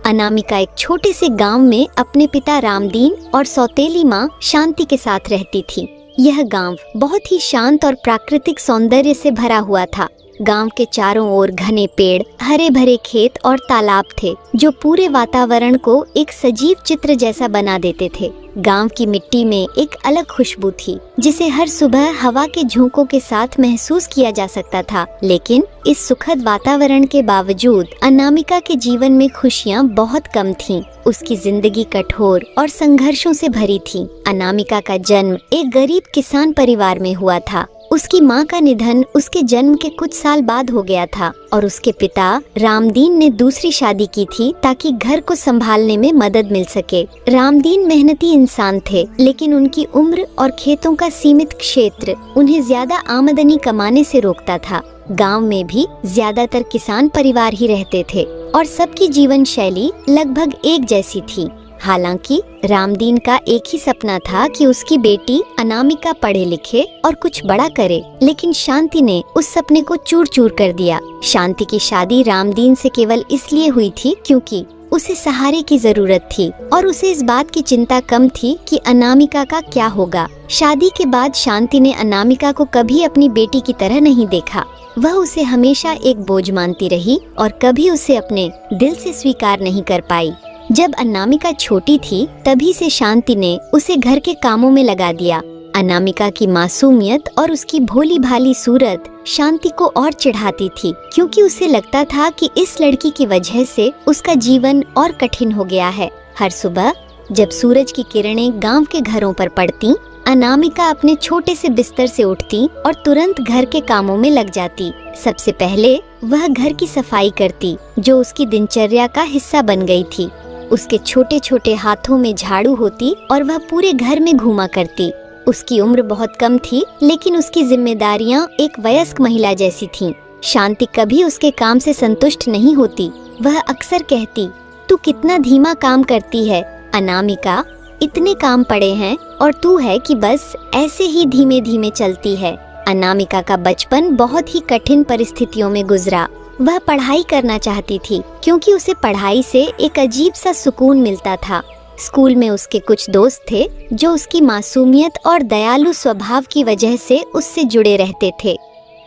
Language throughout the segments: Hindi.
अनामिका एक छोटे से गांव में अपने पिता रामदीन और सौतेली माँ शांति के साथ रहती थी। यह गांव बहुत ही शांत और प्राकृतिक सौंदर्य से भरा हुआ था। गांव के चारों ओर घने पेड़, हरे भरे खेत और तालाब थे जो पूरे वातावरण को एक सजीव चित्र जैसा बना देते थे। गांव की मिट्टी में एक अलग खुशबू थी जिसे हर सुबह हवा के झोंकों के साथ महसूस किया जा सकता था। लेकिन इस सुखद वातावरण के बावजूद अनामिका के जीवन में खुशियां बहुत कम थीं। उसकी जिंदगी कठोर और संघर्षों से भरी थी। अनामिका का जन्म एक गरीब किसान परिवार में हुआ था। उसकी माँ का निधन उसके जन्म के कुछ साल बाद हो गया था और उसके पिता रामदीन ने दूसरी शादी की थी ताकि घर को संभालने में मदद मिल सके। रामदीन मेहनती इंसान थे, लेकिन उनकी उम्र और खेतों का सीमित क्षेत्र उन्हें ज्यादा आमदनी कमाने से रोकता था। गांव में भी ज्यादातर किसान परिवार ही रहते थे और सबकी जीवन शैली लगभग एक जैसी थी। हालांकि रामदीन का एक ही सपना था कि उसकी बेटी अनामिका पढ़े लिखे और कुछ बड़ा करे, लेकिन शांति ने उस सपने को चूर चूर कर दिया। शांति की शादी रामदीन से केवल इसलिए हुई थी क्योंकि उसे सहारे की जरूरत थी और उसे इस बात की चिंता कम थी कि अनामिका का क्या होगा। शादी के बाद शांति ने अनामिका को कभी अपनी बेटी की तरह नहीं देखा। वह उसे हमेशा एक बोझ मानती रही और कभी उसे अपने दिल से स्वीकार नहीं कर पाई। जब अनामिका छोटी थी तभी से शांति ने उसे घर के कामों में लगा दिया। अनामिका की मासूमियत और उसकी भोली भाली सूरत शांति को और चिढ़ाती थी, क्योंकि उसे लगता था कि इस लड़की की वजह से उसका जीवन और कठिन हो गया है। हर सुबह जब सूरज की किरणें गांव के घरों पर पड़ती, अनामिका अपने छोटे से बिस्तर से उठती और तुरंत घर के कामों में लग जाती। सबसे पहले वह घर की सफाई करती, जो उसकी दिनचर्या का हिस्सा बन गई थी। उसके छोटे छोटे हाथों में झाड़ू होती और वह पूरे घर में घूमा करती। उसकी उम्र बहुत कम थी, लेकिन उसकी जिम्मेदारियां एक वयस्क महिला जैसी थीं। शांति कभी उसके काम से संतुष्ट नहीं होती। वह अक्सर कहती, तू कितना धीमा काम करती है अनामिका, इतने काम पड़े हैं और तू है कि बस ऐसे ही धीमे धीमे चलती है। अनामिका का बचपन बहुत ही कठिन परिस्थितियों में गुजरा। वह पढ़ाई करना चाहती थी क्योंकि उसे पढ़ाई से एक अजीब सा सुकून मिलता था। स्कूल में उसके कुछ दोस्त थे जो उसकी मासूमियत और दयालु स्वभाव की वजह से उससे जुड़े रहते थे।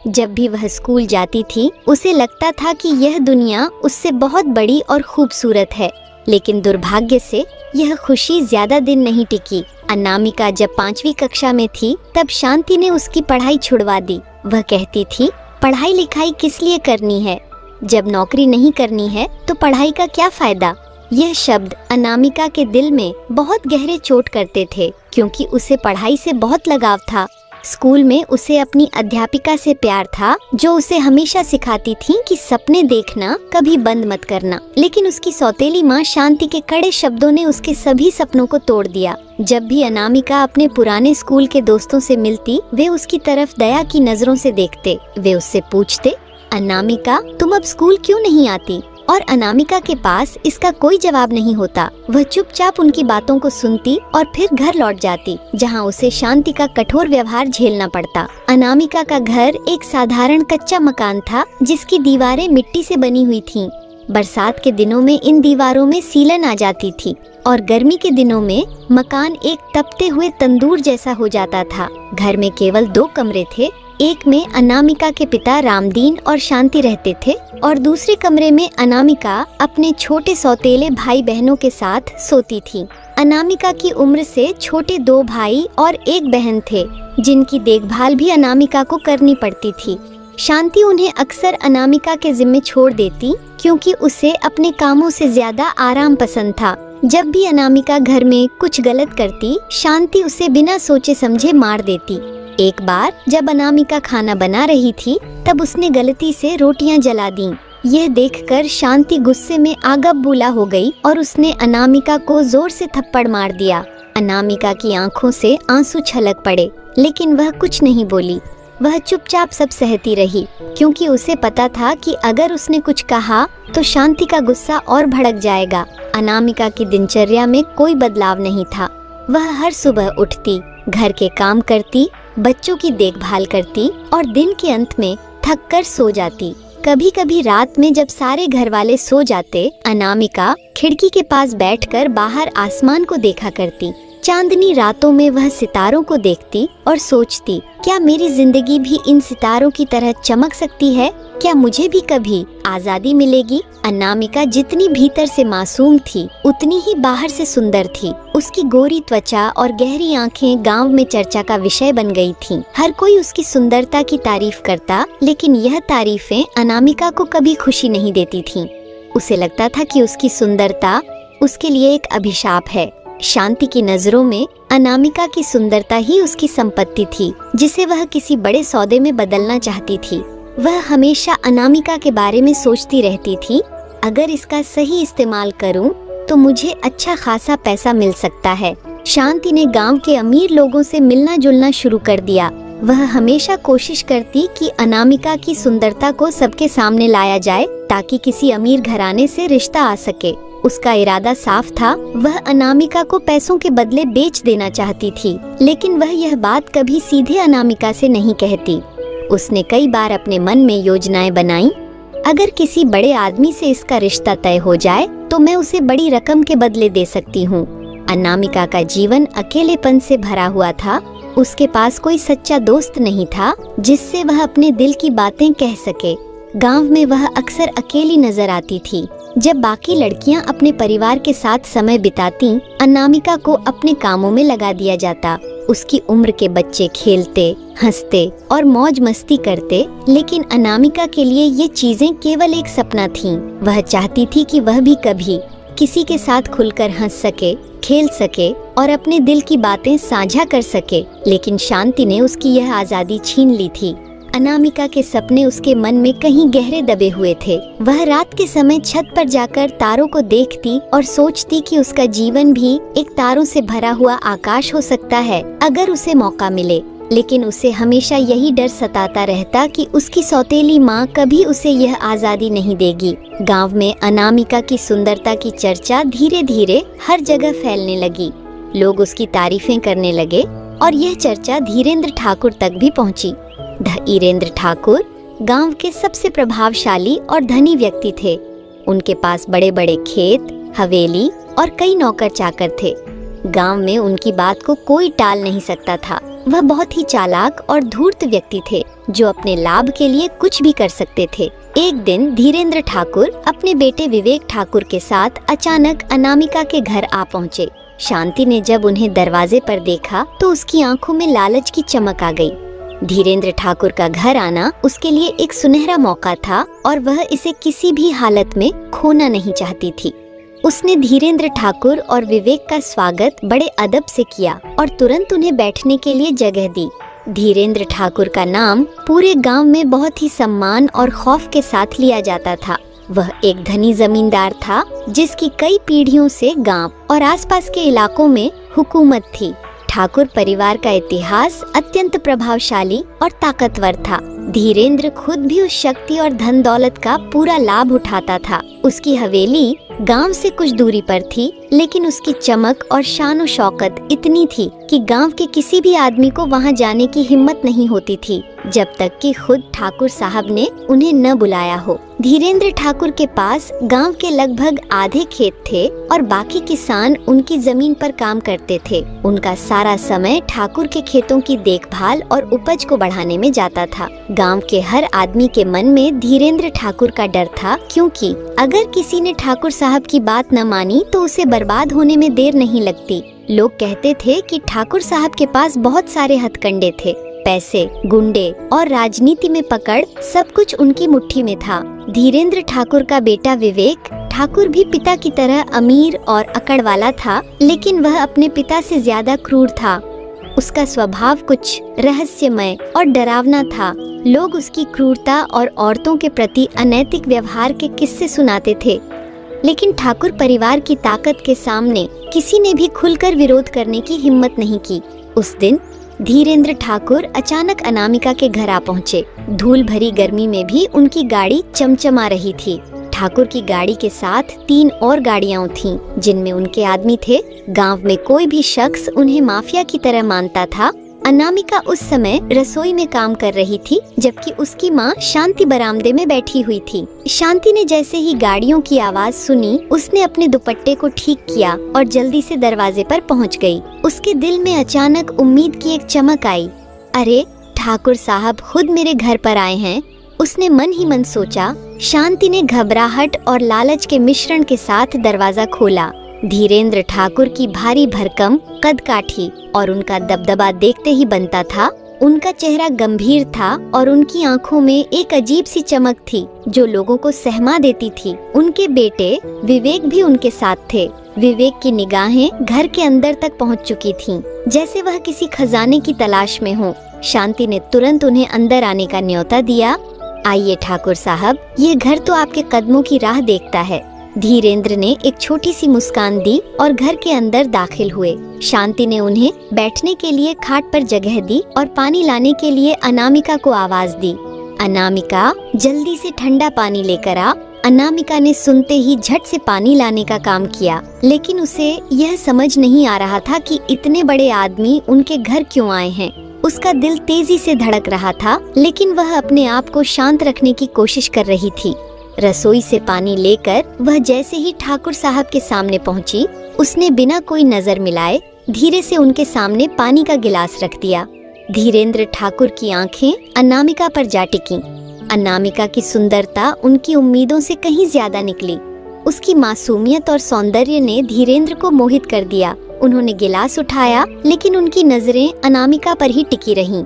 जब भी वह स्कूल जाती थी उसे लगता था कि यह दुनिया उससे बहुत बड़ी और खूबसूरत है, लेकिन दुर्भाग्य से यह खुशी ज्यादा दिन नहीं टिकी। अनामिका जब 5वीं कक्षा में थी तब शांति ने उसकी पढ़ाई छुड़वा दी। वह कहती थी, पढ़ाई लिखाई किस लिए करनी है, जब नौकरी नहीं करनी है तो पढ़ाई का क्या फायदा। यह शब्द अनामिका के दिल में बहुत गहरे चोट करते थे, क्योंकि उसे पढ़ाई से बहुत लगाव था। स्कूल में उसे अपनी अध्यापिका से प्यार था, जो उसे हमेशा सिखाती थी कि सपने देखना कभी बंद मत करना। लेकिन उसकी सौतेली माँ शांति के कड़े शब्दों ने उसके सभी सपनों को तोड़ दिया। जब भी अनामिका अपने पुराने स्कूल के दोस्तों से मिलती, वे उसकी तरफ दया की नजरों से देखते। वे उससे पूछते, अनामिका तुम अब स्कूल क्यों नहीं आती? और अनामिका के पास इसका कोई जवाब नहीं होता। वह चुपचाप उनकी बातों को सुनती और फिर घर लौट जाती, जहां उसे शांति का कठोर व्यवहार झेलना पड़ता। अनामिका का घर एक साधारण कच्चा मकान था, जिसकी दीवारें मिट्टी से बनी हुई थीं। बरसात के दिनों में इन दीवारों में सीलन आ जाती थी और गर्मी के दिनों में मकान एक तपते हुए तंदूर जैसा हो जाता था। घर में केवल 2 कमरे थे। एक में अनामिका के पिता रामदीन और शांति रहते थे और दूसरे कमरे में अनामिका अपने छोटे सौतेले भाई बहनों के साथ सोती थी। अनामिका की उम्र से छोटे 2 भाई और 1 बहन थे, जिनकी देखभाल भी अनामिका को करनी पड़ती थी। शांति उन्हें अक्सर अनामिका के जिम्मे छोड़ देती, क्योंकि उसे अपने कामों से ज्यादा आराम पसंद था। जब भी अनामिका घर में कुछ गलत करती, शांति उसे बिना सोचे समझे मार देती। एक बार जब अनामिका खाना बना रही थी, तब उसने गलती से रोटियां जला दी। यह देखकर शांति गुस्से में आग बबूला हो गई और उसने अनामिका को जोर से थप्पड़ मार दिया। अनामिका की आंखों से आंसू छलक पड़े, लेकिन वह कुछ नहीं बोली। वह चुपचाप सब सहती रही, क्योंकि उसे पता था कि अगर उसने कुछ कहा तो शांति का गुस्सा और भड़क जाएगा। अनामिका की दिनचर्या में कोई बदलाव नहीं था। वह हर सुबह उठती, घर के काम करती, बच्चों की देखभाल करती और दिन के अंत में थक कर सो जाती। कभी कभी रात में जब सारे घर वाले सो जाते, अनामिका खिड़की के पास बैठकर बाहर आसमान को देखा करती। चांदनी रातों में वह सितारों को देखती और सोचती, क्या मेरी जिंदगी भी इन सितारों की तरह चमक सकती है? क्या मुझे भी कभी आजादी मिलेगी? अनामिका जितनी भीतर से मासूम थी, उतनी ही बाहर से सुंदर थी। उसकी गोरी त्वचा और गहरी आंखें गांव में चर्चा का विषय बन गई थीं। हर कोई उसकी सुंदरता की तारीफ करता, लेकिन यह तारीफें अनामिका को कभी खुशी नहीं देती थीं। उसे लगता था कि उसकी सुंदरता उसके लिए एक अभिशाप है। शांति की नजरों में अनामिका की सुंदरता ही उसकी संपत्ति थी, जिसे वह किसी बड़े सौदे में बदलना चाहती थी। वह हमेशा अनामिका के बारे में सोचती रहती थी, अगर इसका सही इस्तेमाल करूं तो मुझे अच्छा खासा पैसा मिल सकता है। शांति ने गांव के अमीर लोगों से मिलना जुलना शुरू कर दिया। वह हमेशा कोशिश करती कि अनामिका की सुंदरता को सबके सामने लाया जाए, ताकि किसी अमीर घराने से रिश्ता आ सके। उसका इरादा साफ था, वह अनामिका को पैसों के बदले बेच देना चाहती थी, लेकिन वह यह बात कभी सीधे अनामिका से नहीं कहती। उसने कई बार अपने मन में योजनाएं बनाई। अगर किसी बड़े आदमी से इसका रिश्ता तय हो जाए तो मैं उसे बड़ी रकम के बदले दे सकती हूँ। अनामिका का जीवन अकेलेपन से भरा हुआ था। उसके पास कोई सच्चा दोस्त नहीं था जिससे वह अपने दिल की बातें कह सके। गांव में वह अक्सर अकेली नजर आती थी। जब बाकी लड़कियां अपने परिवार के साथ समय बिताती, अनामिका को अपने कामों में लगा दिया जाता। उसकी उम्र के बच्चे खेलते, हंसते और मौज मस्ती करते, लेकिन अनामिका के लिए ये चीजें केवल एक सपना थीं। वह चाहती थी कि वह भी कभी किसी के साथ खुलकर हंस सके, खेल सके और अपने दिल की बातें साझा कर सके, लेकिन शांति ने उसकी यह आजादी छीन ली थी। अनामिका के सपने उसके मन में कहीं गहरे दबे हुए थे। वह रात के समय छत पर जाकर तारों को देखती और सोचती कि उसका जीवन भी एक तारों से भरा हुआ आकाश हो सकता है, अगर उसे मौका मिले। लेकिन उसे हमेशा यही डर सताता रहता कि उसकी सौतेली माँ कभी उसे यह आजादी नहीं देगी। गांव में अनामिका की सुंदरता की चर्चा धीरे धीरे हर जगह फैलने लगी। लोग उसकी तारीफें करने लगे और यह चर्चा धीरेन्द्र ठाकुर तक भी पहुंची। धीरेन्द्र ठाकुर गांव के सबसे प्रभावशाली और धनी व्यक्ति थे। उनके पास बड़े बड़े खेत, हवेली और कई नौकर चाकर थे। गांव में उनकी बात को कोई टाल नहीं सकता था। वह बहुत ही चालाक और धूर्त व्यक्ति थे, जो अपने लाभ के लिए कुछ भी कर सकते थे। एक दिन धीरेन्द्र ठाकुर अपने बेटे विवेक ठाकुर के साथ अचानक अनामिका के घर आ पहुँचे। शांति ने जब उन्हें दरवाजे पर देखा तो उसकी आंखों में लालच की चमक आ गई। धीरेन्द्र ठाकुर का घर आना उसके लिए एक सुनहरा मौका था और वह इसे किसी भी हालत में खोना नहीं चाहती थी। उसने धीरेन्द्र ठाकुर और विवेक का स्वागत बड़े अदब से किया और तुरंत उन्हें बैठने के लिए जगह दी। धीरेन्द्र ठाकुर का नाम पूरे गांव में बहुत ही सम्मान और खौफ के साथ लिया जाता था। वह एक धनी जमींदार था जिसकी कई पीढ़ियों से गांव और आसपास के इलाकों में हुकूमत थी। ठाकुर परिवार का इतिहास अत्यंत प्रभावशाली और ताकतवर था। धीरेन्द्र खुद भी उस शक्ति और धन दौलत का पूरा लाभ उठाता था। उसकी हवेली गांव से कुछ दूरी पर थी, लेकिन उसकी चमक और शान और शौकत इतनी थी कि गांव के किसी भी आदमी को वहां जाने की हिम्मत नहीं होती थी, जब तक कि खुद ठाकुर साहब ने उन्हें न बुलाया हो। धीरेन्द्र ठाकुर के पास गांव के लगभग आधे खेत थे और बाकी किसान उनकी जमीन पर काम करते थे। उनका सारा समय ठाकुर के खेतों की देखभाल और उपज को बढ़ाने में जाता था। गांव के हर आदमी के मन में धीरेन्द्र ठाकुर का डर था, क्योंकि अगर किसी ने ठाकुर साहब की बात न मानी तो उसे बर्बाद होने में देर नहीं लगती। लोग कहते थे कि ठाकुर साहब के पास बहुत सारे हथकंडे थे। पैसे, गुंडे और राजनीति में पकड़ सब कुछ उनकी मुट्ठी में था। धीरेन्द्र ठाकुर का बेटा विवेक ठाकुर भी पिता की तरह अमीर और अकड़ वाला था, लेकिन वह अपने पिता से ज्यादा क्रूर था। उसका स्वभाव कुछ रहस्यमय और डरावना था। लोग उसकी क्रूरता और औरतों के प्रति अनैतिक व्यवहार के किस्से सुनाते थे, लेकिन ठाकुर परिवार की ताकत के सामने किसी ने भी खुलकर विरोध करने की हिम्मत नहीं की। उस दिन धीरेन्द्र ठाकुर अचानक अनामिका के घर आ पहुँचे। धूल भरी गर्मी में भी उनकी गाड़ी चमचमा रही थी। ठाकुर की गाड़ी के साथ 3 और गाड़ियां थीं, जिनमें उनके आदमी थे। गांव में कोई भी शख्स उन्हें माफिया की तरह मानता था। अनामिका उस समय रसोई में काम कर रही थी, जबकि उसकी माँ शांति बरामदे में बैठी हुई थी। शांति ने जैसे ही गाड़ियों की आवाज सुनी, उसने अपने दुपट्टे को ठीक किया और जल्दी से दरवाजे पर पहुँच गई। उसके दिल में अचानक उम्मीद की एक चमक आई। अरे, ठाकुर साहब खुद मेरे घर पर आए हैं, उसने मन ही मन सोचा। शांति ने घबराहट और लालच के मिश्रण के साथ दरवाजा खोला। धीरेंद्र ठाकुर की भारी भरकम कद काठी और उनका दबदबा देखते ही बनता था। उनका चेहरा गंभीर था और उनकी आंखों में एक अजीब सी चमक थी जो लोगों को सहमा देती थी। उनके बेटे विवेक भी उनके साथ थे। विवेक की निगाहें घर के अंदर तक पहुंच चुकी थीं, जैसे वह किसी खजाने की तलाश में हो। शांति ने तुरंत उन्हें अंदर आने का न्योता दिया। आइए ठाकुर साहब, ये घर तो आपके कदमों की राह देखता है। धीरेंद्र ने एक छोटी सी मुस्कान दी और घर के अंदर दाखिल हुए। शांति ने उन्हें बैठने के लिए खाट पर जगह दी और पानी लाने के लिए अनामिका को आवाज दी। अनामिका, जल्दी से ठंडा पानी लेकर आ। अनामिका ने सुनते ही झट से पानी लाने का काम किया, लेकिन उसे यह समझ नहीं आ रहा था कि इतने बड़े आदमी उनके घर क्यों आए हैं। उसका दिल तेजी से धड़क रहा था, लेकिन वह अपने आप को शांत रखने की कोशिश कर रही थी। रसोई से पानी लेकर वह जैसे ही ठाकुर साहब के सामने पहुंची, उसने बिना कोई नजर मिलाए धीरे से उनके सामने पानी का गिलास रख दिया। धीरेंद्र ठाकुर की आंखें अनामिका पर जा टिकीं। अनामिका की सुंदरता उनकी उम्मीदों से कहीं ज्यादा निकली। उसकी मासूमियत और सौंदर्य ने धीरेंद्र को मोहित कर दिया। उन्होंने गिलास उठाया, लेकिन उनकी नजरें अनामिका पर ही टिकी रहीं।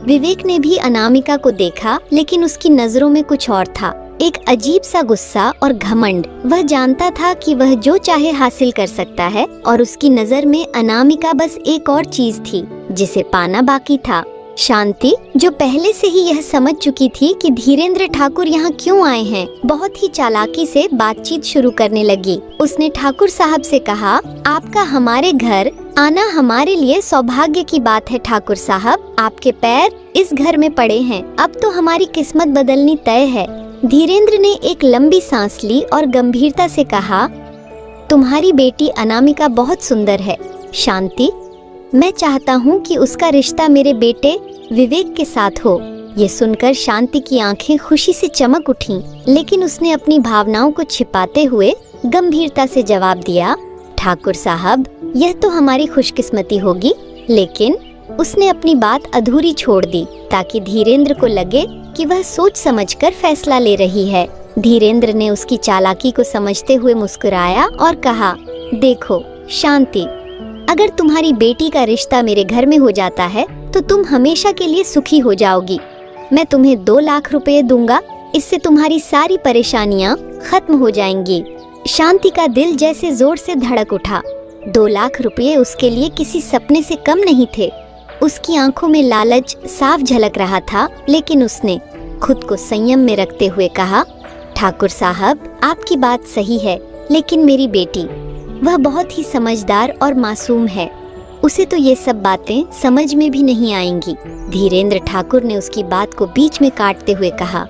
विवेक ने भी अनामिका को देखा, लेकिन उसकी नजरों में कुछ और था, एक अजीब सा गुस्सा और घमंड। वह जानता था कि वह जो चाहे हासिल कर सकता है और उसकी नजर में अनामिका बस एक और चीज थी जिसे पाना बाकी था। शांति, जो पहले से ही यह समझ चुकी थी कि धीरेंद्र ठाकुर यहाँ क्यों आए हैं, बहुत ही चालाकी से बातचीत शुरू करने लगी। उसने ठाकुर साहब से कहा, आपका हमारे घर आना हमारे लिए सौभाग्य की बात है ठाकुर साहब। आपके पैर इस घर में पड़े हैं, अब तो हमारी किस्मत बदलनी तय है। धीरेंद्र ने एक लंबी सांस ली और गंभीरता से कहा, तुम्हारी बेटी अनामिका बहुत सुंदर है शांति। मैं चाहता हूँ कि उसका रिश्ता मेरे बेटे विवेक के साथ हो। ये सुनकर शांति की आंखें खुशी से चमक उठीं, लेकिन उसने अपनी भावनाओं को छिपाते हुए गंभीरता से जवाब दिया, ठाकुर साहब, यह तो हमारी खुशकिस्मती होगी। लेकिन उसने अपनी बात अधूरी छोड़ दी ताकि धीरेंद्र को लगे कि वह सोच समझकर फैसला ले रही है। धीरेंद्र ने उसकी चालाकी को समझते हुए मुस्कुराया और कहा, देखो शांति, अगर तुम्हारी बेटी का रिश्ता मेरे घर में हो जाता है तो तुम हमेशा के लिए सुखी हो जाओगी। मैं तुम्हें 2 लाख रुपए दूंगा, इससे तुम्हारी सारी परेशानियां खत्म हो जाएंगी। शांति का दिल जैसे जोर से धड़क उठा। 2 लाख रुपए उसके लिए किसी सपने से कम नहीं थे। उसकी आंखों में लालच साफ झलक रहा था, लेकिन उसने खुद को संयम में रखते हुए कहा, ठाकुर साहब, आपकी बात सही है, लेकिन मेरी बेटी, वह बहुत ही समझदार और मासूम है। उसे तो ये सब बातें समझ में भी नहीं आएंगी। धीरेंद्र ठाकुर ने उसकी बात को बीच में काटते हुए कहा,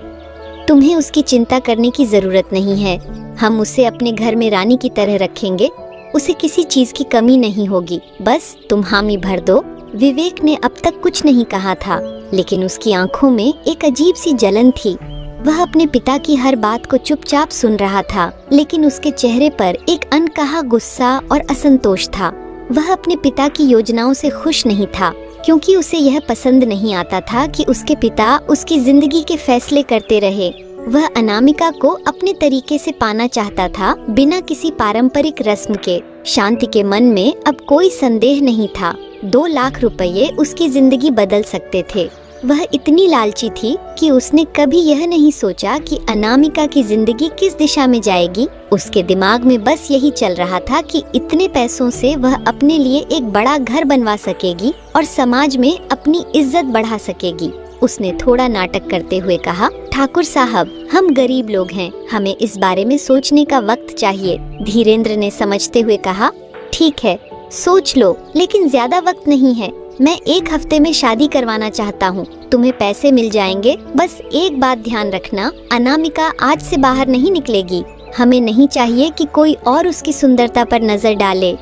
तुम्हें उसकी चिंता करने की जरूरत नहीं है। हम उसे अपने घर में रानी की तरह रखेंगे। उसे किसी चीज की कमी नहीं होगी, बस तुम हामी भर दो। विवेक ने अब तक कुछ नहीं कहा था, लेकिन उसकी आंखों में एक अजीब सी जलन थी। वह अपने पिता की हर बात को चुपचाप सुन रहा था, लेकिन उसके चेहरे पर एक अनकहा गुस्सा और असंतोष था। वह अपने पिता की योजनाओं से खुश नहीं था, क्योंकि उसे यह पसंद नहीं आता था कि उसके पिता उसकी जिंदगी के फैसले करते रहे। वह अनामिका को अपने तरीके से पाना चाहता था, बिना किसी पारंपरिक रस्म के। शांति के मन में अब कोई संदेह नहीं था, 2 लाख रुपये उसकी जिंदगी बदल सकते थे। वह इतनी लालची थी कि उसने कभी यह नहीं सोचा कि अनामिका की जिंदगी किस दिशा में जाएगी। उसके दिमाग में बस यही चल रहा था कि इतने पैसों से वह अपने लिए एक बड़ा घर बनवा सकेगी और समाज में अपनी इज्जत बढ़ा सकेगी। उसने थोड़ा नाटक करते हुए कहा, ठाकुर साहब, हम गरीब लोग हैं, हमें इस बारे में सोचने का वक्त चाहिए। धीरेंद्र ने समझते हुए कहा, ठीक है, सोच लो, लेकिन ज्यादा वक्त नहीं है। मैं 1 हफ्ते में शादी करवाना चाहता हूँ। तुम्हें पैसे मिल जाएंगे। बस एक बात ध्यान रखना, अनामिका आज से बाहर नहीं निकलेगी। हमें नहीं चाहिए कि कोई और उसकी सुंदरता पर नजर डाले।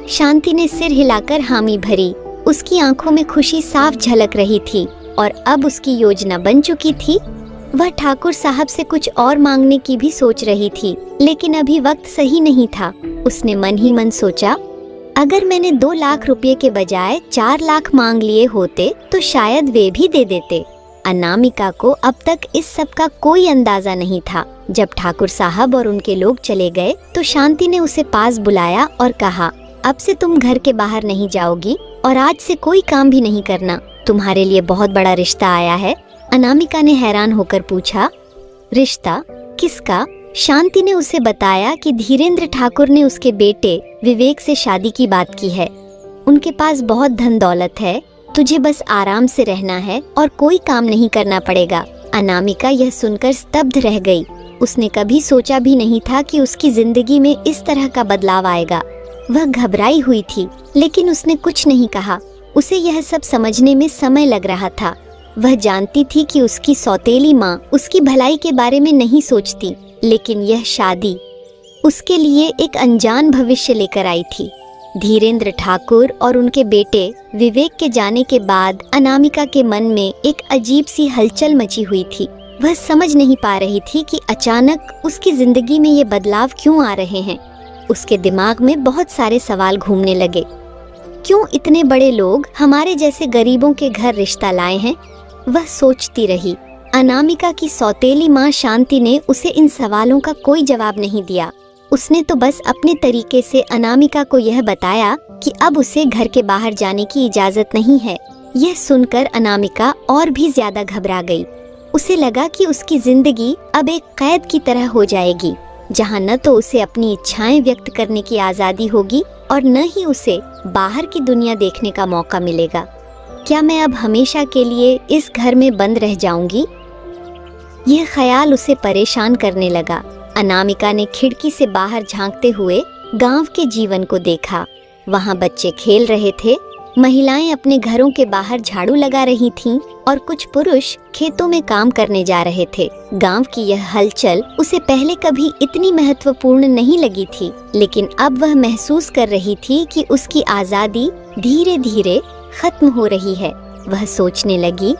शांति ने सिर हिलाकर हामी भरी। उसकी आंखों में खुशी साफ झलक रही थी और अब उसकी योजना बन चुकी थी। वह ठाकुर साहब से कुछ और मांगने की भी सोच रही थी, लेकिन अभी वक्त सही नहीं था। उसने मन ही मन सोचा, अगर मैंने 2 लाख रुपए के बजाय 4 लाख मांग लिए होते तो शायद वे भी दे देते। अनामिका को अब तक इस सब का कोई अंदाजा नहीं था। जब ठाकुर साहब और उनके लोग चले गए तो शांति ने उसे पास बुलाया और कहा, अब से तुम घर के बाहर नहीं जाओगी और आज से कोई काम भी नहीं करना। तुम्हारे लिए बहुत बड़ा रिश्ता आया है। अनामिका ने हैरान होकर पूछा, रिश्ता किसका? शांति ने उसे बताया कि धीरेन्द्र ठाकुर ने उसके बेटे विवेक से शादी की बात की है। उनके पास बहुत धन दौलत है, तुझे बस आराम से रहना है और कोई काम नहीं करना पड़ेगा। अनामिका यह सुनकर स्तब्ध रह गई। उसने कभी सोचा भी नहीं था कि उसकी जिंदगी में इस तरह का बदलाव आएगा। वह घबराई हुई थी, लेकिन उसने कुछ नहीं कहा। उसे यह सब समझने में समय लग रहा था। वह जानती थी कि उसकी सौतेली माँ उसकी भलाई के बारे में नहीं सोचती, लेकिन यह शादी उसके लिए एक अनजान भविष्य लेकर आई थी। धीरेन्द्र ठाकुर और उनके बेटे विवेक के जाने के बाद अनामिका के मन में एक अजीब सी हलचल मची हुई थी। वह समझ नहीं पा रही थी कि अचानक उसकी जिंदगी में ये बदलाव क्यों आ रहे हैं। उसके दिमाग में बहुत सारे सवाल घूमने लगे। क्यों इतने बड़े लोग हमारे जैसे गरीबों के घर रिश्ता लाए हैं? वह सोचती रही। अनामिका की सौतेली माँ शांति ने उसे इन सवालों का कोई जवाब नहीं दिया। उसने तो बस अपने तरीके से अनामिका को यह बताया कि अब उसे घर के बाहर जाने की इजाजत नहीं है। यह सुनकर अनामिका और भी ज्यादा घबरा गई। उसे लगा कि उसकी जिंदगी अब एक कैद की तरह हो जाएगी, जहाँ न तो उसे अपनी इच्छाएं व्यक्त करने की आजादी होगी और न ही उसे बाहर की दुनिया देखने का मौका मिलेगा। क्या मैं अब हमेशा के लिए इस घर में बंद रह जाऊंगी? यह ख्याल उसे परेशान करने लगा। अनामिका ने खिड़की से बाहर झांकते हुए गांव के जीवन को देखा। वहां बच्चे खेल रहे थे, महिलाएं अपने घरों के बाहर झाड़ू लगा रही थीं और कुछ पुरुष खेतों में काम करने जा रहे थे। गांव की यह हलचल उसे पहले कभी इतनी महत्वपूर्ण नहीं लगी थी, लेकिन अब वह महसूस कर रही थी कि उसकी आजादी धीरे धीरे खत्म हो रही है। वह सोचने लगी,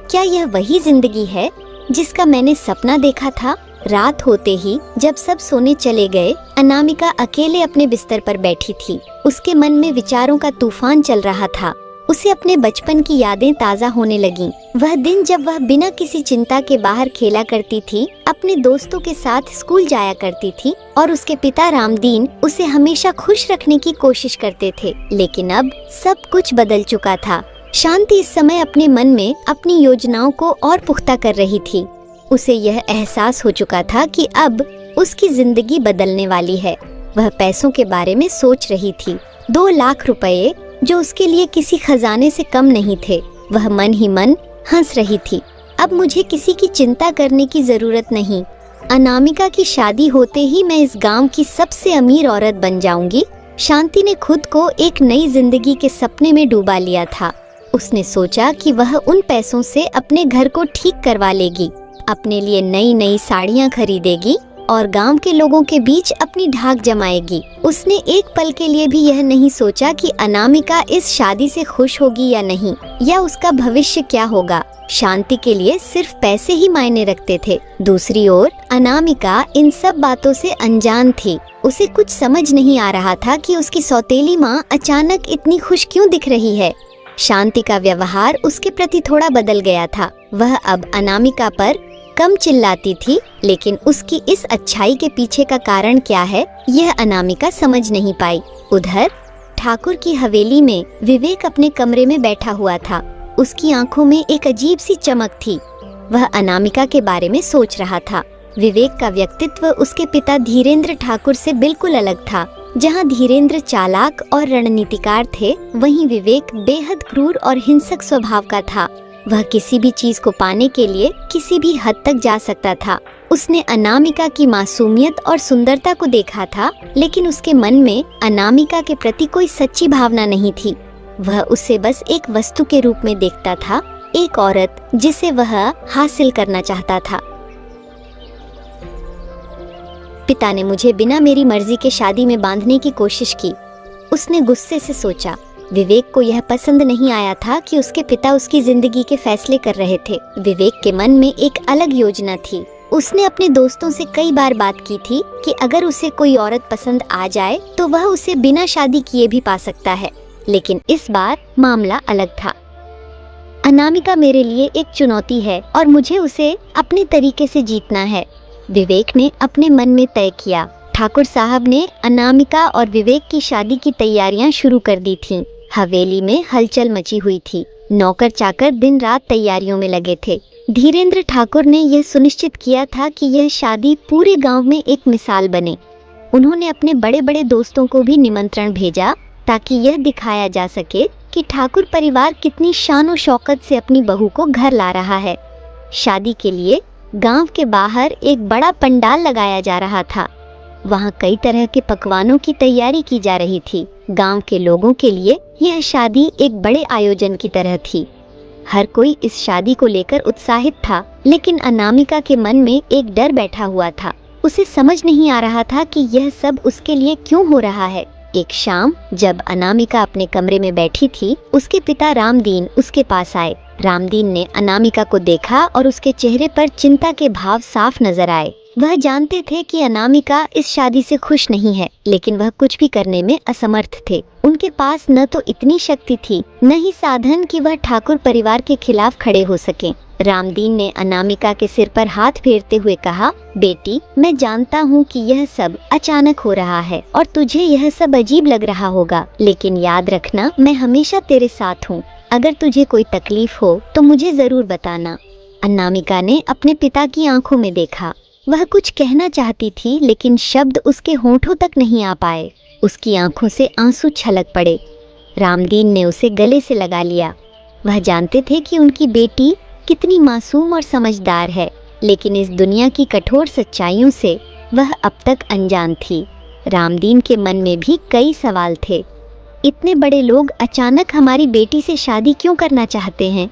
क्या यह वही जिंदगी है जिसका मैंने सपना देखा था? रात होते ही जब सब सोने चले गए, अनामिका अकेले अपने बिस्तर पर बैठी थी। उसके मन में विचारों का तूफान चल रहा था। उसे अपने बचपन की यादें ताजा होने लगीं। वह दिन जब वह बिना किसी चिंता के बाहर खेला करती थी, अपने दोस्तों के साथ स्कूल जाया करती थी और उसके पिता रामदीन उसे हमेशा खुश रखने की कोशिश करते थे। लेकिन अब सब कुछ बदल चुका था। शांति इस समय अपने मन में अपनी योजनाओं को और पुख्ता कर रही थी। उसे यह एहसास हो चुका था कि अब उसकी जिंदगी बदलने वाली है। वह पैसों के बारे में सोच रही थी। 2 लाख रुपए जो उसके लिए किसी खजाने से कम नहीं थे। वह मन ही मन हंस रही थी। अब मुझे किसी की चिंता करने की जरूरत नहीं। अनामिका की शादी होते ही मैं इस गांव की सबसे अमीर औरत बन जाऊंगी। शांति ने खुद को एक नई जिंदगी के सपने में डूबा लिया था। उसने सोचा कि वह उन पैसों से अपने घर को ठीक करवा लेगी, अपने लिए नई नई साड़ियाँ खरीदेगी और गांव के लोगों के बीच अपनी ढाक जमाएगी। उसने एक पल के लिए भी यह नहीं सोचा कि अनामिका इस शादी से खुश होगी या नहीं, या उसका भविष्य क्या होगा। शांति के लिए सिर्फ पैसे ही मायने रखते थे। दूसरी ओर अनामिका इन सब बातों से अनजान थी। उसे कुछ समझ नहीं आ रहा था कि उसकी सौतेली माँ अचानक इतनी खुश क्यों दिख रही है। शांति का व्यवहार उसके प्रति थोड़ा बदल गया था। वह अब अनामिका पर कम चिल्लाती थी, लेकिन उसकी इस अच्छाई के पीछे का कारण क्या है, यह अनामिका समझ नहीं पाई। उधर ठाकुर की हवेली में विवेक अपने कमरे में बैठा हुआ था। उसकी आंखों में एक अजीब सी चमक थी। वह अनामिका के बारे में सोच रहा था। विवेक का व्यक्तित्व उसके पिता धीरेन्द्र ठाकुर से बिल्कुल अलग था। जहाँ धीरेन्द्र चालाक और रणनीतिकार थे, वहीं विवेक बेहद क्रूर और हिंसक स्वभाव का था। वह किसी भी चीज को पाने के लिए किसी भी हद तक जा सकता था। उसने अनामिका की मासूमियत और सुंदरता को देखा था, लेकिन उसके मन में अनामिका के प्रति कोई सच्ची भावना नहीं थी। वह उसे बस एक वस्तु के रूप में देखता था, एक औरत जिसे वह हासिल करना चाहता था। पिता ने मुझे बिना मेरी मर्जी के शादी में बांधने की कोशिश की। उसने गुस्से से सोचा, विवेक को यह पसंद नहीं आया था कि उसके पिता उसकी जिंदगी के फैसले कर रहे थे। विवेक के मन में एक अलग योजना थी। उसने अपने दोस्तों से कई बार बात की थी कि अगर उसे कोई औरत पसंद आ जाए तो वह उसे बिना शादी किए भी पा सकता है, लेकिन इस बार मामला अलग था। अनामिका मेरे लिए एक चुनौती है और मुझे उसे अपने तरीके से जीतना है, विवेक ने अपने मन में तय किया। ठाकुर साहब ने अनामिका और विवेक की शादी की तैयारियां शुरू कर दी थीं। हवेली में हलचल मची हुई थी। नौकर चाकर दिन रात तैयारियों में लगे थे। धीरेन्द्र ठाकुर ने यह सुनिश्चित किया था कि यह शादी पूरे गांव में एक मिसाल बने। उन्होंने अपने बड़े बड़े दोस्तों को भी निमंत्रण भेजा ताकि यह दिखाया जा सके कि ठाकुर परिवार कितनी शान और शौकत से अपनी बहू को घर ला रहा है। शादी के लिए गांव के बाहर एक बड़ा पंडाल लगाया जा रहा था। वहां कई तरह के पकवानों की तैयारी की जा रही थी। गांव के लोगों के लिए यह शादी एक बड़े आयोजन की तरह थी। हर कोई इस शादी को लेकर उत्साहित था, लेकिन अनामिका के मन में एक डर बैठा हुआ था। उसे समझ नहीं आ रहा था कि यह सब उसके लिए क्यों हो रहा है। एक शाम जब अनामिका अपने कमरे में बैठी थी, उसके पिता रामदीन उसके पास आए। रामदीन ने अनामिका को देखा और उसके चेहरे पर चिंता के भाव साफ नजर आए। वह जानते थे कि अनामिका इस शादी से खुश नहीं है, लेकिन वह कुछ भी करने में असमर्थ थे। उनके पास न तो इतनी शक्ति थी, न ही साधन कि वह ठाकुर परिवार के खिलाफ खड़े हो सकें। रामदीन ने अनामिका के सिर पर हाथ फेरते हुए कहा, बेटी, मैं जानता हूँ कि यह सब अचानक हो रहा है और तुझे यह सब अजीब लग रहा होगा, लेकिन याद रखना, मैं हमेशा तेरे साथ हूँ। अगर तुझे कोई तकलीफ हो तो मुझे जरूर बताना। अनामिका ने अपने पिता की आंखों में देखा। वह कुछ कहना चाहती थी, लेकिन शब्द उसके होंठों तक नहीं आ पाए। उसकी आंखों से आंसू छलक पड़े। रामदीन ने उसे गले से लगा लिया। वह जानते थे कि उनकी बेटी कितनी मासूम और समझदार है, लेकिन इस दुनिया की कठोर सच्चाइयों से वह अब तक अनजान थी। रामदीन के मन में भी कई सवाल थे। इतने बड़े लोग अचानक हमारी बेटी से शादी क्यों करना चाहते हैं?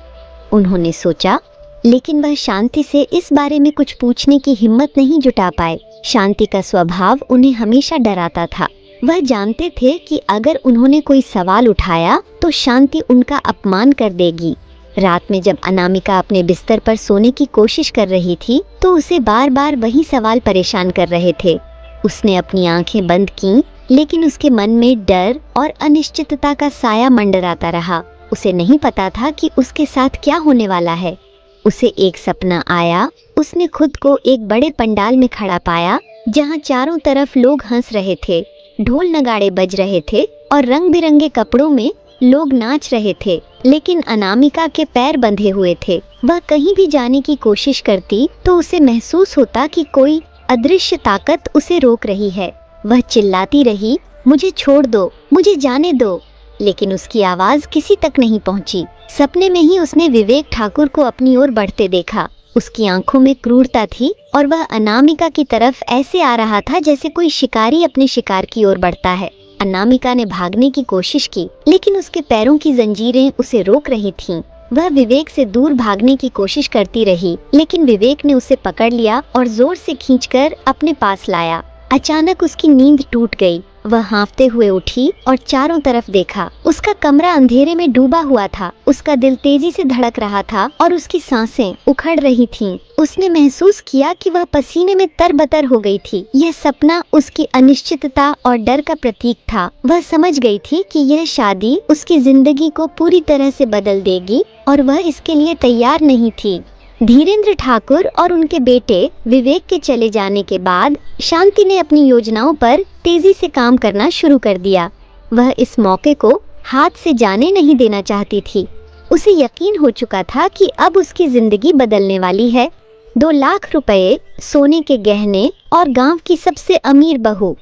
उन्होंने सोचा, लेकिन वह शांति से इस बारे में कुछ पूछने की हिम्मत नहीं जुटा पाए। शांति का स्वभाव उन्हें हमेशा डराता था। वह जानते थे कि अगर उन्होंने कोई सवाल उठाया तो शांति उनका अपमान कर देगी। रात में जब अनामिका अपने बिस्तर पर सोने की कोशिश कर रही थी, तो उसे बार बार वही सवाल परेशान कर रहे थे। उसने अपनी आंखें बंद की, लेकिन उसके मन में डर और अनिश्चितता का साया मंडराता रहा। उसे नहीं पता था कि उसके साथ क्या होने वाला है। उसे एक सपना आया। उसने खुद को एक बड़े पंडाल में खड़ा पाया, जहां चारों तरफ लोग हंस रहे थे, ढोल नगाड़े बज रहे थे और रंग बिरंगे कपड़ों में लोग नाच रहे थे। लेकिन अनामिका के पैर बंधे हुए थे। वह कहीं भी जाने की कोशिश करती तो उसे महसूस होता कि कोई अदृश्य ताकत उसे रोक रही है। वह चिल्लाती रही, मुझे छोड़ दो, मुझे जाने दो, लेकिन उसकी आवाज किसी तक नहीं पहुंची। सपने में ही उसने विवेक ठाकुर को अपनी ओर बढ़ते देखा। उसकी आंखों में क्रूरता थी और वह अनामिका की तरफ ऐसे आ रहा था जैसे कोई शिकारी अपने शिकार की ओर बढ़ता है। अनामिका ने भागने की कोशिश की, लेकिन उसके पैरों की जंजीरें उसे रोक रही थीं। वह विवेक से दूर भागने की कोशिश करती रही, लेकिन विवेक ने उसे पकड़ लिया और जोर से खींचकर अपने पास लाया। अचानक उसकी नींद टूट गई। वह हाँफते हुए उठी और चारों तरफ देखा। उसका कमरा अंधेरे में डूबा हुआ था। उसका दिल तेजी से धड़क रहा था और उसकी सांसें उखड़ रही थीं। उसने महसूस किया कि वह पसीने में तरबतर हो गई थी। यह सपना उसकी अनिश्चितता और डर का प्रतीक था। वह समझ गई थी कि यह शादी उसकी जिंदगी को पूरी तरह से बदल देगी और वह इसके लिए तैयार नहीं थी। धीरेन्द्र ठाकुर और उनके बेटे विवेक के चले जाने के बाद शांति ने अपनी योजनाओं पर तेजी से काम करना शुरू कर दिया। वह इस मौके को हाथ से जाने नहीं देना चाहती थी। उसे यकीन हो चुका था कि अब उसकी जिंदगी बदलने वाली है। 2 लाख रुपए, सोने के गहने और गांव की सबसे अमीर बहू।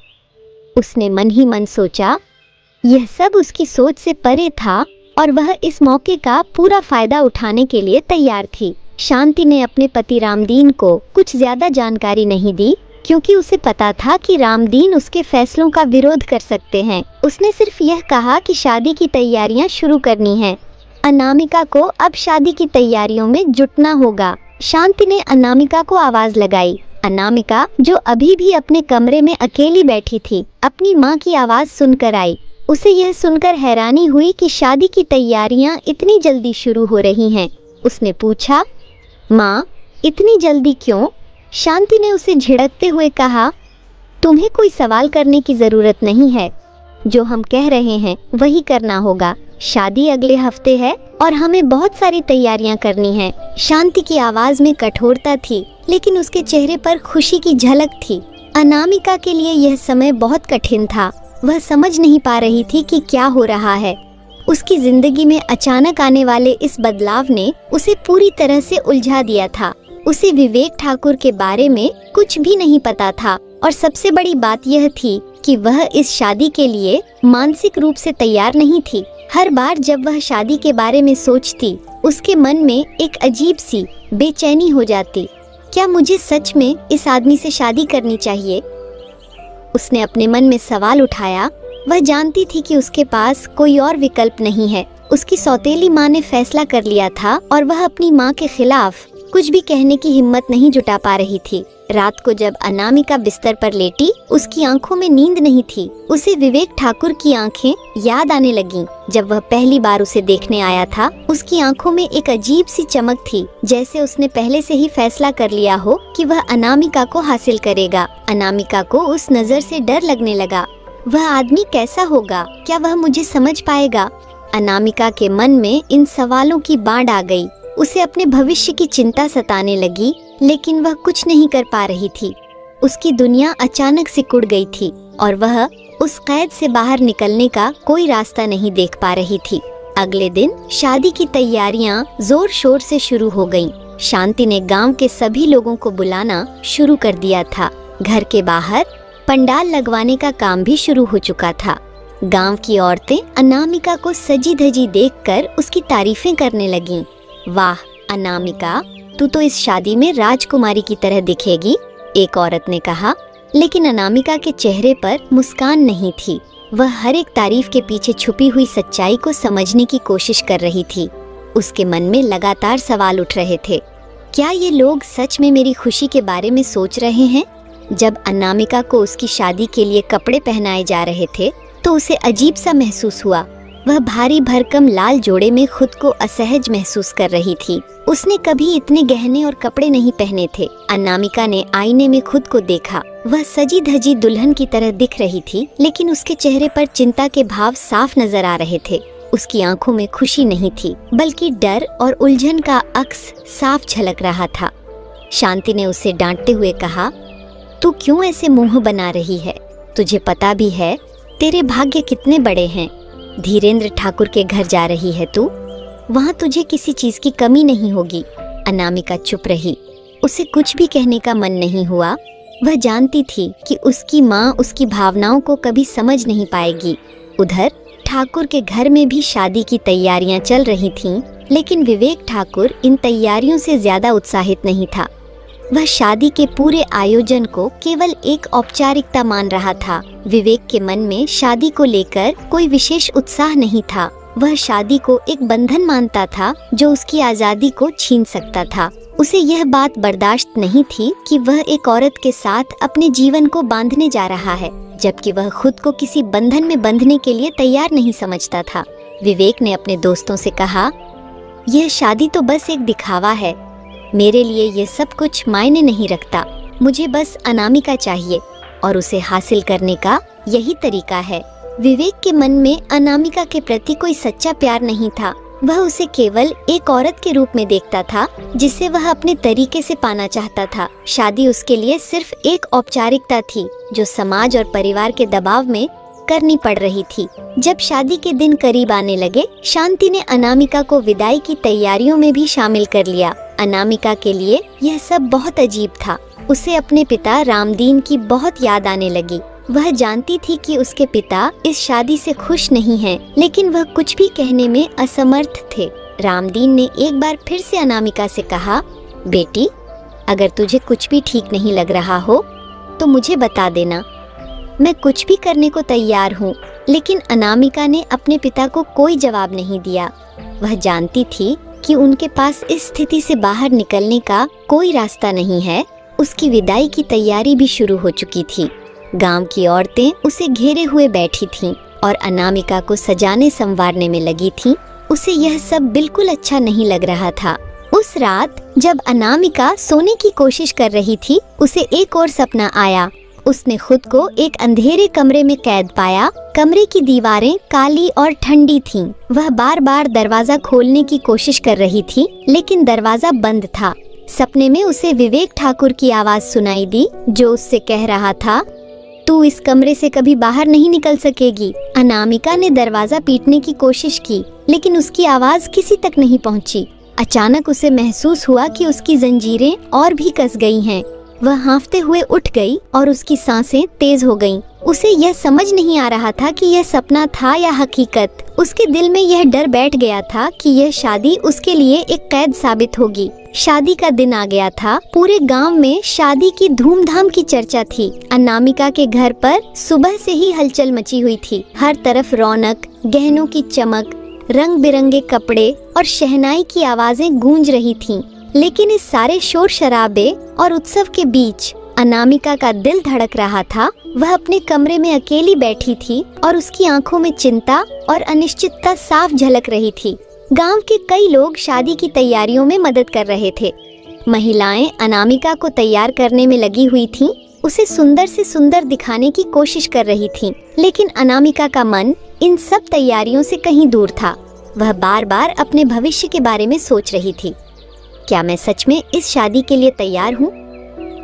उसने मन ही मन सोचा। यह सब उसकी सोच से परे था और वह इस मौके का पूरा फायदा उठाने के लिए तैयार थी। शांति ने अपने पति रामदीन को कुछ ज्यादा जानकारी नहीं दी, क्योंकि उसे पता था कि रामदीन उसके फैसलों का विरोध कर सकते हैं। उसने सिर्फ यह कहा कि शादी की तैयारियां शुरू करनी है। अनामिका को अब शादी की तैयारियों में जुटना होगा। शांति ने अनामिका को आवाज लगाई। अनामिका, जो अभी भी अपने कमरे में अकेली बैठी थी, अपनी माँ की आवाज सुनकर आई। उसे यह सुनकर हैरानी हुई कि शादी की तैयारियां इतनी जल्दी शुरू हो रही हैं। उसने पूछा, माँ, इतनी जल्दी क्यों? शांति ने उसे झिड़कते हुए कहा, तुम्हें कोई सवाल करने की जरूरत नहीं है। जो हम कह रहे हैं वही करना होगा। शादी अगले हफ्ते है और हमें बहुत सारी तैयारियां करनी हैं। शांति की आवाज में कठोरता थी, लेकिन उसके चेहरे पर खुशी की झलक थी। अनामिका के लिए यह समय बहुत कठिन था। वह समझ नहीं पा रही थी कि क्या हो रहा है। उसकी जिंदगी में अचानक आने वाले इस बदलाव ने उसे पूरी तरह से उलझा दिया था। उसे विवेक ठाकुर के बारे में कुछ भी नहीं पता था और सबसे बड़ी बात यह थी कि वह इस शादी के लिए मानसिक रूप से तैयार नहीं थी। हर बार जब वह शादी के बारे में सोचती, उसके मन में एक अजीब सी बेचैनी हो जाती। क्या मुझे सच में इस आदमी से शादी करनी चाहिए? उसने अपने मन में सवाल उठाया। वह जानती थी कि उसके पास कोई और विकल्प नहीं है। उसकी सौतेली माँ ने फैसला कर लिया था और वह अपनी माँ के खिलाफ कुछ भी कहने की हिम्मत नहीं जुटा पा रही थी। रात को जब अनामिका बिस्तर पर लेटी, उसकी आंखों में नींद नहीं थी। उसे विवेक ठाकुर की आंखें याद आने लगीं। जब वह पहली बार उसे देखने आया था, उसकी आंखों में एक अजीब सी चमक थी, जैसे उसने पहले से ही फैसला कर लिया हो कि वह अनामिका को हासिल करेगा। अनामिका को उस नजर से डर लगने लगा। वह आदमी कैसा होगा? क्या वह मुझे समझ पाएगा? अनामिका के मन में इन सवालों की बाढ़ आ गई। उसे अपने भविष्य की चिंता सताने लगी, लेकिन वह कुछ नहीं कर पा रही थी। उसकी दुनिया अचानक सिकुड़ गई थी और वह उस कैद से बाहर निकलने का कोई रास्ता नहीं देख पा रही थी। अगले दिन शादी की तैयारियां जोर शोर से शुरू हो गईं। शांति ने गांव के सभी लोगों को बुलाना शुरू कर दिया था। घर के बाहर पंडाल लगवाने का काम भी शुरू हो चुका था। गांव की औरतें अनामिका को सजी धजी देखकर उसकी तारीफें करने लगीं। वाह अनामिका, तू तो इस शादी में राजकुमारी की तरह दिखेगी, एक औरत ने कहा। लेकिन अनामिका के चेहरे पर मुस्कान नहीं थी। वह हर एक तारीफ के पीछे छुपी हुई सच्चाई को समझने की कोशिश कर रही थी। उसके मन में लगातार सवाल उठ रहे थे। क्या ये लोग सच में मेरी खुशी के बारे में सोच रहे हैं? जब अनामिका को उसकी शादी के लिए कपड़े पहनाए जा रहे थे, तो उसे अजीब सा महसूस हुआ। वह भारी भरकम लाल जोड़े में खुद को असहज महसूस कर रही थी। उसने कभी इतने गहने और कपड़े नहीं पहने थे। अनामिका ने आईने में खुद को देखा। वह सजी धजी दुल्हन की तरह दिख रही थी, लेकिन उसके चेहरे पर चिंता के भाव साफ नजर आ रहे थे। उसकी आंखों में खुशी नहीं थी, बल्कि डर और उलझन का अक्स साफ झलक रहा था। शांति ने उसे डांटते हुए कहा, तू क्यों ऐसे मुंह बना रही है? तुझे पता भी है तेरे भाग्य कितने बड़े हैं। धीरेन्द्र ठाकुर के घर जा रही है तू, वहाँ तुझे किसी चीज की कमी नहीं होगी। अनामिका चुप रही। उसे कुछ भी कहने का मन नहीं हुआ। वह जानती थी कि उसकी माँ उसकी भावनाओं को कभी समझ नहीं पाएगी। उधर ठाकुर के घर में भी शादी की तैयारियां चल रही थीं, लेकिन विवेक ठाकुर इन तैयारियों से ज्यादा उत्साहित नहीं था। वह शादी के पूरे आयोजन को केवल एक औपचारिकता मान रहा था। विवेक के मन में शादी को लेकर कोई विशेष उत्साह नहीं था। वह शादी को एक बंधन मानता था जो उसकी आजादी को छीन सकता था। उसे यह बात बर्दाश्त नहीं थी कि वह एक औरत के साथ अपने जीवन को बांधने जा रहा है, जबकि वह खुद को किसी बंधन में बंधने के लिए तैयार नहीं समझता था। विवेक ने अपने दोस्तों से कहा, यह शादी तो बस एक दिखावा है। मेरे लिए ये सब कुछ मायने नहीं रखता। मुझे बस अनामिका चाहिए और उसे हासिल करने का यही तरीका है। विवेक के मन में अनामिका के प्रति कोई सच्चा प्यार नहीं था। वह उसे केवल एक औरत के रूप में देखता था, जिसे वह अपने तरीके से पाना चाहता था। शादी उसके लिए सिर्फ एक औपचारिकता थी जो समाज और परिवार के दबाव में करनी पड़ रही थी। जब शादी के दिन करीब आने लगे, शांति ने अनामिका को विदाई की तैयारियों में भी शामिल कर लिया। अनामिका के लिए यह सब बहुत अजीब था। उसे अपने पिता रामदीन की बहुत याद आने लगी। वह जानती थी कि उसके पिता इस शादी से खुश नहीं हैं, लेकिन वह कुछ भी कहने में असमर्थ थे। रामदीन ने एक बार फिर से अनामिका से कहा, बेटी, अगर तुझे कुछ भी ठीक नहीं लग रहा हो तो मुझे बता देना, मैं कुछ भी करने को तैयार हूँ। लेकिन अनामिका ने अपने पिता को कोई जवाब नहीं दिया। वह जानती थी कि उनके पास इस स्थिति से बाहर निकलने का कोई रास्ता नहीं है। उसकी विदाई की तैयारी भी शुरू हो चुकी थी। गांव की औरतें उसे घेरे हुए बैठी थीं। और अनामिका को सजाने संवारने में लगी थी। उसे यह सब बिल्कुल अच्छा नहीं लग रहा था। उस रात जब अनामिका सोने की कोशिश कर रही थी, उसे एक और सपना आया। उसने खुद को एक अंधेरे कमरे में कैद पाया। कमरे की दीवारें काली और ठंडी थीं। वह बार बार दरवाजा खोलने की कोशिश कर रही थी, लेकिन दरवाजा बंद था। सपने में उसे विवेक ठाकुर की आवाज सुनाई दी, जो उससे कह रहा था, तू इस कमरे से कभी बाहर नहीं निकल सकेगी। अनामिका ने दरवाजा पीटने की कोशिश की, लेकिन उसकी आवाज किसी तक नहीं पहुंची। अचानक उसे महसूस हुआ कि उसकी जंजीरें और भी कस गई हैं। वह हाँफते हुए उठ गई और उसकी सांसें तेज हो गईं। उसे यह समझ नहीं आ रहा था कि यह सपना था या हकीकत। उसके दिल में यह डर बैठ गया था कि यह शादी उसके लिए एक कैद साबित होगी। शादी का दिन आ गया था। पूरे गांव में शादी की धूमधाम की चर्चा थी। अनामिका के घर पर सुबह से ही हलचल मची हुई थी। हर तरफ रौनक, गहनों की चमक, रंग बिरंगे कपड़े और शहनाई की आवाजें गूंज रही थीं। लेकिन इस सारे शोर शराबे और उत्सव के बीच अनामिका का दिल धड़क रहा था। वह अपने कमरे में अकेली बैठी थी और उसकी आंखों में चिंता और अनिश्चितता साफ झलक रही थी। गांव के कई लोग शादी की तैयारियों में मदद कर रहे थे। महिलाएं अनामिका को तैयार करने में लगी हुई थीं। उसे सुंदर से सुंदर दिखाने की कोशिश कर रही थीं। लेकिन अनामिका का मन इन सब तैयारियों से कहीं दूर था। वह बार बार अपने भविष्य के बारे में सोच रही थी। क्या मैं सच में इस शादी के लिए तैयार हूँ?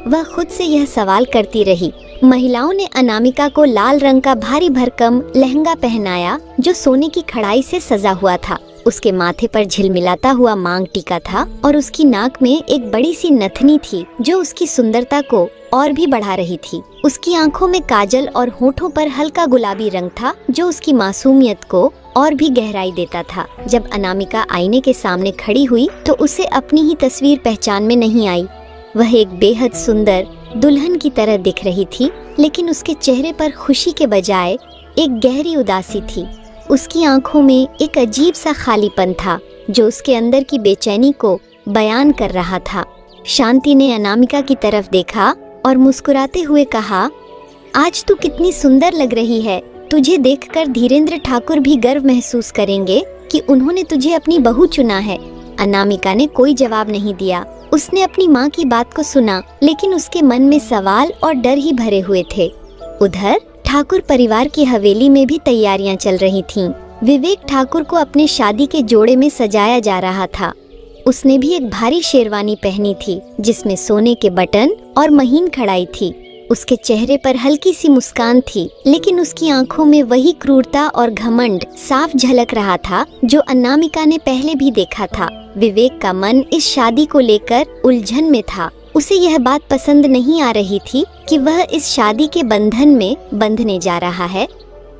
वह खुद से यह सवाल करती रही। महिलाओं ने अनामिका को लाल रंग का भारी भरकम लहंगा पहनाया, जो सोने की कढ़ाई से सजा हुआ था। उसके माथे पर झिलमिलाता हुआ मांग टीका था और उसकी नाक में एक बड़ी सी नथनी थी, जो उसकी सुंदरता को और भी बढ़ा रही थी। उसकी आंखों में काजल और होठों पर हल्का गुलाबी रंग था, जो उसकी मासूमियत को और भी गहराई देता था। जब अनामिका आईने के सामने खड़ी हुई तो उसे अपनी ही तस्वीर पहचान में नहीं आई। वह एक बेहद सुंदर दुल्हन की तरह दिख रही थी, लेकिन उसके चेहरे पर खुशी के बजाय एक गहरी उदासी थी। उसकी आंखों में एक अजीब सा खालीपन था, जो उसके अंदर की बेचैनी को बयान कर रहा था। शांति ने अनामिका की तरफ देखा और मुस्कुराते हुए कहा, आज तू कितनी सुंदर लग रही है। तुझे देखकर धीरेंद्र ठाकुर भी गर्व महसूस करेंगे कि उन्होंने तुझे अपनी बहू चुना है। अनामिका ने कोई जवाब नहीं दिया। उसने अपनी माँ की बात को सुना, लेकिन उसके मन में सवाल और डर ही भरे हुए थे। उधर ठाकुर परिवार की हवेली में भी तैयारियां चल रही थीं। विवेक ठाकुर को अपने शादी के जोड़े में सजाया जा रहा था। उसने भी एक भारी शेरवानी पहनी थी, जिसमें सोने के बटन और महीन कढ़ाई थी। उसके चेहरे पर हल्की सी मुस्कान थी, लेकिन उसकी आंखों में वही क्रूरता और घमंड साफ झलक रहा था, जो अनामिका ने पहले भी देखा था। विवेक का मन इस शादी को लेकर उलझन में था। उसे यह बात पसंद नहीं आ रही थी कि वह इस शादी के बंधन में बंधने जा रहा है।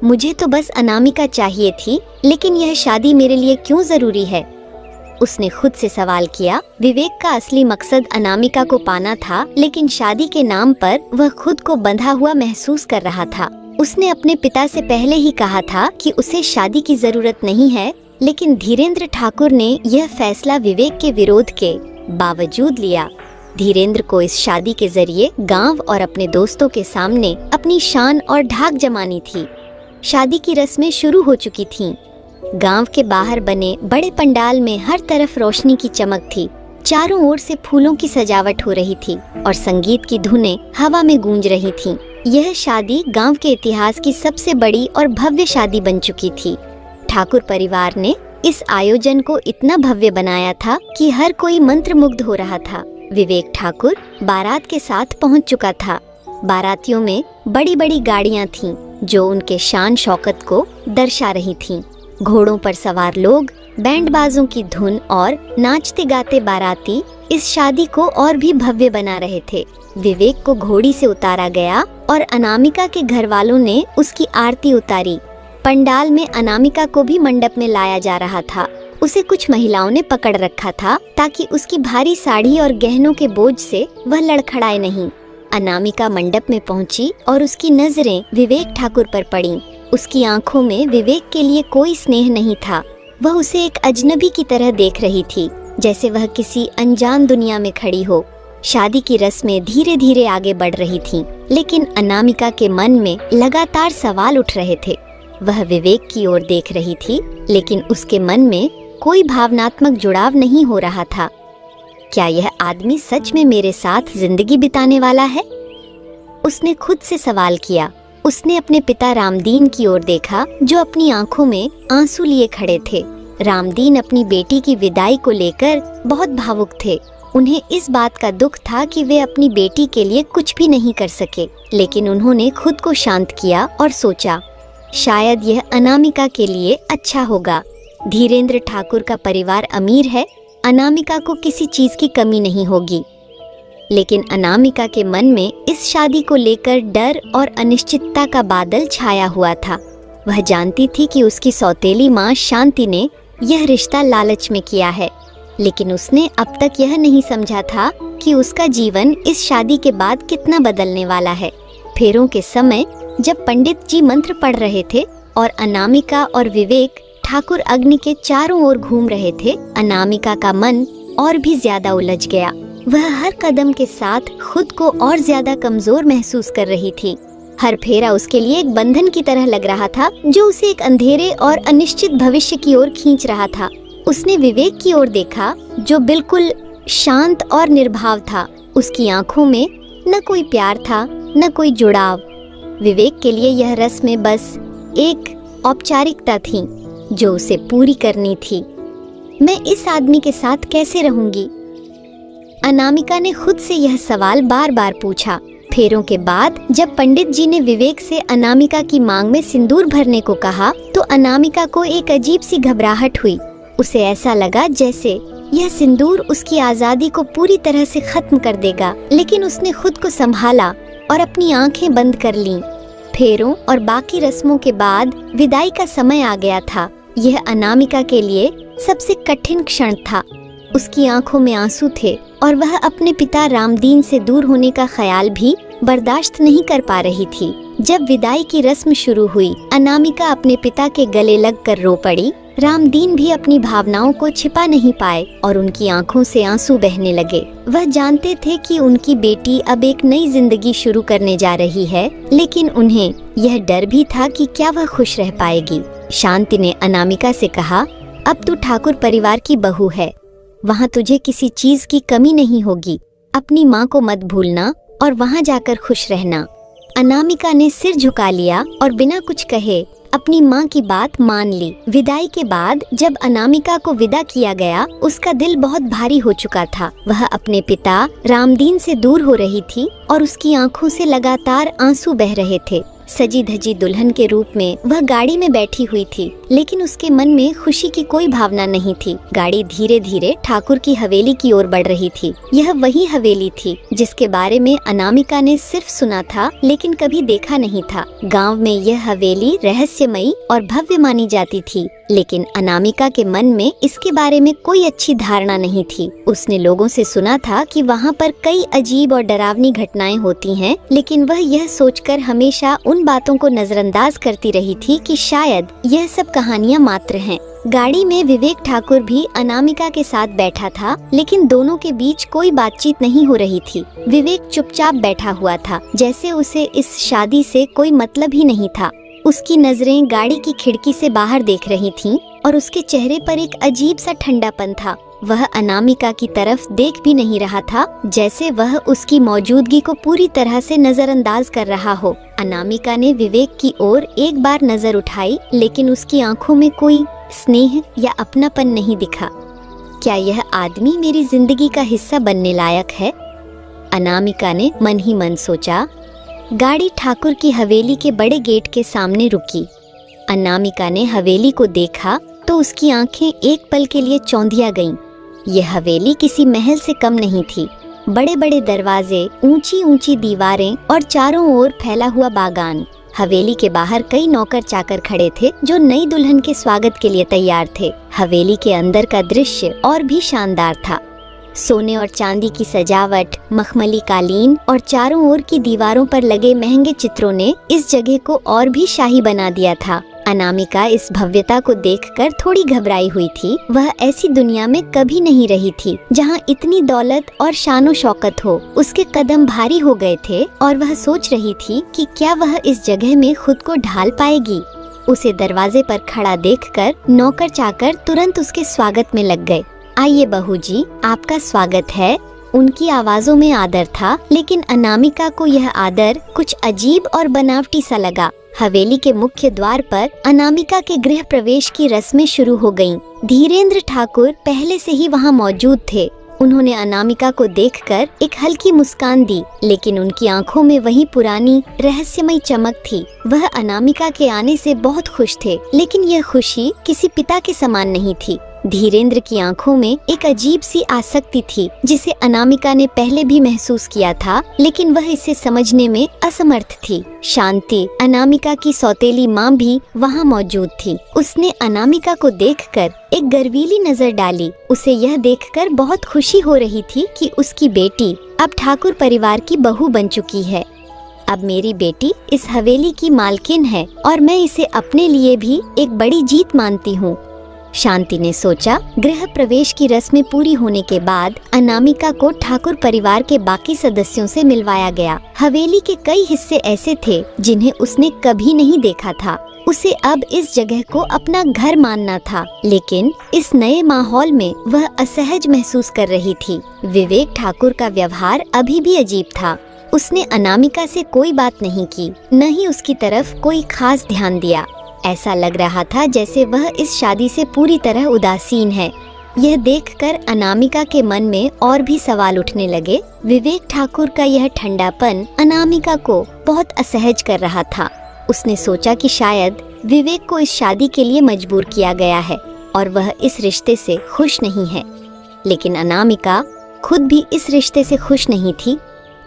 मुझे तो बस अनामिका चाहिए थी, लेकिन यह शादी मेरे लिए क्यों जरूरी है? उसने खुद से सवाल किया। विवेक का असली मकसद अनामिका को पाना था, लेकिन शादी के नाम पर वह खुद को बंधा हुआ महसूस कर रहा था। उसने अपने पिता से पहले ही कहा था कि उसे शादी की जरूरत नहीं है, लेकिन धीरेंद्र ठाकुर ने यह फैसला विवेक के विरोध के बावजूद लिया। धीरेंद्र को इस शादी के जरिए गांव और अपने दोस्तों के सामने अपनी शान और ढाक जमानी थी। शादी की रस्में शुरू हो चुकी थीं। गांव के बाहर बने बड़े पंडाल में हर तरफ रोशनी की चमक थी। चारों ओर से फूलों की सजावट हो रही थी और संगीत की धुनें हवा में गूंज रही थीं। यह शादी गांव के इतिहास की सबसे बड़ी और भव्य शादी बन चुकी थी। ठाकुर परिवार ने इस आयोजन को इतना भव्य बनाया था कि हर कोई मंत्रमुग्ध हो रहा था। विवेक ठाकुर बारात के साथ पहुंच चुका था। बारातियों में बड़ी बड़ी गाड़ियां थीं, जो उनके शान शौकत को दर्शा रही थीं। घोड़ों पर सवार लोग, बैंडबाजों की धुन और नाचते गाते बाराती इस शादी को और भी भव्य बना रहे थे। विवेक को घोड़ी से उतारा गया और अनामिका के घर वालों ने उसकी आरती उतारी। पंडाल में अनामिका को भी मंडप में लाया जा रहा था। उसे कुछ महिलाओं ने पकड़ रखा था, ताकि उसकी भारी साड़ी और गहनों के बोझ से वह लड़खड़ाए नहीं। अनामिका मंडप में पहुंची और उसकी नजरें विवेक ठाकुर पर पड़ीं। उसकी आंखों में विवेक के लिए कोई स्नेह नहीं था। वह उसे एक अजनबी की तरह देख रही थी, जैसे वह किसी अनजान दुनिया में खड़ी हो। शादी की रस्में धीरे धीरे आगे बढ़ रही थीं, लेकिन अनामिका के मन में लगातार सवाल उठ रहे थे। वह विवेक की ओर देख रही थी, लेकिन उसके मन में कोई भावनात्मक जुड़ाव नहीं हो रहा था। क्या यह आदमी सच में मेरे साथ जिंदगी बिताने वाला है? उसने खुद से सवाल किया। उसने अपने पिता रामदीन की ओर देखा, जो अपनी आंखों में आंसू लिए खड़े थे। रामदीन अपनी बेटी की विदाई को लेकर बहुत भावुक थे। उन्हें इस बात का दुख था कि वे अपनी बेटी के लिए कुछ भी नहीं कर सके, लेकिन उन्होंने खुद को शांत किया और सोचा, शायद यह अनामिका के लिए अच्छा होगा। धीरेन्द्र ठाकुर का परिवार अमीर है, अनामिका को किसी चीज की कमी नहीं होगी। लेकिन अनामिका के मन में इस शादी को लेकर डर और अनिश्चितता का बादल छाया हुआ था। वह जानती थी कि उसकी सौतेली माँ शांति ने यह रिश्ता लालच में किया है, लेकिन उसने अब तक यह नहीं समझा था कि उसका जीवन इस शादी के बाद कितना बदलने वाला है। फेरों के समय जब पंडित जी मंत्र पढ़ रहे थे और अनामिका और विवेक ठाकुर अग्नि के चारों ओर घूम रहे थे, अनामिका का मन और भी ज्यादा उलझ गया। वह हर कदम के साथ खुद को और ज्यादा कमजोर महसूस कर रही थी। हर फेरा उसके लिए एक बंधन की तरह लग रहा था, जो उसे एक अंधेरे और अनिश्चित भविष्य की ओर खींच रहा था। उसने विवेक की ओर देखा, जो बिल्कुल शांत और निर्भाव था। उसकी आंखों में न कोई प्यार था, न कोई जुड़ाव। विवेक के लिए यह रस्में बस एक औपचारिकता थी, जो उसे पूरी करनी थी। मैं इस आदमी के साथ कैसे रहूंगी? अनामिका ने खुद से यह सवाल बार बार पूछा। फेरों के बाद जब पंडित जी ने विवेक से अनामिका की मांग में सिंदूर भरने को कहा, तो अनामिका को एक अजीब सी घबराहट हुई। उसे ऐसा लगा जैसे यह सिंदूर उसकी आजादी को पूरी तरह से खत्म कर देगा, लेकिन उसने खुद को संभाला और अपनी आंखें बंद कर लीं। फेरों और बाकी रस्मों के बाद विदाई का समय आ गया था। यह अनामिका के लिए सबसे कठिन क्षण था। उसकी आंखों में आंसू थे और वह अपने पिता रामदीन से दूर होने का ख्याल भी बर्दाश्त नहीं कर पा रही थी। जब विदाई की रस्म शुरू हुई, अनामिका अपने पिता के गले लगकर रो पड़ी। रामदीन भी अपनी भावनाओं को छिपा नहीं पाए और उनकी आंखों से आंसू बहने लगे। वह जानते थे कि उनकी बेटी अब एक नई जिंदगी शुरू करने जा रही है, लेकिन उन्हें यह डर भी था कि क्या वह खुश रह पाएगी। शांति ने अनामिका से कहा, अब तू ठाकुर परिवार की बहू है, वहाँ तुझे किसी चीज की कमी नहीं होगी। अपनी माँ को मत भूलना और वहाँ जाकर खुश रहना। अनामिका ने सिर झुका लिया और बिना कुछ कहे अपनी माँ की बात मान ली। विदाई के बाद जब अनामिका को विदा किया गया, उसका दिल बहुत भारी हो चुका था। वह अपने पिता रामदीन से दूर हो रही थी और उसकी आंखों से लगातार आंसू बह रहे थे। सजी धजी दुल्हन के रूप में वह गाड़ी में बैठी हुई थी, लेकिन उसके मन में खुशी की कोई भावना नहीं थी। गाड़ी धीरे धीरे ठाकुर की हवेली की ओर बढ़ रही थी। यह वही हवेली थी जिसके बारे में अनामिका ने सिर्फ सुना था, लेकिन कभी देखा नहीं था। गांव में यह हवेली रहस्यमयी और भव्य मानी जाती थी, लेकिन अनामिका के मन में इसके बारे में कोई अच्छी धारणा नहीं थी। उसने लोगों से सुना था कि वहाँ पर कई अजीब और डरावनी घटनाएं होती हैं, लेकिन वह यह सोचकर हमेशा उन बातों को नजरअंदाज करती रही थी कि शायद यह सब कहानियां मात्र हैं। गाड़ी में विवेक ठाकुर भी अनामिका के साथ बैठा था, लेकिन दोनों के बीच कोई बातचीत नहीं हो रही थी। विवेक चुपचाप बैठा हुआ था, जैसे उसे इस शादी से कोई मतलब ही नहीं था। उसकी नजरें गाड़ी की खिड़की से बाहर देख रही थीं और उसके चेहरे पर एक अजीब सा ठंडापन था। वह अनामिका की तरफ देख भी नहीं रहा था, जैसे वह उसकी मौजूदगी को पूरी तरह से नजरअंदाज कर रहा हो। अनामिका ने विवेक की ओर एक बार नजर उठाई, लेकिन उसकी आंखों में कोई स्नेह या अपनापन नहीं दिखा। क्या यह आदमी मेरी जिंदगी का हिस्सा बनने लायक है? अनामिका ने मन ही मन सोचा। गाड़ी ठाकुर की हवेली के बड़े गेट के सामने रुकी। अनामिका ने हवेली को देखा तो उसकी आंखें एक पल के लिए चौंधिया गईं। यह हवेली किसी महल से कम नहीं थी। बड़े बड़े दरवाजे, ऊंची ऊंची दीवारें और चारों ओर फैला हुआ बागान। हवेली के बाहर कई नौकर चाकर खड़े थे जो नई दुल्हन के स्वागत के लिए तैयार थे। हवेली के अंदर का दृश्य और भी शानदार था। सोने और चांदी की सजावट, मखमली कालीन और चारों ओर की दीवारों पर लगे महंगे चित्रों ने इस जगह को और भी शाही बना दिया था। अनामिका इस भव्यता को देखकर थोड़ी घबराई हुई थी। वह ऐसी दुनिया में कभी नहीं रही थी जहां इतनी दौलत और शानो शौकत हो। उसके कदम भारी हो गए थे और वह सोच रही थी कि क्या वह इस जगह में खुद को ढाल पाएगी। उसे दरवाजे पर खड़ा देखकर नौकर चाकर तुरंत उसके स्वागत में लग गए। आइए बहू जी, आपका स्वागत है। उनकी आवाजों में आदर था, लेकिन अनामिका को यह आदर कुछ अजीब और बनावटी सा लगा। हवेली के मुख्य द्वार पर अनामिका के गृह प्रवेश की रस्में शुरू हो गईं। धीरेन्द्र ठाकुर पहले से ही वहां मौजूद थे। उन्होंने अनामिका को देखकर एक हल्की मुस्कान दी, लेकिन उनकी आंखों में वही पुरानी रहस्यमयी चमक थी। वह अनामिका के आने से बहुत खुश थे, लेकिन यह खुशी किसी पिता के समान नहीं थी। धीरेन्द्र की आंखों में एक अजीब सी आसक्ति थी, जिसे अनामिका ने पहले भी महसूस किया था, लेकिन वह इसे समझने में असमर्थ थी। शांति, अनामिका की सौतेली माँ भी वहाँ मौजूद थी। उसने अनामिका को देखकर एक गर्वीली नजर डाली। उसे यह देखकर बहुत खुशी हो रही थी कि उसकी बेटी अब ठाकुर परिवार की बहू बन चुकी है। अब मेरी बेटी इस हवेली की मालकिन है और मैं इसे अपने लिए भी एक बड़ी जीत मानती हूँ। शांति ने सोचा। गृह प्रवेश की रस्में पूरी होने के बाद अनामिका को ठाकुर परिवार के बाकी सदस्यों से मिलवाया गया। हवेली के कई हिस्से ऐसे थे जिन्हें उसने कभी नहीं देखा था। उसे अब इस जगह को अपना घर मानना था, लेकिन इस नए माहौल में वह असहज महसूस कर रही थी। विवेक ठाकुर का व्यवहार अभी भी अजीब था। उसने अनामिका से कोई बात नहीं की, न ही उसकी तरफ कोई खास ध्यान दिया। ऐसा लग रहा था जैसे वह इस शादी से पूरी तरह उदासीन है। यह देखकर अनामिका के मन में और भी सवाल उठने लगे। विवेक ठाकुर का यह ठंडापन अनामिका को बहुत असहज कर रहा था। उसने सोचा कि शायद विवेक को इस शादी के लिए मजबूर किया गया है और वह इस रिश्ते से खुश नहीं है। लेकिन अनामिका खुद भी इस रिश्ते से खुश नहीं थी,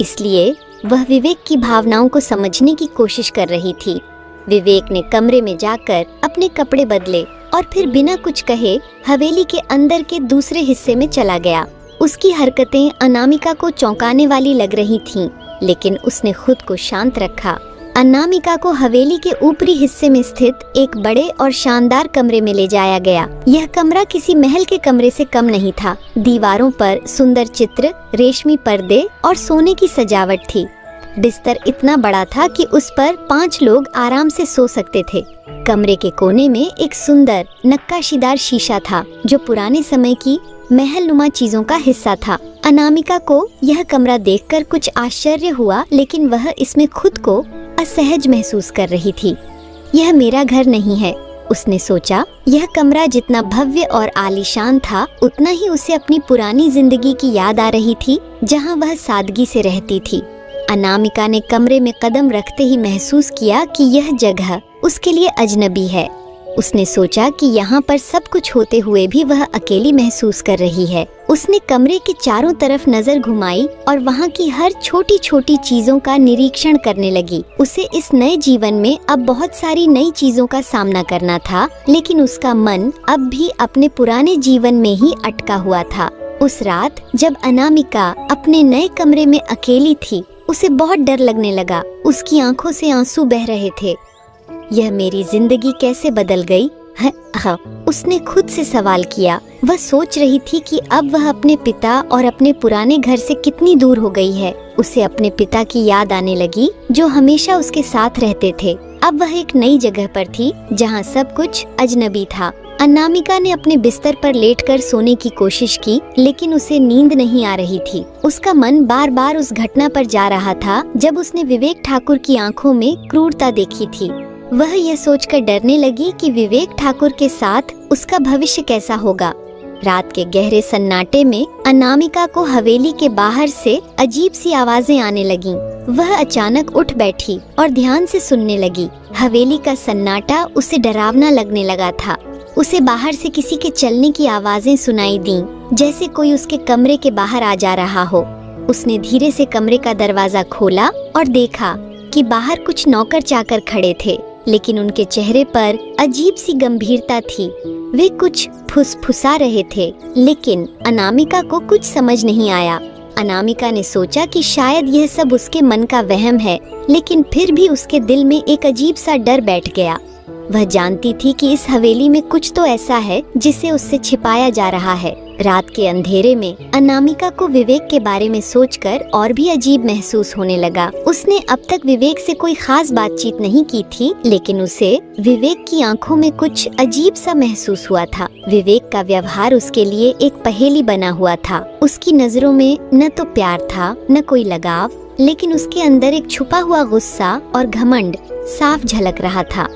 इसलिए वह विवेक की भावनाओं को समझने की कोशिश कर रही थी। विवेक ने कमरे में जाकर अपने कपड़े बदले और फिर बिना कुछ कहे हवेली के अंदर के दूसरे हिस्से में चला गया। उसकी हरकतें अनामिका को चौंकाने वाली लग रही थीं, लेकिन उसने खुद को शांत रखा। अनामिका को हवेली के ऊपरी हिस्से में स्थित एक बड़े और शानदार कमरे में ले जाया गया। यह कमरा किसी महल के कमरे से कम नहीं था। दीवारों पर सुंदर चित्र, रेशमी पर्दे और सोने की सजावट थी। बिस्तर इतना बड़ा था कि उस पर 5 लोग आराम से सो सकते थे। कमरे के कोने में एक सुंदर नक्काशीदार शीशा था, जो पुराने समय की महलनुमा चीजों का हिस्सा था। अनामिका को यह कमरा देखकर कुछ आश्चर्य हुआ, लेकिन वह इसमें खुद को असहज महसूस कर रही थी। यह मेरा घर नहीं है, उसने सोचा। यह कमरा जितना भव्य और आलीशान था, उतना ही उसे अपनी पुरानी जिंदगी की याद आ रही थी, जहाँ वह सादगी से रहती थी। अनामिका ने कमरे में कदम रखते ही महसूस किया कि यह जगह उसके लिए अजनबी है। उसने सोचा कि यहाँ पर सब कुछ होते हुए भी वह अकेली महसूस कर रही है। उसने कमरे के चारों तरफ नजर घुमाई और वहाँ की हर छोटी छोटी चीजों का निरीक्षण करने लगी। उसे इस नए जीवन में अब बहुत सारी नई चीजों का सामना करना था, लेकिन उसका मन अब भी अपने पुराने जीवन में ही अटका हुआ था। उस रात जब अनामिका अपने नए कमरे में अकेली थी, उसे बहुत डर लगने लगा। उसकी आंखों से आंसू बह रहे थे। यह मेरी जिंदगी कैसे बदल गई है? उसने खुद से सवाल किया। वह सोच रही थी कि अब वह अपने पिता और अपने पुराने घर से कितनी दूर हो गई है। उसे अपने पिता की याद आने लगी, जो हमेशा उसके साथ रहते थे। अब वह एक नई जगह पर थी, जहाँ सब कुछ अजनबी था। अनामिका ने अपने बिस्तर पर लेटकर सोने की कोशिश की, लेकिन उसे नींद नहीं आ रही थी। उसका मन बार बार उस घटना पर जा रहा था जब उसने विवेक ठाकुर की आंखों में क्रूरता देखी थी। वह यह सोचकर डरने लगी कि विवेक ठाकुर के साथ उसका भविष्य कैसा होगा। रात के गहरे सन्नाटे में अनामिका को हवेली के बाहर से अजीब सी आवाजें आने लगीं। वह अचानक उठ बैठी और ध्यान से सुनने लगी। हवेली का सन्नाटा उसे डरावना लगने लगा था। उसे बाहर से किसी के चलने की आवाजें सुनाई दीं, जैसे कोई उसके कमरे के बाहर आ जा रहा हो। उसने धीरे से कमरे का दरवाजा खोला और देखा कि बाहर कुछ नौकर चाकर खड़े थे, लेकिन उनके चेहरे पर अजीब सी गंभीरता थी। वे कुछ फुसफुसा रहे थे, लेकिन अनामिका को कुछ समझ नहीं आया। अनामिका ने सोचा कि शायद यह सब उसके मन का वहम है, लेकिन फिर भी उसके दिल में एक अजीब सा डर बैठ गया। वह जानती थी कि इस हवेली में कुछ तो ऐसा है जिसे उससे छिपाया जा रहा है। रात के अंधेरे में अनामिका को विवेक के बारे में सोचकर और भी अजीब महसूस होने लगा। उसने अब तक विवेक से कोई खास बातचीत नहीं की थी, लेकिन उसे विवेक की आंखों में कुछ अजीब सा महसूस हुआ था। विवेक का व्यवहार उसके लिए एक पहेली बना हुआ था। उसकी नजरों में न तो प्यार था न कोई लगाव, लेकिन उसके अंदर एक छुपा हुआ गुस्सा और घमंड साफ झलक रहा था।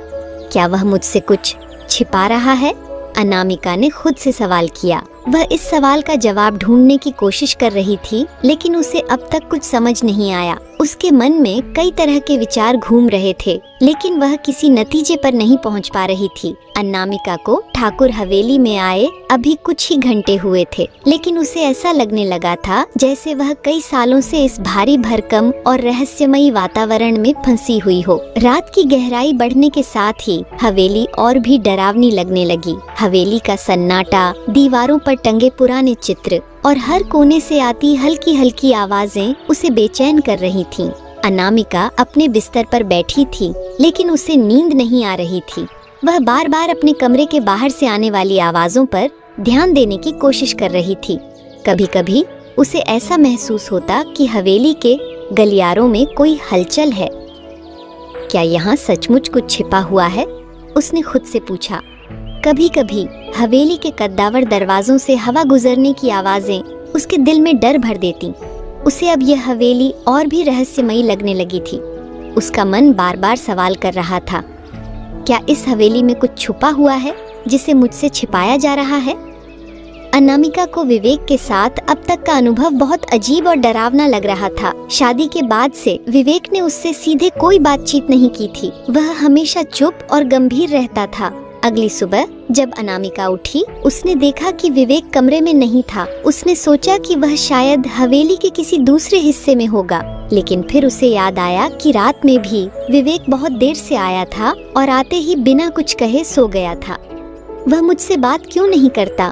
क्या वह मुझसे कुछ छिपा रहा है? अनामिका ने खुद से सवाल किया। वह इस सवाल का जवाब ढूंढने की कोशिश कर रही थी, लेकिन उसे अब तक कुछ समझ नहीं आया। उसके मन में कई तरह के विचार घूम रहे थे, लेकिन वह किसी नतीजे पर नहीं पहुंच पा रही थी। अनामिका को ठाकुर हवेली में आए अभी कुछ ही घंटे हुए थे, लेकिन उसे ऐसा लगने लगा था जैसे वह कई सालों से इस भारी भरकम और रहस्यमयी वातावरण में फंसी हुई हो। रात की गहराई बढ़ने के साथ ही हवेली और भी डरावनी लगने लगी। हवेली का सन्नाटा, दीवारों पर टंगे पुराने चित्र और हर कोने से आती हल्की हल्की आवाजें उसे बेचैन कर रही थीं। अनामिका अपने बिस्तर पर बैठी थी, लेकिन उसे नींद नहीं आ रही थी। वह बार बार अपने कमरे के बाहर से आने वाली आवाजों पर ध्यान देने की कोशिश कर रही थी। कभी कभी उसे ऐसा महसूस होता कि हवेली के गलियारों में कोई हलचल है। क्या यहाँ सचमुच कुछ छिपा हुआ है? उसने खुद से पूछा। कभी कभी हवेली के कद्दावर दरवाजों से हवा गुजरने की आवाजें उसके दिल में डर भर देती। उसे अब यह हवेली और भी रहस्यमयी लगने लगी थी। उसका मन बार बार सवाल कर रहा था, क्या इस हवेली में कुछ छुपा हुआ है जिसे मुझसे छिपाया जा रहा है? अनामिका को विवेक के साथ अब तक का अनुभव बहुत अजीब और डरावना लग रहा था। शादी के बाद से विवेक ने उससे सीधे कोई बातचीत नहीं की थी। वह हमेशा चुप और गंभीर रहता था। अगली सुबह जब अनामिका उठी, उसने देखा कि विवेक कमरे में नहीं था। उसने सोचा कि वह शायद हवेली के किसी दूसरे हिस्से में होगा, लेकिन फिर उसे याद आया कि रात में भी विवेक बहुत देर से आया था और आते ही बिना कुछ कहे सो गया था। वह मुझसे बात क्यों नहीं करता?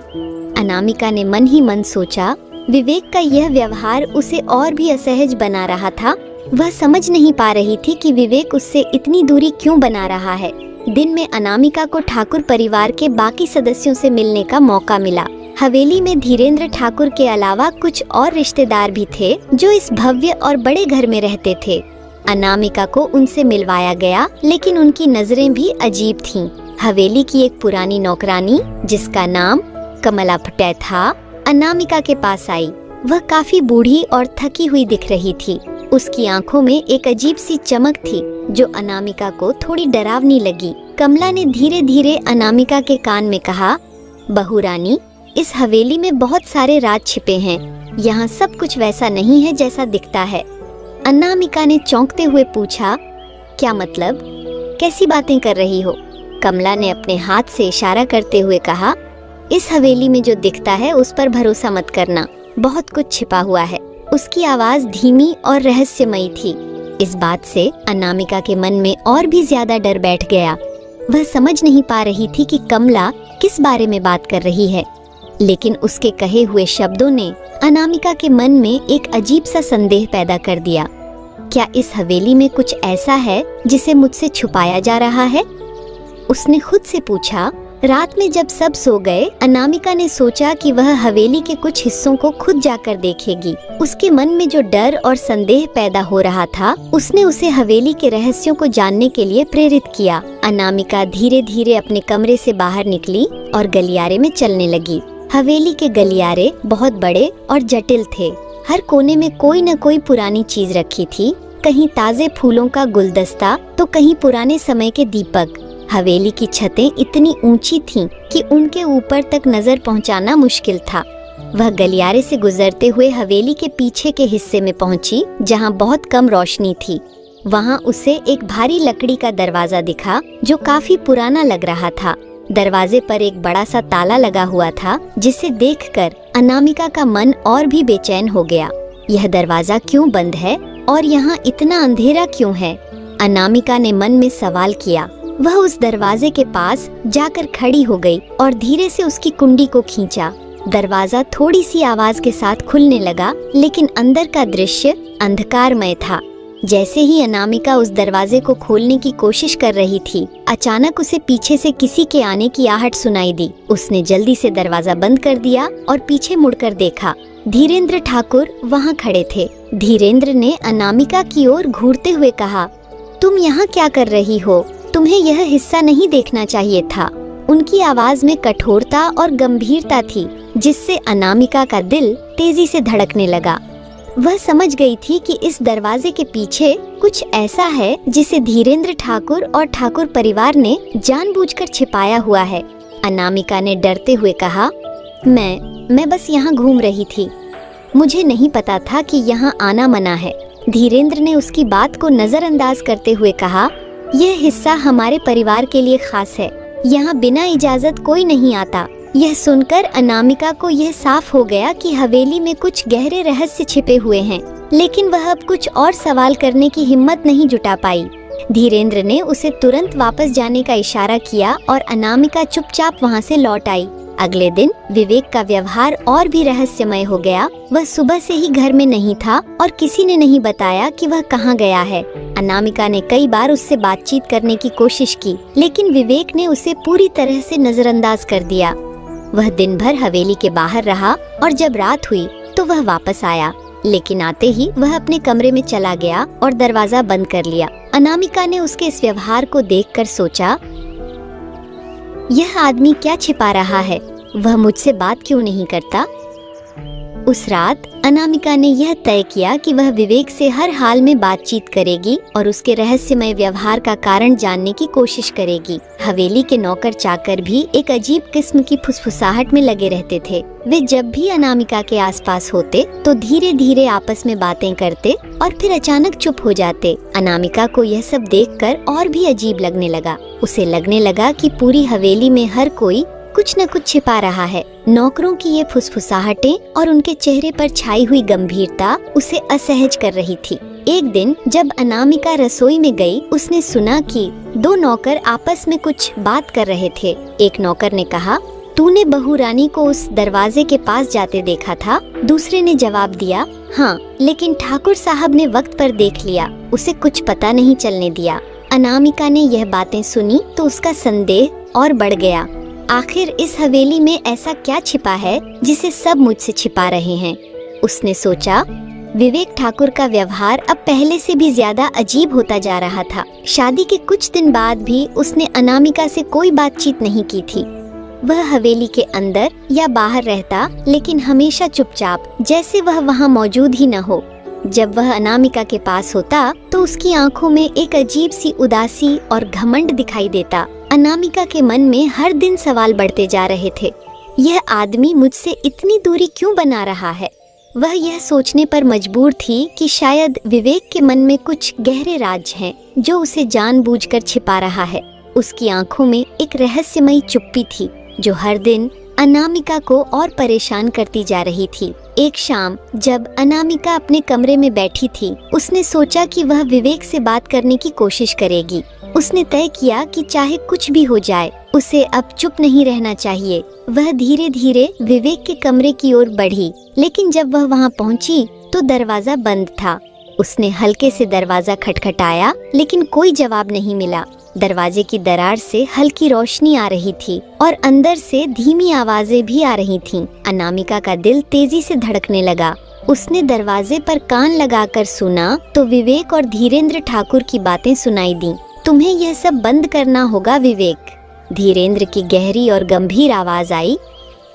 अनामिका ने मन ही मन सोचा। विवेक का यह व्यवहार उसे और भी असहज बना रहा था। वह समझ नहीं पा रही थी कि विवेक उससे इतनी दूरी क्यों बना रहा है। दिन में अनामिका को ठाकुर परिवार के बाकी सदस्यों से मिलने का मौका मिला। हवेली में धीरेन्द्र ठाकुर के अलावा कुछ और रिश्तेदार भी थे जो इस भव्य और बड़े घर में रहते थे। अनामिका को उनसे मिलवाया गया, लेकिन उनकी नजरें भी अजीब थीं। हवेली की एक पुरानी नौकरानी, जिसका नाम कमला फटे था, अनामिका के पास आई। वह काफी बूढ़ी और थकी हुई दिख रही थी। उसकी आंखों में एक अजीब सी चमक थी जो अनामिका को थोड़ी डरावनी लगी। कमला ने धीरे धीरे अनामिका के कान में कहा, बहू रानी, इस हवेली में बहुत सारे राज छिपे हैं। यहाँ सब कुछ वैसा नहीं है जैसा दिखता है। अनामिका ने चौंकते हुए पूछा, क्या मतलब? कैसी बातें कर रही हो? कमला ने अपने हाथ से इशारा करते हुए कहा, इस हवेली में जो दिखता है उस पर भरोसा मत करना, बहुत कुछ छिपा हुआ है। उसकी आवाज धीमी और रहस्यमयी थी। इस बात से अनामिका के मन में और भी ज्यादा डर बैठ गया। वह समझ नहीं पा रही थी कि कमला किस बारे में बात कर रही है, लेकिन उसके कहे हुए शब्दों ने अनामिका के मन में एक अजीब सा संदेह पैदा कर दिया। क्या इस हवेली में कुछ ऐसा है जिसे मुझसे छुपाया जा रहा है? उसने खुद से पूछा। रात में जब सब सो गए, अनामिका ने सोचा कि वह हवेली के कुछ हिस्सों को खुद जाकर देखेगी। उसके मन में जो डर और संदेह पैदा हो रहा था, उसने उसे हवेली के रहस्यों को जानने के लिए प्रेरित किया। अनामिका धीरे धीरे अपने कमरे से बाहर निकली और गलियारे में चलने लगी। हवेली के गलियारे बहुत बड़े और जटिल थे। हर कोने में कोई न कोई पुरानी चीज रखी थी। कहीं ताजे फूलों का गुलदस्ता, तो कहीं पुराने समय के दीपक। हवेली की छतें इतनी ऊंची थीं कि उनके ऊपर तक नजर पहुंचाना मुश्किल था। वह गलियारे से गुजरते हुए हवेली के पीछे के हिस्से में पहुंची, जहां बहुत कम रोशनी थी। वहां उसे एक भारी लकड़ी का दरवाजा दिखा जो काफी पुराना लग रहा था। दरवाजे पर एक बड़ा सा ताला लगा हुआ था, जिसे देखकर अनामिका का मन और भी बेचैन हो गया। यह दरवाजा क्यों बंद है और यहाँ इतना अंधेरा क्यों है? अनामिका ने मन में सवाल किया। वह उस दरवाजे के पास जाकर खड़ी हो गई और धीरे से उसकी कुंडी को खींचा। दरवाजा थोड़ी सी आवाज के साथ खुलने लगा, लेकिन अंदर का दृश्य अंधकारमय था। जैसे ही अनामिका उस दरवाजे को खोलने की कोशिश कर रही थी, अचानक उसे पीछे से किसी के आने की आहट सुनाई दी। उसने जल्दी से दरवाजा बंद कर दिया और पीछे मुड़कर देखा। धीरेन्द्र ठाकुर वहाँ खड़े थे। धीरेन्द्र ने अनामिका की ओर घूरते हुए कहा, तुम यहाँ क्या कर रही हो? तुम्हें यह हिस्सा नहीं देखना चाहिए था। उनकी आवाज में कठोरता और गंभीरता थी, जिससे अनामिका का दिल तेजी से धड़कने लगा। वह समझ गई थी कि इस दरवाजे के पीछे कुछ ऐसा है जिसे धीरेन्द्र ठाकुर और ठाकुर परिवार ने जानबूझकर छिपाया हुआ है। अनामिका ने डरते हुए कहा, मैं बस यहाँ घूम रही थी। मुझे नहीं पता था कि यहाँ आना मना है। धीरेन्द्र ने उसकी बात को नजरअंदाज करते हुए कहा, यह हिस्सा हमारे परिवार के लिए खास है। यहाँ बिना इजाजत कोई नहीं आता। यह सुनकर अनामिका को यह साफ हो गया कि हवेली में कुछ गहरे रहस्य छिपे हुए हैं, लेकिन वह अब कुछ और सवाल करने की हिम्मत नहीं जुटा पाई। धीरेन्द्र ने उसे तुरंत वापस जाने का इशारा किया और अनामिका चुपचाप वहाँ से लौट आई। अगले दिन विवेक का व्यवहार और भी रहस्यमय हो गया। वह सुबह से ही घर में नहीं था और किसी ने नहीं बताया कि वह कहाँ गया है। अनामिका ने कई बार उससे बातचीत करने की कोशिश की, लेकिन विवेक ने उसे पूरी तरह से नजरअंदाज कर दिया। वह दिन भर हवेली के बाहर रहा और जब रात हुई तो वह वापस आया, लेकिन आते ही वह अपने कमरे में चला गया और दरवाजा बंद कर लिया। अनामिका ने उसके इस व्यवहार को देखकर सोचा, यह आदमी क्या छिपा रहा है? वह मुझसे बात क्यों नहीं करता? उस रात अनामिका ने यह तय किया कि वह विवेक से हर हाल में बातचीत करेगी और उसके रहस्यमय व्यवहार का कारण जानने की कोशिश करेगी। हवेली के नौकर चाकर भी एक अजीब किस्म की फुसफुसाहट में लगे रहते थे। वे जब भी अनामिका के आसपास होते तो धीरे धीरे आपस में बातें करते और फिर अचानक चुप हो जाते। अनामिका को यह सब देखकर और भी अजीब लगने लगा। उसे लगने लगा कि पूरी हवेली में हर कोई कुछ न कुछ छिपा रहा है। नौकरों की ये फुसफुसाहटें और उनके चेहरे पर छाई हुई गंभीरता उसे असहज कर रही थी। एक दिन जब अनामिका रसोई में गई, उसने सुना कि दो नौकर आपस में कुछ बात कर रहे थे। एक नौकर ने कहा, तूने बहू रानी को उस दरवाजे के पास जाते देखा था? दूसरे ने जवाब दिया, हाँ, लेकिन ठाकुर साहब ने वक्त पर देख लिया, उसे कुछ पता नहीं चलने दिया। अनामिका ने यह बातें सुनी तो उसका संदेह और बढ़ गया। आखिर इस हवेली में ऐसा क्या छिपा है जिसे सब मुझसे छिपा रहे हैं? उसने सोचा। विवेक ठाकुर का व्यवहार अब पहले से भी ज्यादा अजीब होता जा रहा था। शादी के कुछ दिन बाद भी उसने अनामिका से कोई बातचीत नहीं की थी। वह हवेली के अंदर या बाहर रहता, लेकिन हमेशा चुपचाप, जैसे वह वहाँ मौजूद ही न हो। जब वह अनामिका के पास होता तो उसकी आंखों में एक अजीब सी उदासी और घमंड दिखाई देता। अनामिका के मन में हर दिन सवाल बढ़ते जा रहे थे, यह आदमी मुझसे इतनी दूरी क्यों बना रहा है? वह यह सोचने पर मजबूर थी कि शायद विवेक के मन में कुछ गहरे राज हैं जो उसे जानबूझकर छिपा रहा है। उसकी आंखों में एक रहस्यमयी चुप्पी थी जो हर दिन अनामिका को और परेशान करती जा रही थी। एक शाम जब अनामिका अपने कमरे में बैठी थी, उसने सोचा कि वह विवेक से बात करने की कोशिश करेगी। उसने तय किया कि चाहे कुछ भी हो जाए, उसे अब चुप नहीं रहना चाहिए। वह धीरे धीरे विवेक के कमरे की ओर बढ़ी, लेकिन जब वह वहां पहुंची तो दरवाजा बंद था। उसने हल्के से दरवाजा खटखटाया, लेकिन कोई जवाब नहीं मिला। दरवाजे की दरार से हल्की रोशनी आ रही थी और अंदर से धीमी आवाजें भी आ रही थीं। अनामिका का दिल तेजी से धड़कने लगा। उसने दरवाजे पर कान लगाकर सुना तो विवेक और धीरेन्द्र ठाकुर की बातें सुनाई दी। तुम्हें यह सब बंद करना होगा विवेक, धीरेन्द्र की गहरी और गंभीर आवाज आई।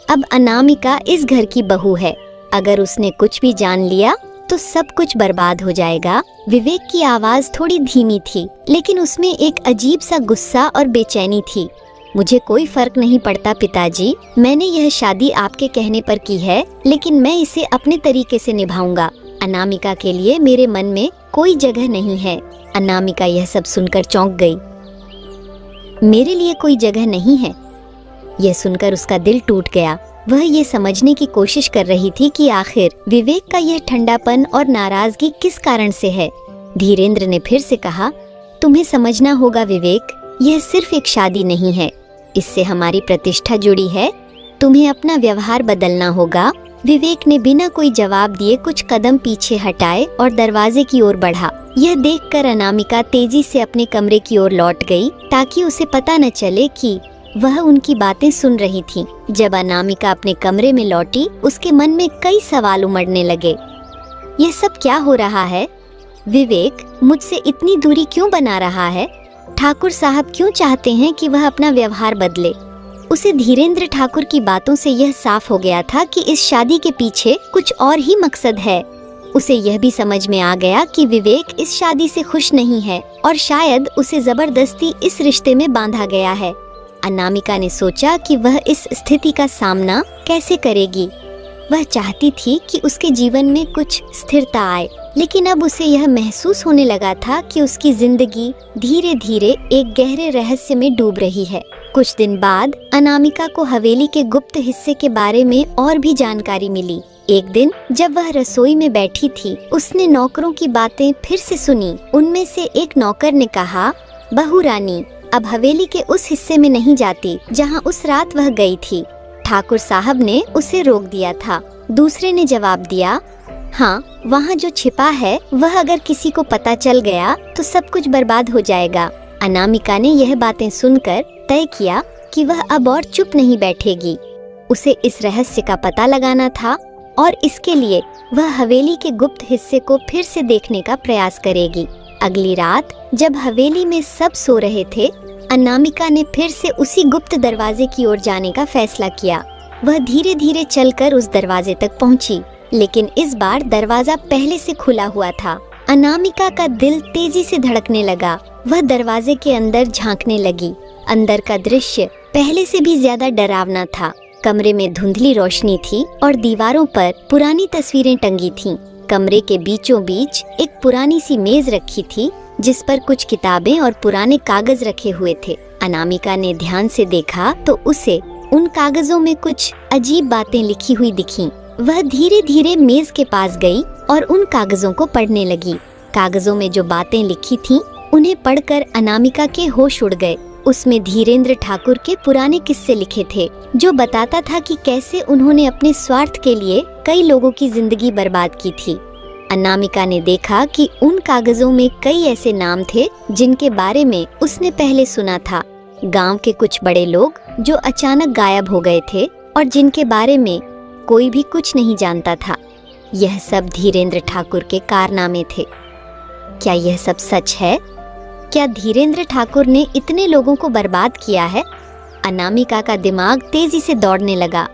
अब अनामिका इस घर की बहू है, अगर उसने कुछ भी जान लिया तो सब कुछ बर्बाद हो जाएगा। विवेक की आवाज थोड़ी धीमी थी, लेकिन उसमें एक अजीब सा गुस्सा और बेचैनी थी। मुझे कोई फर्क नहीं पड़ता पिताजी, मैंने यह शादी आपके कहने पर की है, लेकिन मैं इसे अपने तरीके से निभाऊंगा। अनामिका के लिए मेरे मन में कोई जगह नहीं है। अनामिका यह सब सुनकर चौंक गई। मेरे लिए कोई जगह नहीं है? यह सुनकर उसका दिल टूट गया। वह ये समझने की कोशिश कर रही थी कि आखिर विवेक का यह ठंडापन और नाराजगी किस कारण से है। धीरेन्द्र ने फिर से कहा, तुम्हें समझना होगा विवेक, यह सिर्फ एक शादी नहीं है, इससे हमारी प्रतिष्ठा जुड़ी है। तुम्हें अपना व्यवहार बदलना होगा। विवेक ने बिना कोई जवाब दिए कुछ कदम पीछे हटाए और दरवाजे की ओर बढ़ा। यह देखकर अनामिका तेजी से अपने कमरे की ओर लौट गई ताकि उसे पता न चले कि वह उनकी बातें सुन रही थी। जब अनामिका अपने कमरे में लौटी, उसके मन में कई सवाल उमड़ने लगे। यह सब क्या हो रहा है? विवेक मुझसे इतनी दूरी क्यों बना रहा है? ठाकुर साहब क्यों चाहते हैं कि वह अपना व्यवहार बदले? उसे धीरेंद्र ठाकुर की बातों से यह साफ हो गया था कि इस शादी के पीछे कुछ और ही मकसद है। उसे यह भी समझ में आ गया कि विवेक इस शादी से खुश नहीं है और शायद उसे जबरदस्ती इस रिश्ते में बांधा गया है। अनामिका ने सोचा कि वह इस स्थिति का सामना कैसे करेगी। वह चाहती थी कि उसके जीवन में कुछ स्थिरता आए, लेकिन अब उसे यह महसूस होने लगा था कि उसकी जिंदगी धीरे धीरे एक गहरे रहस्य में डूब रही है। कुछ दिन बाद अनामिका को हवेली के गुप्त हिस्से के बारे में और भी जानकारी मिली। एक दिन जब वह रसोई में बैठी थी, उसने नौकरों की बातें फिर से सुनी। उनमें से एक नौकर ने कहा, बहू रानी अब हवेली के उस हिस्से में नहीं जाती जहाँ उस रात वह गई थी। ठाकुर साहब ने उसे रोक दिया था। दूसरे ने जवाब दिया, हाँ, वहाँ जो छिपा है वह अगर किसी को पता चल गया तो सब कुछ बर्बाद हो जाएगा। अनामिका ने यह बातें सुनकर तय किया कि वह अब और चुप नहीं बैठेगी। उसे इस रहस्य का पता लगाना था और इसके लिए वह हवेली के गुप्त हिस्से को फिर से देखने का प्रयास करेगी। अगली रात जब हवेली में सब सो रहे थे, अनामिका ने फिर से उसी गुप्त दरवाजे की ओर जाने का फैसला किया। वह धीरे धीरे चलकर उस दरवाजे तक पहुंची, लेकिन इस बार दरवाजा पहले से खुला हुआ था। अनामिका का दिल तेजी से धड़कने लगा। वह दरवाजे के अंदर झांकने लगी। अंदर का दृश्य पहले से भी ज्यादा डरावना था। कमरे में धुंधली रोशनी थी और दीवारों पर पुरानी तस्वीरें टंगी थीं। कमरे के बीचों बीच एक पुरानी सी मेज रखी थी जिस पर कुछ किताबें और पुराने कागज रखे हुए थे। अनामिका ने ध्यान से देखा तो उसे उन कागजों में कुछ अजीब बातें लिखी हुई दिखीं। वह धीरे धीरे मेज के पास गई और उन कागजों को पढ़ने लगी। कागजों में जो बातें लिखी थीं, उन्हें पढ़कर अनामिका के होश उड़ गए। उसमें धीरेंद्र ठाकुर के पुराने किस्से लिखे थे जो बताता था कि कैसे उन्होंने अपने स्वार्थ के लिए कई लोगों की जिंदगी बर्बाद की थी। अनामिका ने देखा कि उन कागजों में कई ऐसे नाम थे जिनके बारे में उसने पहले सुना था। गांव के कुछ बड़े लोग जो अचानक गायब हो गए थे और जिनके बारे में कोई भी कुछ नहीं जानता था। यह सब धीरेंद्र ठाकुर के कारनामे थे। क्या यह सब सच है? क्या धीरेंद्र ठाकुर ने इतने लोगों को बर्बाद किया है? अनामिका का दिमाग तेजी से दौड़ने लगा।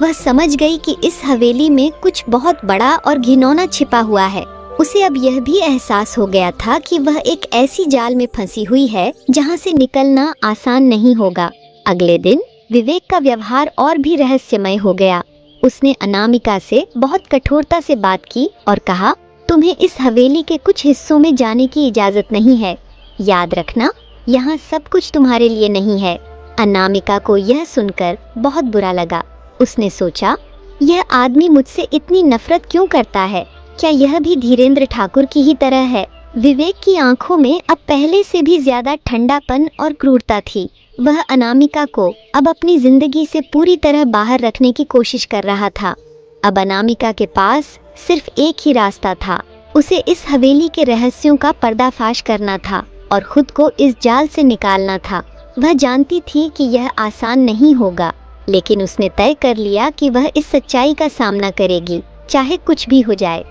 वह समझ गई कि इस हवेली में कुछ बहुत बड़ा और घिनौना छिपा हुआ है। उसे अब यह भी एहसास हो गया था कि वह एक ऐसी जाल में फंसी हुई है जहां से निकलना आसान नहीं होगा। अगले दिन विवेक का व्यवहार और भी रहस्यमय हो गया। उसने अनामिका से बहुत कठोरता से बात की और कहा, तुम्हें इस हवेली के कुछ हिस्सों में जाने की इजाजत नहीं है। याद रखना, यहाँ सब कुछ तुम्हारे लिए नहीं है। अनामिका को यह सुनकर बहुत बुरा लगा। उसने सोचा, यह आदमी मुझसे इतनी नफरत क्यों करता है? क्या यह भी धीरेंद्र ठाकुर की ही तरह है? विवेक की आंखों में अब पहले से भी ज्यादा ठंडापन और क्रूरता थी। वह अनामिका को अब अपनी जिंदगी से पूरी तरह बाहर रखने की कोशिश कर रहा था। अब अनामिका के पास सिर्फ एक ही रास्ता था। उसे इस हवेली के रहस्यों का पर्दाफाश करना था और खुद को इस जाल से निकालना था। वह जानती थी कि यह आसान नहीं होगा, लेकिन उसने तय कर लिया कि वह इस सच्चाई का सामना करेगी, चाहे कुछ भी हो जाए।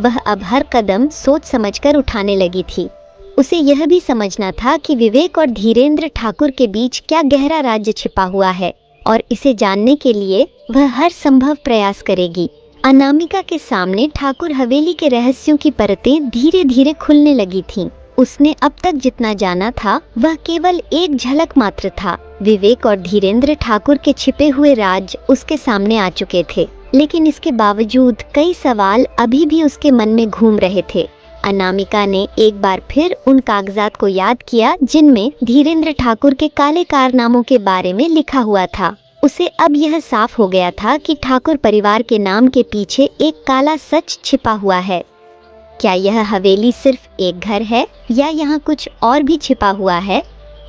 वह अब हर कदम सोच समझकर उठाने लगी थी। उसे यह भी समझना था कि विवेक और धीरेंद्र ठाकुर के बीच क्या गहरा राज्य छिपा हुआ है और इसे जानने के लिए वह हर संभव प्रयास करेगी। अनामिका के सामने ठाकुर हवेली के रहस्यों की परतें धीरे धीरे खुलने लगी थीं। उसने अब तक जितना जाना था वह केवल एक झलक मात्र था। विवेक और धीरेंद्र ठाकुर के छिपे हुए राज उसके सामने आ चुके थे, लेकिन इसके बावजूद कई सवाल अभी भी उसके मन में घूम रहे थे। अनामिका ने एक बार फिर उन कागजात को याद किया जिनमें धीरेंद्र ठाकुर के काले कारनामों के बारे में लिखा हुआ था। उसे अब यह साफ हो गया था कि ठाकुर परिवार के नाम के पीछे एक काला सच छिपा हुआ है। क्या यह हवेली सिर्फ एक घर है या यहाँ कुछ और भी छिपा हुआ है?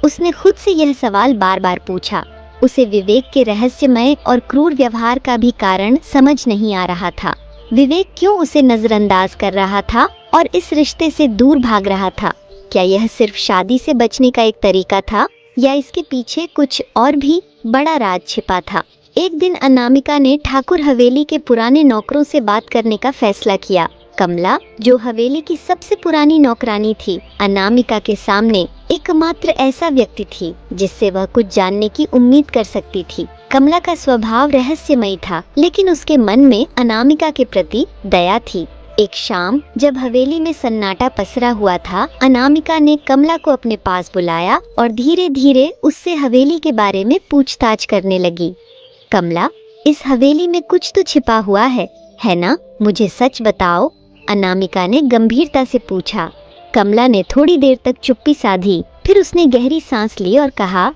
उसने खुद से यह सवाल बार बार पूछा। उसे विवेक के रहस्यमय और क्रूर व्यवहार का भी कारण समझ नहीं आ रहा था। विवेक क्यों उसे नजरअंदाज कर रहा था और इस रिश्ते से दूर भाग रहा था? क्या यह सिर्फ शादी से बचने का एक तरीका था या इसके पीछे कुछ और भी बड़ा राज छिपा था? एक दिन अनामिका ने ठाकुर हवेली के पुराने नौकरों से बात करने का फैसला किया। कमला, जो हवेली की सबसे पुरानी नौकरानी थी, अनामिका के सामने एकमात्र ऐसा व्यक्ति थी जिससे वह कुछ जानने की उम्मीद कर सकती थी। कमला का स्वभाव रहस्यमयी था, लेकिन उसके मन में अनामिका के प्रति दया थी। एक शाम जब हवेली में सन्नाटा पसरा हुआ था, अनामिका ने कमला को अपने पास बुलाया और धीरे धीरे उससे हवेली के बारे में पूछताछ करने लगी। कमला, इस हवेली में कुछ तो छिपा हुआ है ना? मुझे सच बताओ, अनामिका ने गंभीरता से पूछा। कमला ने थोड़ी देर तक चुप्पी साधी, फिर उसने गहरी सांस ली और कहा,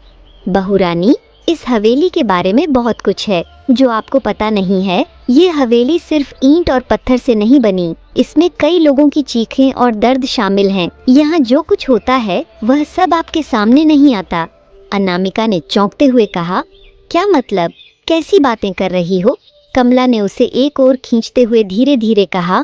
बहू रानी, इस हवेली के बारे में बहुत कुछ है जो आपको पता नहीं है। ये हवेली सिर्फ ईंट और पत्थर से नहीं बनी, इसमें कई लोगों की चीखें और दर्द शामिल हैं। यहाँ जो कुछ होता है वह सब आपके सामने नहीं आता। अनामिका ने चौंकते हुए कहा, क्या मतलब? कैसी बातें कर रही हो? कमला ने उसे एक ओर खींचते हुए धीरे धीरे कहा,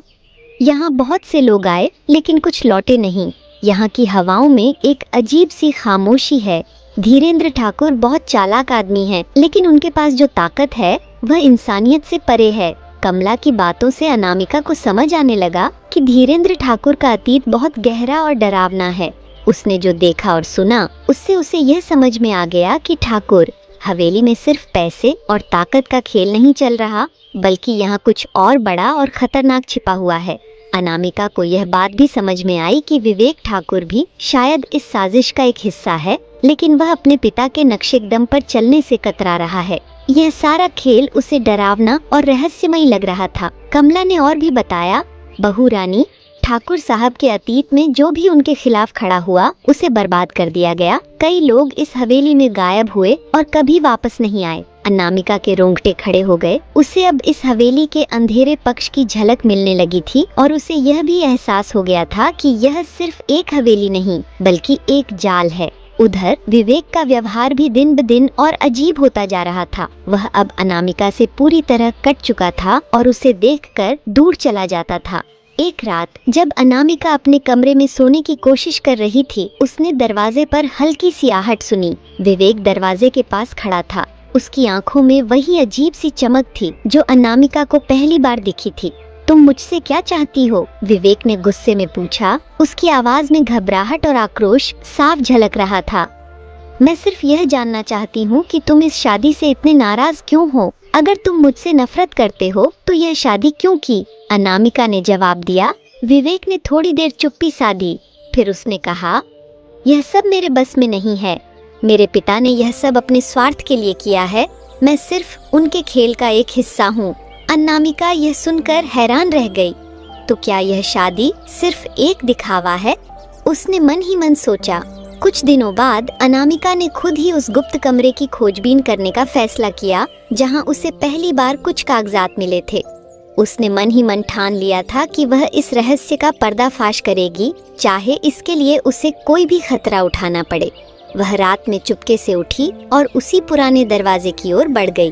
यहाँ बहुत से लोग आए लेकिन कुछ लौटे नहीं। यहाँ की हवाओं में एक अजीब सी खामोशी है। धीरेंद्र ठाकुर बहुत चालाक आदमी हैं, लेकिन उनके पास जो ताकत है वह इंसानियत से परे है। कमला की बातों से अनामिका को समझ आने लगा कि धीरेंद्र ठाकुर का अतीत बहुत गहरा और डरावना है। उसने जो देखा और सुना, उससे उसे यह समझ में आ गया कि ठाकुर हवेली में सिर्फ पैसे और ताकत का खेल नहीं चल रहा, बल्कि यहाँ कुछ और बड़ा और खतरनाक छिपा हुआ है। अनामिका को यह बात भी समझ में आई कि विवेक ठाकुर भी शायद इस साजिश का एक हिस्सा है, लेकिन वह अपने पिता के नक्शे कदम पर चलने से कतरा रहा है। यह सारा खेल उसे डरावना और रहस्यमय लग रहा था। कमला ने और भी बताया, बहू रानी, ठाकुर साहब के अतीत में जो भी उनके खिलाफ खड़ा हुआ उसे बर्बाद कर दिया गया। कई लोग इस हवेली में गायब हुए और कभी वापस नहीं आए। अनामिका के रोंगटे खड़े हो गए। उसे अब इस हवेली के अंधेरे पक्ष की झलक मिलने लगी थी और उसे यह भी एहसास हो गया था कि यह सिर्फ एक हवेली नहीं बल्कि एक जाल है। उधर विवेक का व्यवहार भी दिन ब दिन और अजीब होता जा रहा था। वह अब अनामिका से पूरी तरह कट चुका था और उसे देखकर दूर चला जाता था। एक रात जब अनामिका अपने कमरे में सोने की कोशिश कर रही थी, उसने दरवाजे पर हल्की सी आहट सुनी। विवेक दरवाजे के पास खड़ा था। उसकी आंखों में वही अजीब सी चमक थी जो अनामिका को पहली बार दिखी थी। तुम मुझसे क्या चाहती हो? विवेक ने गुस्से में पूछा। उसकी आवाज में घबराहट और आक्रोश साफ झलक रहा था। मैं सिर्फ यह जानना चाहती हूँ कि तुम इस शादी से इतने नाराज क्यों हो? अगर तुम मुझसे नफरत करते हो तो यह शादी क्यों की? अनामिका ने जवाब दिया। विवेक ने थोड़ी देर चुप्पी साधी, फिर उसने कहा, यह सब मेरे बस में नहीं है। मेरे पिता ने यह सब अपने स्वार्थ के लिए किया है। मैं सिर्फ उनके खेल का एक हिस्सा हूँ। अनामिका यह सुनकर हैरान रह गई। तो क्या यह शादी सिर्फ एक दिखावा है? उसने मन ही मन सोचा। कुछ दिनों बाद अनामिका ने खुद ही उस गुप्त कमरे की खोजबीन करने का फैसला किया जहां उसे पहली बार कुछ कागजात मिले थे। उसने मन ही मन ठान लिया था कि वह इस रहस्य का पर्दाफाश करेगी, चाहे इसके लिए उसे कोई भी खतरा उठाना पड़े। वह रात में चुपके से उठी और उसी पुराने दरवाजे की ओर बढ़ गई।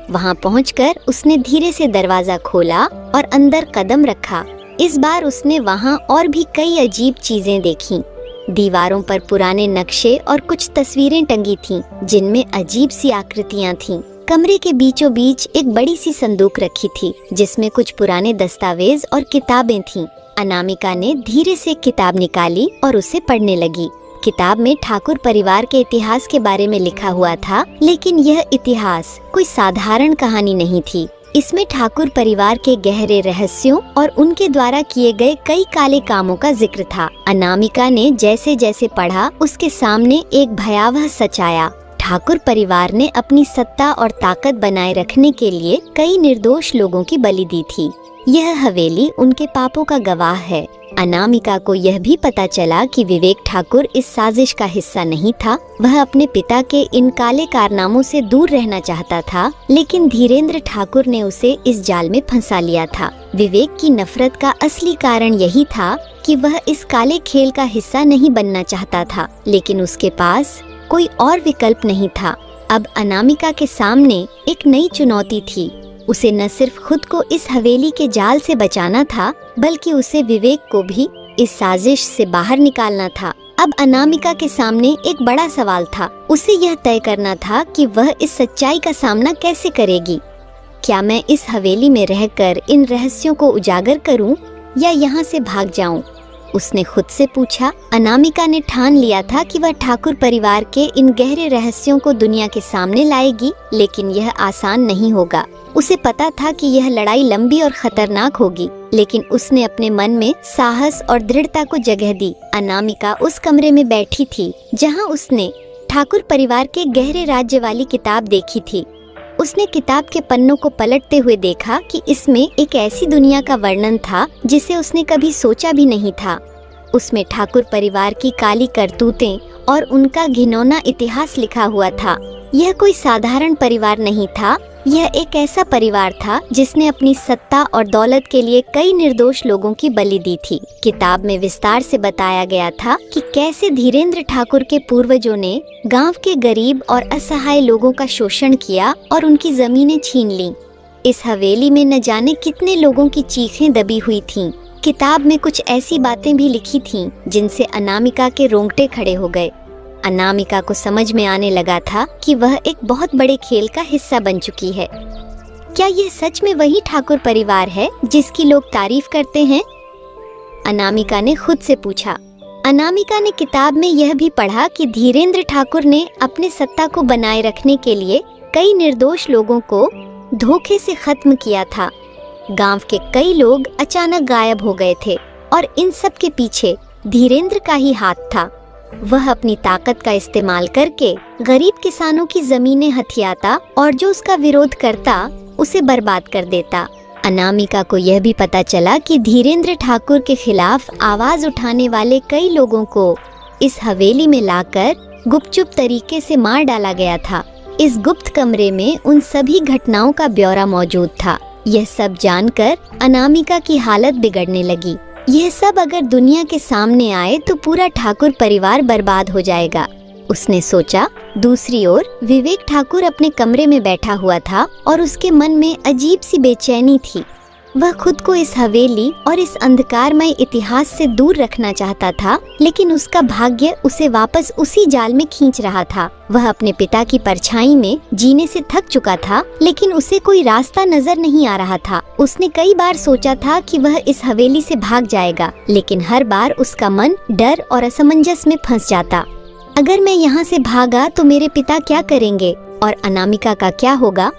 वहां पहुंचकर उसने धीरे से दरवाजा खोला और अंदर कदम रखा। इस बार उसने वहां और भी कई अजीब चीजें देखीं। दीवारों पर पुराने नक्शे और कुछ तस्वीरें टंगी थीं, जिनमें अजीब सी आकृतियां थीं। कमरे के बीचों बीच एक बड़ी सी संदूक रखी थी जिसमें कुछ पुराने दस्तावेज और किताबें थीं। अनामिका ने धीरे से किताब निकाली और उसे पढ़ने लगी। किताब में ठाकुर परिवार के इतिहास के बारे में लिखा हुआ था, लेकिन यह इतिहास कोई साधारण कहानी नहीं थी। इसमें ठाकुर परिवार के गहरे रहस्यों और उनके द्वारा किए गए कई काले कामों का जिक्र था। अनामिका ने जैसे जैसे पढ़ा, उसके सामने एक भयावह सच आया। ठाकुर परिवार ने अपनी सत्ता और ताकत बनाए रखने के लिए कई निर्दोष लोगों की बलि दी थी। यह हवेली उनके पापों का गवाह है। अनामिका को यह भी पता चला कि विवेक ठाकुर इस साजिश का हिस्सा नहीं था। वह अपने पिता के इन काले कारनामों से दूर रहना चाहता था, लेकिन धीरेंद्र ठाकुर ने उसे इस जाल में फंसा लिया था। विवेक की नफरत का असली कारण यही था कि वह इस काले खेल का हिस्सा नहीं बनना चाहता था, लेकिन उसके पास कोई और विकल्प नहीं था। अब अनामिका के सामने एक नई चुनौती थी। उसे न सिर्फ खुद को इस हवेली के जाल से बचाना था, बल्कि उसे विवेक को भी इस साजिश से बाहर निकालना था। अब अनामिका के सामने एक बड़ा सवाल था। उसे यह तय करना था कि वह इस सच्चाई का सामना कैसे करेगी। क्या मैं इस हवेली में रहकर इन रहस्यों को उजागर करूं या यहाँ से भाग जाऊं? उसने खुद से पूछा। अनामिका ने ठान लिया था कि वह ठाकुर परिवार के इन गहरे रहस्यों को दुनिया के सामने लाएगी, लेकिन यह आसान नहीं होगा। उसे पता था कि यह लड़ाई लंबी और खतरनाक होगी, लेकिन उसने अपने मन में साहस और दृढ़ता को जगह दी। अनामिका उस कमरे में बैठी थी जहां उसने ठाकुर परिवार के गहरे राज्य वाली किताब देखी थी। उसने किताब के पन्नों को पलटते हुए देखा कि इसमें एक ऐसी दुनिया का वर्णन था जिसे उसने कभी सोचा भी नहीं था। उसमें ठाकुर परिवार की काली करतूतें और उनका घिनौना इतिहास लिखा हुआ था। यह कोई साधारण परिवार नहीं था, यह एक ऐसा परिवार था जिसने अपनी सत्ता और दौलत के लिए कई निर्दोष लोगों की बलि दी थी। किताब में विस्तार से बताया गया था कि कैसे धीरेन्द्र ठाकुर के पूर्वजों ने गांव के गरीब और असहाय लोगों का शोषण किया और उनकी जमीनें छीन लीं। इस हवेली में न जाने कितने लोगों की चीखें दबी हुई थीं। किताब में कुछ ऐसी बातें भी लिखी थीं जिनसे अनामिका के रोंगटे खड़े हो गए। अनामिका को समझ में आने लगा था कि वह एक बहुत बड़े खेल का हिस्सा बन चुकी है। क्या यह सच में वही ठाकुर परिवार है जिसकी लोग तारीफ करते हैं? अनामिका ने खुद से पूछा। अनामिका ने किताब में यह भी पढ़ा कि धीरेन्द्र ठाकुर ने अपने सत्ता को बनाए रखने के लिए कई निर्दोष लोगों को धोखे से खत्म किया था। गांव के कई लोग अचानक गायब हो गए थे और इन सब के पीछे धीरेन्द्र का ही हाथ था। वह अपनी ताकत का इस्तेमाल करके गरीब किसानों की जमीनें हथियाता और जो उसका विरोध करता उसे बर्बाद कर देता। अनामिका को यह भी पता चला कि धीरेन्द्र ठाकुर के खिलाफ आवाज उठाने वाले कई लोगों को इस हवेली में लाकर गुपचुप तरीके से मार डाला गया था। इस गुप्त कमरे में उन सभी घटनाओं का ब्यौरा मौजूद था। यह सब जानकर अनामिका की हालत बिगड़ने लगी। यह सब अगर दुनिया के सामने आए तो पूरा ठाकुर परिवार बर्बाद हो जाएगा, उसने सोचा। दूसरी ओर विवेक ठाकुर अपने कमरे में बैठा हुआ था और उसके मन में अजीब सी बेचैनी थी। वह खुद को इस हवेली और इस अंधकारमय इतिहास से दूर रखना चाहता था, लेकिन उसका भाग्य उसे वापस उसी जाल में खींच रहा था। वह अपने पिता की परछाई में जीने से थक चुका था, लेकिन उसे कोई रास्ता नजर नहीं आ रहा था। उसने कई बार सोचा था कि वह इस हवेली से भाग जाएगा, लेकिन हर बार उसका मन डर और असमंजस में फंस जाता। अगर मैं यहाँ से भागा तो मेरे पिता क्या करेंगे और अनामिका का क्या होगा?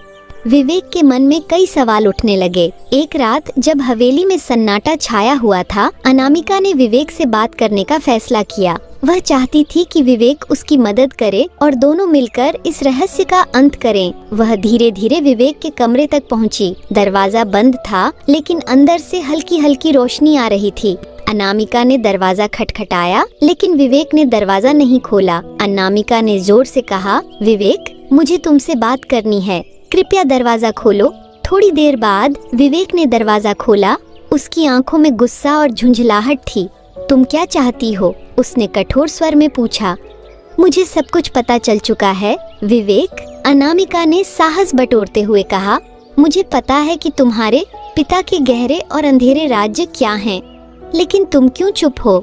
विवेक के मन में कई सवाल उठने लगे। एक रात जब हवेली में सन्नाटा छाया हुआ था, अनामिका ने विवेक से बात करने का फैसला किया। वह चाहती थी कि विवेक उसकी मदद करे और दोनों मिलकर इस रहस्य का अंत करें। वह धीरे धीरे विवेक के कमरे तक पहुंची। दरवाजा बंद था, लेकिन अंदर से हल्की हल्की रोशनी आ रही थी। अनामिका ने दरवाजा खटखटाया, लेकिन विवेक ने दरवाजा नहीं खोला। अनामिका ने जोर से कहा, विवेक, मुझे तुमसे बात करनी है, कृपया दरवाजा खोलो। थोड़ी देर बाद विवेक ने दरवाजा खोला। उसकी आंखों में गुस्सा और झुंझलाहट थी। तुम क्या चाहती हो? उसने कठोर स्वर में पूछा। मुझे सब कुछ पता चल चुका है, विवेक, अनामिका ने साहस बटोरते हुए कहा। मुझे पता है कि तुम्हारे पिता के गहरे और अंधेरे राज्य क्या हैं, लेकिन तुम क्यों चुप हो?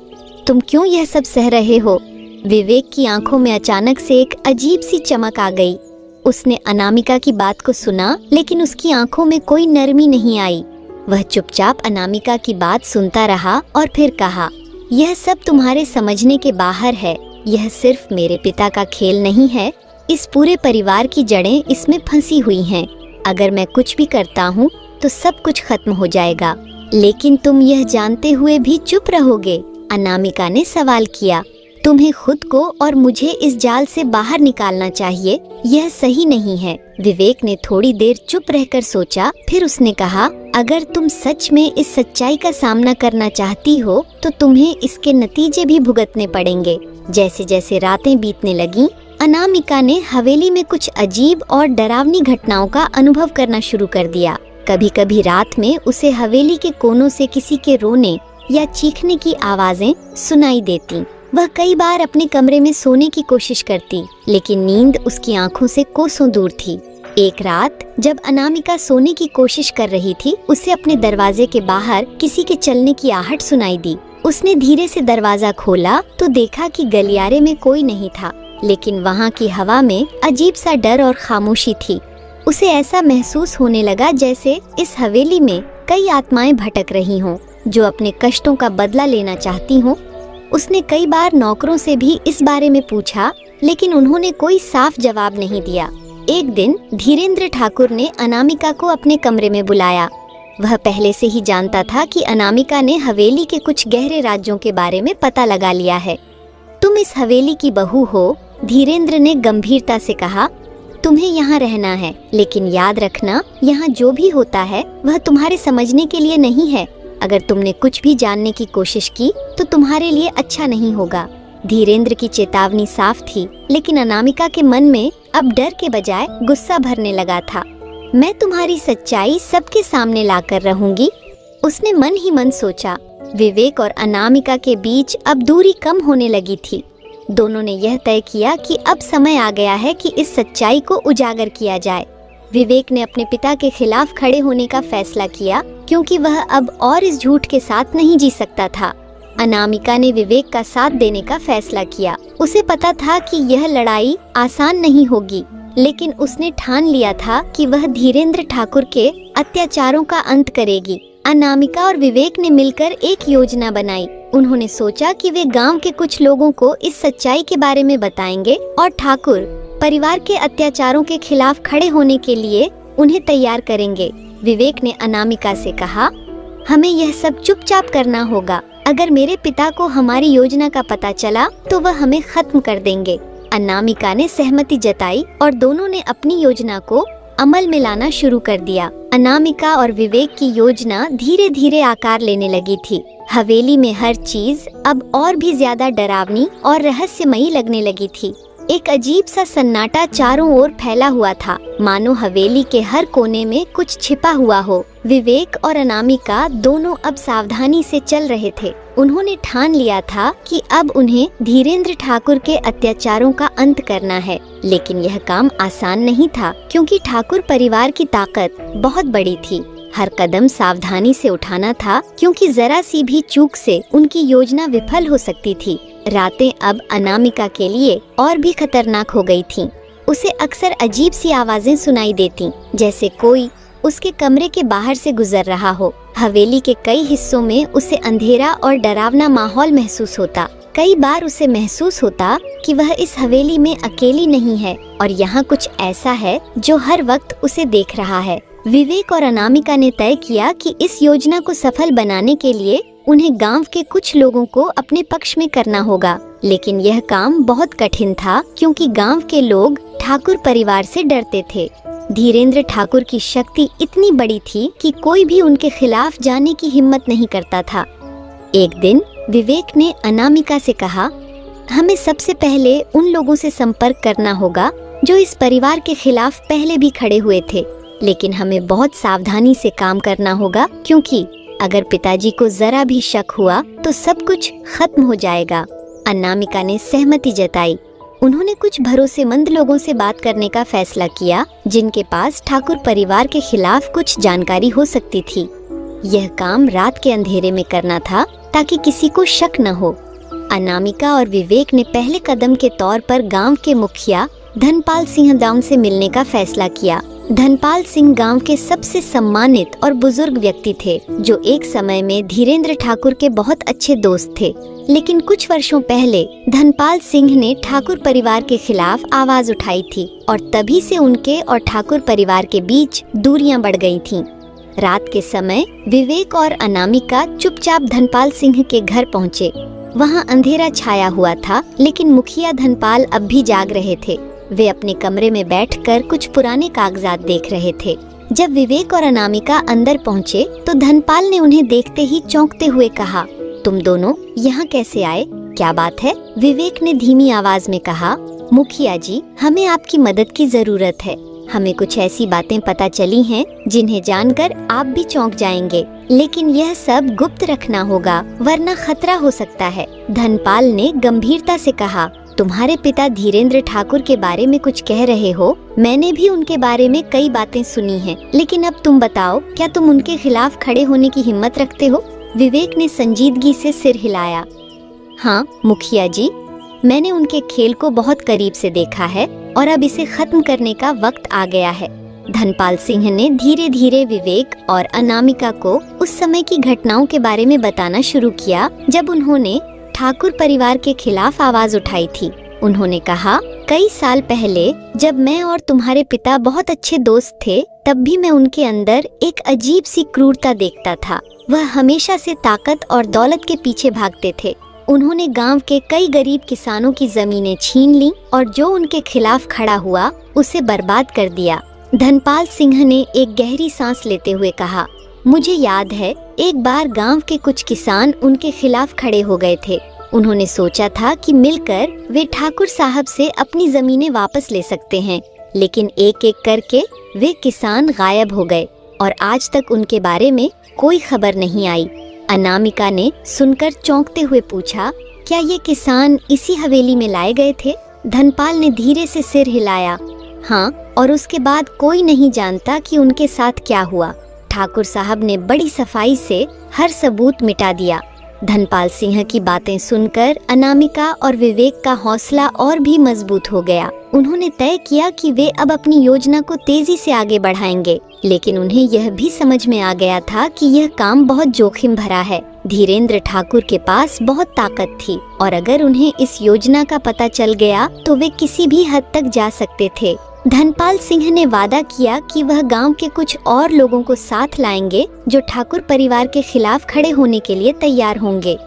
तुम क्यों यह सब सह रहे हो? विवेक की आंखों में अचानक से एक अजीब सी चमक आ गई। उसने अनामिका की बात को सुना, लेकिन उसकी आंखों में कोई नरमी नहीं आई। वह चुपचाप अनामिका की बात सुनता रहा और फिर कहा, यह सब तुम्हारे समझने के बाहर है। यह सिर्फ मेरे पिता का खेल नहीं है। इस पूरे परिवार की जड़ें इसमें फंसी हुई हैं। अगर मैं कुछ भी करता हूँ तो सब कुछ खत्म हो जाएगा। लेकिन तुम यह जानते हुए भी चुप रहोगे? अनामिका ने सवाल किया। तुम्हें खुद को और मुझे इस जाल से बाहर निकालना चाहिए। यह सही नहीं है। विवेक ने थोड़ी देर चुप रहकर सोचा, फिर उसने कहा, अगर तुम सच में इस सच्चाई का सामना करना चाहती हो तो तुम्हें इसके नतीजे भी भुगतने पड़ेंगे। जैसे जैसे रातें बीतने लगीं, अनामिका ने हवेली में कुछ अजीब और डरावनी घटनाओं का अनुभव करना शुरू कर दिया। कभी कभी रात में उसे हवेली के कोनों से किसी के रोने या चीखने की आवाजें सुनाई देती। वह कई बार अपने कमरे में सोने की कोशिश करती, लेकिन नींद उसकी आंखों से कोसों दूर थी। एक रात जब अनामिका सोने की कोशिश कर रही थी, उसे अपने दरवाजे के बाहर किसी के चलने की आहट सुनाई दी। उसने धीरे से दरवाजा खोला तो देखा कि गलियारे में कोई नहीं था, लेकिन वहाँ की हवा में अजीब सा डर और खामोशी थी। उसे ऐसा महसूस होने लगा जैसे इस हवेली में कई आत्माएं भटक रही हों, जो अपने कष्टों का बदला लेना चाहती हों। उसने कई बार नौकरों से भी इस बारे में पूछा, लेकिन उन्होंने कोई साफ जवाब नहीं दिया। एक दिन धीरेन्द्र ठाकुर ने अनामिका को अपने कमरे में बुलाया। वह पहले से ही जानता था कि अनामिका ने हवेली के कुछ गहरे राज्यों के बारे में पता लगा लिया है। तुम इस हवेली की बहू हो, धीरेन्द्र ने गंभीरता से कहा। तुम्हें यहाँ रहना है, लेकिन याद रखना, यहाँ जो भी होता है वह तुम्हारे समझने के लिए नहीं है। अगर तुमने कुछ भी जानने की कोशिश की तो तुम्हारे लिए अच्छा नहीं होगा। धीरेन्द्र की चेतावनी साफ थी, लेकिन अनामिका के मन में अब डर के बजाय गुस्सा भरने लगा था। मैं तुम्हारी सच्चाई सबके सामने लाकर रहूंगी, उसने मन ही मन सोचा। विवेक और अनामिका के बीच अब दूरी कम होने लगी थी। दोनों ने यह तय किया कि अब समय आ गया है कि इस सच्चाई को उजागर किया जाए। विवेक ने अपने पिता के खिलाफ खड़े होने का फैसला किया, क्योंकि वह अब और इस झूठ के साथ नहीं जी सकता था। अनामिका ने विवेक का साथ देने का फैसला किया। उसे पता था कि यह लड़ाई आसान नहीं होगी, लेकिन उसने ठान लिया था कि वह धीरेन्द्र ठाकुर के अत्याचारों का अंत करेगी। अनामिका और विवेक ने मिलकर एक योजना बनाई। उन्होंने सोचा कि वे गांव के कुछ लोगों को इस सच्चाई के बारे में बताएंगे और ठाकुर परिवार के अत्याचारों के खिलाफ खड़े होने के लिए उन्हें तैयार करेंगे। विवेक ने अनामिका से कहा, हमें यह सब चुपचाप करना होगा। अगर मेरे पिता को हमारी योजना का पता चला तो वह हमें खत्म कर देंगे। अनामिका ने सहमति जताई और दोनों ने अपनी योजना को अमल में लाना शुरू कर दिया। अनामिका और विवेक की योजना धीरे धीरे आकार लेने लगी थी। हवेली में हर चीज अब और भी ज्यादा डरावनी और रहस्यमयी लगने लगी थी। एक अजीब सा सन्नाटा चारों ओर फैला हुआ था, मानो हवेली के हर कोने में कुछ छिपा हुआ हो। विवेक और अनामिका दोनों अब सावधानी से चल रहे थे। उन्होंने ठान लिया था कि अब उन्हें धीरेन्द्र ठाकुर के अत्याचारों का अंत करना है, लेकिन यह काम आसान नहीं था, क्योंकि ठाकुर परिवार की ताकत बहुत बड़ी थी। हर कदम सावधानी से उठाना था, क्योंकि जरा सी भी चूक से उनकी योजना विफल हो सकती थी। रातें अब अनामिका के लिए और भी खतरनाक हो गई थीं। उसे अक्सर अजीब सी आवाजें सुनाई देती, जैसे कोई उसके कमरे के बाहर से गुजर रहा हो। हवेली के कई हिस्सों में उसे अंधेरा और डरावना माहौल महसूस होता। कई बार उसे महसूस होता कि वह इस हवेली में अकेली नहीं है और यहाँ कुछ ऐसा है जो हर वक्त उसे देख रहा है। विवेक और अनामिका ने तय किया कि इस योजना को सफल बनाने के लिए उन्हें गांव के कुछ लोगों को अपने पक्ष में करना होगा, लेकिन यह काम बहुत कठिन था, क्योंकि गांव के लोग ठाकुर परिवार से डरते थे। धीरेन्द्र ठाकुर की शक्ति इतनी बड़ी थी कि कोई भी उनके खिलाफ जाने की हिम्मत नहीं करता था। एक दिन विवेक ने अनामिका से कहा, हमें सबसे पहले उन लोगों से संपर्क करना होगा जो इस परिवार के खिलाफ पहले भी खड़े हुए थे, लेकिन हमें बहुत सावधानी से काम करना होगा, क्योंकि अगर पिताजी को जरा भी शक हुआ तो सब कुछ खत्म हो जाएगा। अनामिका ने सहमति जताई। उन्होंने कुछ भरोसेमंद लोगों से बात करने का फैसला किया, जिनके पास ठाकुर परिवार के खिलाफ कुछ जानकारी हो सकती थी। यह काम रात के अंधेरे में करना था, ताकि किसी को शक न हो। अनामिका और विवेक ने पहले कदम के तौर पर गांव के मुखिया धनपाल सिंह दाम से मिलने का फैसला किया। धनपाल सिंह गांव के सबसे सम्मानित और बुजुर्ग व्यक्ति थे, जो एक समय में धीरेन्द्र ठाकुर के बहुत अच्छे दोस्त थे। लेकिन कुछ वर्षों पहले धनपाल सिंह ने ठाकुर परिवार के खिलाफ आवाज उठाई थी और तभी से उनके और ठाकुर परिवार के बीच दूरियां बढ़ गई थीं। रात के समय विवेक और अनामिका चुपचाप धनपाल सिंह के घर पहुँचे। वहाँ अंधेरा छाया हुआ था, लेकिन मुखिया धनपाल अब भी जाग रहे थे। वे अपने कमरे में बैठकर कुछ पुराने कागजात देख रहे थे। जब विवेक और अनामिका अंदर पहुँचे तो धनपाल ने उन्हें देखते ही चौंकते हुए कहा, तुम दोनों यहाँ कैसे आए? क्या बात है? विवेक ने धीमी आवाज में कहा, मुखिया जी, हमें आपकी मदद की जरूरत है। हमें कुछ ऐसी बातें पता चली हैं जिन्हें जानकर आप भी चौंक जाएंगे। लेकिन यह सब गुप्त रखना होगा वरना खतरा हो सकता है। धनपाल ने गंभीरता से कहा, तुम्हारे पिता धीरेन्द्र ठाकुर के बारे में कुछ कह रहे हो? मैंने भी उनके बारे में कई बातें सुनी हैं, लेकिन अब तुम बताओ, क्या तुम उनके खिलाफ खड़े होने की हिम्मत रखते हो? विवेक ने संजीदगी से सिर हिलाया। हाँ मुखिया जी, मैंने उनके खेल को बहुत करीब से देखा है और अब इसे खत्म करने का वक्त आ गया है। धनपाल सिंह ने धीरे धीरे विवेक और अनामिका को उस समय की घटनाओं के बारे में बताना शुरू किया जब उन्होंने ठाकुर परिवार के खिलाफ आवाज उठाई थी। उन्होंने कहा, कई साल पहले जब मैं और तुम्हारे पिता बहुत अच्छे दोस्त थे, तब भी मैं उनके अंदर एक अजीब सी क्रूरता देखता था। वह हमेशा से ताकत और दौलत के पीछे भागते थे। उन्होंने गांव के कई गरीब किसानों की जमीनें छीन ली और जो उनके खिलाफ खड़ा हुआ उसे बर्बाद कर दिया। धनपाल सिंह ने एक गहरी सांस लेते हुए कहा, मुझे याद है एक बार गांव के कुछ किसान उनके खिलाफ खड़े हो गए थे। उन्होंने सोचा था कि मिलकर वे ठाकुर साहब से अपनी जमीनें वापस ले सकते हैं, लेकिन एक एक करके वे किसान गायब हो गए और आज तक उनके बारे में कोई खबर नहीं आई। अनामिका ने सुनकर चौंकते हुए पूछा, क्या ये किसान इसी हवेली में लाए गए थे? धनपाल ने धीरे से सिर हिलाया। हाँ, और उसके बाद कोई नहीं जानता कि उनके साथ क्या हुआ। ठाकुर साहब ने बड़ी सफाई से हर सबूत मिटा दिया। धनपाल सिंह की बातें सुनकर अनामिका और विवेक का हौसला और भी मजबूत हो गया। उन्होंने तय किया कि वे अब अपनी योजना को तेजी से आगे बढ़ाएंगे, लेकिन उन्हें यह भी समझ में आ गया था कि यह काम बहुत जोखिम भरा है। धीरेन्द्र ठाकुर के पास बहुत ताकत थी और अगर उन्हें इस योजना का पता चल गया तो वे किसी भी हद तक जा सकते थे। धनपाल सिंह ने वादा किया कि वह गांव के कुछ और लोगों को साथ लाएंगे जो ठाकुर परिवार के खिलाफ खड़े होने के लिए तैयार होंगे,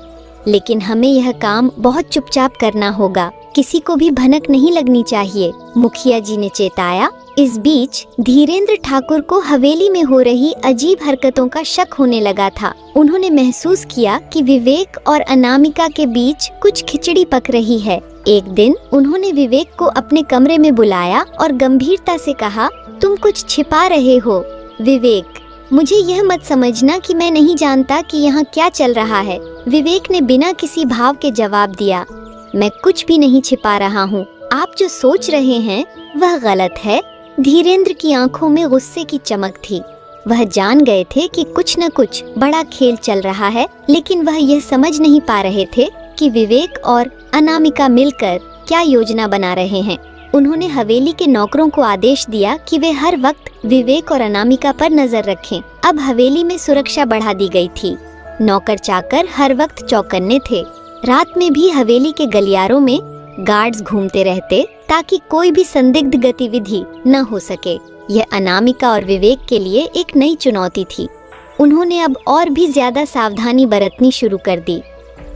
लेकिन हमें यह काम बहुत चुपचाप करना होगा, किसी को भी भनक नहीं लगनी चाहिए, मुखिया जी ने चेताया। इस बीच धीरेन्द्र ठाकुर को हवेली में हो रही अजीब हरकतों का शक होने लगा था। उन्होंने महसूस किया कि विवेक और अनामिका के बीच कुछ खिचड़ी पक रही है। एक दिन उन्होंने विवेक को अपने कमरे में बुलाया और गंभीरता से कहा, तुम कुछ छिपा रहे हो। विवेक, मुझे यह मत समझना कि मैं नहीं जानता कि यहाँ क्या चल रहा है। विवेक ने बिना किसी भाव के जवाब दिया, मैं कुछ भी नहीं छिपा रहा हूँ। आप जो सोच रहे हैं वह गलत है। धीरेन्द्र की आंखों में गुस्से की चमक थी। वह जान गए थे कि कुछ न कुछ बड़ा खेल चल रहा है, लेकिन वह यह समझ नहीं पा रहे थे कि विवेक और अनामिका मिलकर क्या योजना बना रहे हैं। उन्होंने हवेली के नौकरों को आदेश दिया कि वे हर वक्त विवेक और अनामिका पर नजर रखें। अब हवेली में सुरक्षा बढ़ा दी गई थी। नौकर चाकर हर वक्त चौकन्ने थे। रात में भी हवेली के गलियारों में गार्ड्स घूमते रहते ताकि कोई भी संदिग्ध गतिविधि न हो सके। यह अनामिका और विवेक के लिए एक नई चुनौती थी। उन्होंने अब और भी ज्यादा सावधानी बरतनी शुरू कर दी।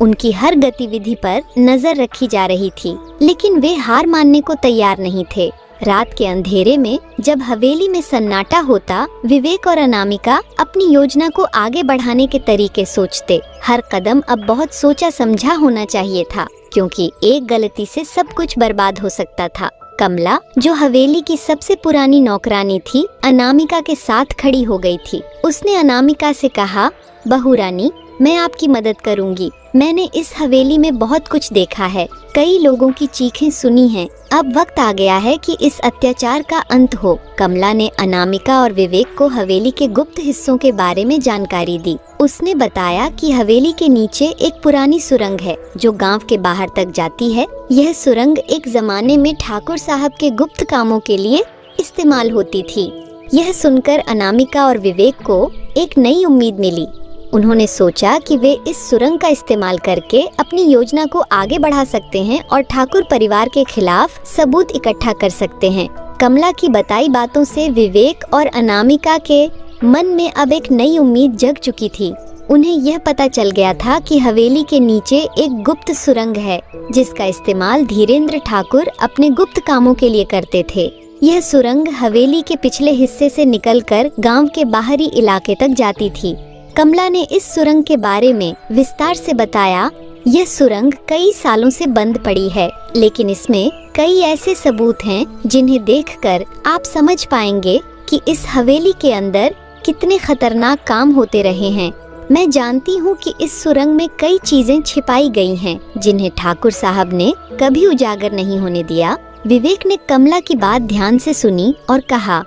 उनकी हर गतिविधि पर नजर रखी जा रही थी, लेकिन वे हार मानने को तैयार नहीं थे। रात के अंधेरे में जब हवेली में सन्नाटा होता, विवेक और अनामिका अपनी योजना को आगे बढ़ाने के तरीके सोचते। हर कदम अब बहुत सोचा समझा होना चाहिए था, क्योंकि एक गलती से सब कुछ बर्बाद हो सकता था। कमला, जो हवेली की सबसे पुरानी नौकरानी थी, अनामिका के साथ खड़ी हो गई थी। उसने अनामिका से कहा, बहू रानी, मैं आपकी मदद करूंगी। मैंने इस हवेली में बहुत कुछ देखा है, कई लोगों की चीखें सुनी हैं। अब वक्त आ गया है कि इस अत्याचार का अंत हो। कमला ने अनामिका और विवेक को हवेली के गुप्त हिस्सों के बारे में जानकारी दी। उसने बताया कि हवेली के नीचे एक पुरानी सुरंग है जो गांव के बाहर तक जाती है। यह सुरंग एक जमाने में ठाकुर साहब के गुप्त कामों के लिए इस्तेमाल होती थी। यह सुनकर अनामिका और विवेक को एक नई उम्मीद मिली। उन्होंने सोचा कि वे इस सुरंग का इस्तेमाल करके अपनी योजना को आगे बढ़ा सकते हैं और ठाकुर परिवार के खिलाफ सबूत इकट्ठा कर सकते हैं। कमला की बताई बातों से विवेक और अनामिका के मन में अब एक नई उम्मीद जग चुकी थी। उन्हें यह पता चल गया था कि हवेली के नीचे एक गुप्त सुरंग है, जिसका इस्तेमाल धीरेन्द्र ठाकुर अपने गुप्त कामों के लिए करते थे। यह सुरंग हवेली के पिछले हिस्से से निकलकर गांव के बाहरी इलाके तक जाती थी। कमला ने इस सुरंग के बारे में विस्तार से बताया। यह सुरंग कई सालों से बंद पड़ी है, लेकिन इसमें कई ऐसे सबूत हैं जिन्हें देखकर आप समझ पाएंगे कि इस हवेली के अंदर कितने खतरनाक काम होते रहे हैं। मैं जानती हूँ कि इस सुरंग में कई चीजें छिपाई गई हैं, जिन्हें ठाकुर साहब ने कभी उजागर नहीं होने दिया। विवेक ने कमला की बात ध्यान से सुनी और कहा,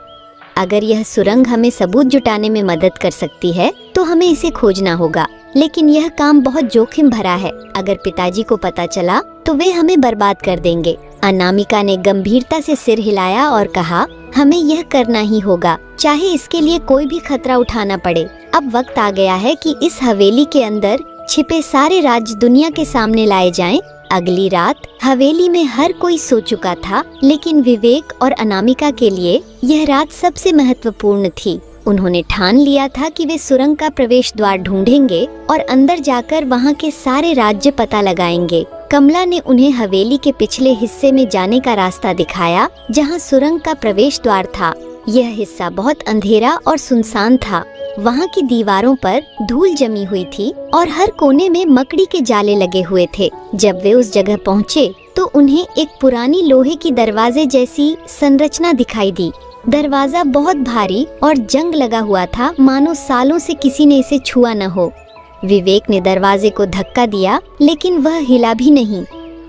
अगर यह सुरंग हमें सबूत जुटाने में मदद कर सकती है तो हमें इसे खोजना होगा, लेकिन यह काम बहुत जोखिम भरा है। अगर पिताजी को पता चला तो वे हमें बर्बाद कर देंगे। अनामिका ने गंभीरता से सिर हिलाया और कहा, हमें यह करना ही होगा, चाहे इसके लिए कोई भी खतरा उठाना पड़े। अब वक्त आ गया है कि इस हवेली के अंदर छिपे सारे राज दुनिया के सामने लाए जाएं। अगली रात हवेली में हर कोई सो चुका था, लेकिन विवेक और अनामिका के लिए यह रात सबसे महत्वपूर्ण थी। उन्होंने ठान लिया था कि वे सुरंग का प्रवेश द्वार ढूंढेंगे और अंदर जाकर वहाँ के सारे राज्य पता लगाएंगे। कमला ने उन्हें हवेली के पिछले हिस्से में जाने का रास्ता दिखाया, जहाँ सुरंग का प्रवेश द्वार था। यह हिस्सा बहुत अंधेरा और सुनसान था। वहाँ की दीवारों पर धूल जमी हुई थी और हर कोने में मकड़ी के जाले लगे हुए थे। जब वे उस जगह पहुँचे तो उन्हें एक पुरानी लोहे की दरवाजे जैसी संरचना दिखाई दी। दरवाजा बहुत भारी और जंग लगा हुआ था, मानो सालों से किसी ने इसे छुआ न हो। विवेक ने दरवाजे को धक्का दिया, लेकिन वह हिला भी नहीं।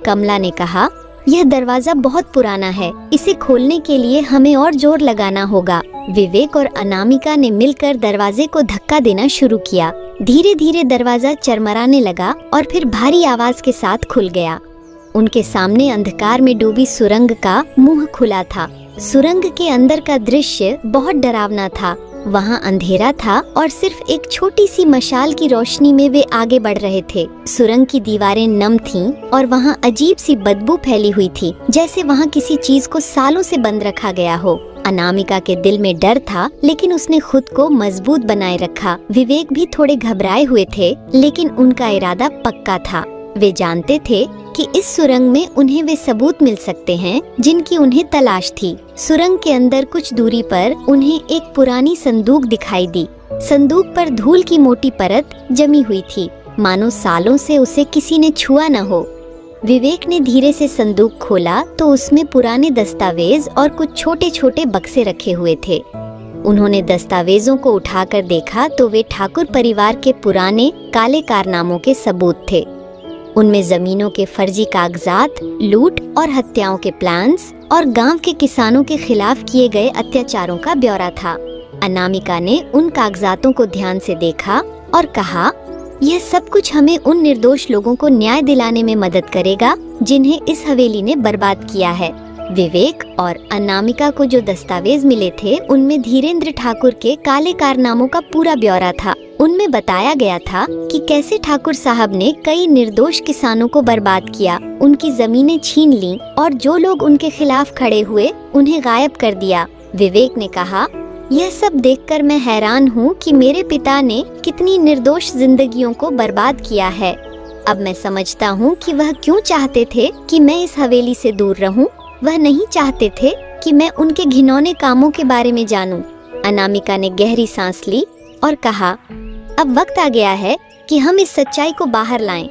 कमला ने कहा, यह दरवाजा बहुत पुराना है, इसे खोलने के लिए हमें और जोर लगाना होगा। विवेक और अनामिका ने मिलकर दरवाजे को धक्का देना शुरू किया। धीरे धीरे दरवाजा चरमराने लगा और फिर भारी आवाज के साथ खुल गया। उनके सामने अंधकार में डूबी सुरंग का मुंह खुला था। सुरंग के अंदर का दृश्य बहुत डरावना था। वहाँ अंधेरा था और सिर्फ एक छोटी सी मशाल की रोशनी में वे आगे बढ़ रहे थे। सुरंग की दीवारें नम थीं और वहाँ अजीब सी बदबू फैली हुई थी, जैसे वहाँ किसी चीज को सालों से बंद रखा गया हो। अनामिका के दिल में डर था, लेकिन उसने खुद को मजबूत बनाए रखा। विवेक भी थोड़े घबराए हुए थे, लेकिन उनका इरादा पक्का था। वे जानते थे कि इस सुरंग में उन्हें वे सबूत मिल सकते हैं जिनकी उन्हें तलाश थी। सुरंग के अंदर कुछ दूरी पर उन्हें एक पुरानी संदूक दिखाई दी। संदूक पर धूल की मोटी परत जमी हुई थी, मानो सालों से उसे किसी ने छुआ न हो। विवेक ने धीरे से संदूक खोला तो उसमें पुराने दस्तावेज और कुछ छोटे छोटे बक्से रखे हुए थे। उन्होंने दस्तावेजों को उठाकर देखा तो वे ठाकुर परिवार के पुराने काले कारनामों के सबूत थे। उनमें जमीनों के फर्जी कागजात, लूट और हत्याओं के प्लान्स और गांव के किसानों के खिलाफ किए गए अत्याचारों का ब्यौरा था। अनामिका ने उन कागजातों को ध्यान से देखा और कहा, यह सब कुछ हमें उन निर्दोष लोगों को न्याय दिलाने में मदद करेगा जिन्हें इस हवेली ने बर्बाद किया है। विवेक और अनामिका को जो दस्तावेज मिले थे, उनमें धीरेन्द्र ठाकुर के काले कारनामों का पूरा ब्यौरा था। उनमें बताया गया था कि कैसे ठाकुर साहब ने कई निर्दोष किसानों को बर्बाद किया, उनकी जमीनें छीन लीं और जो लोग उनके खिलाफ खड़े हुए उन्हें गायब कर दिया। विवेक ने कहा, यह सब देखकर मैं हैरान हूँ कि मेरे पिता ने कितनी निर्दोष जिंदगियों को बर्बाद किया है। अब मैं समझता हूँ कि वह क्यों चाहते थे कि मैं इस हवेली से दूर रहूं। वह नहीं चाहते थे कि मैं उनके घिनौने कामों के बारे में जानूं। अनामिका ने गहरी सांस ली और कहा, अब वक्त आ गया है कि हम इस सच्चाई को बाहर लाएं।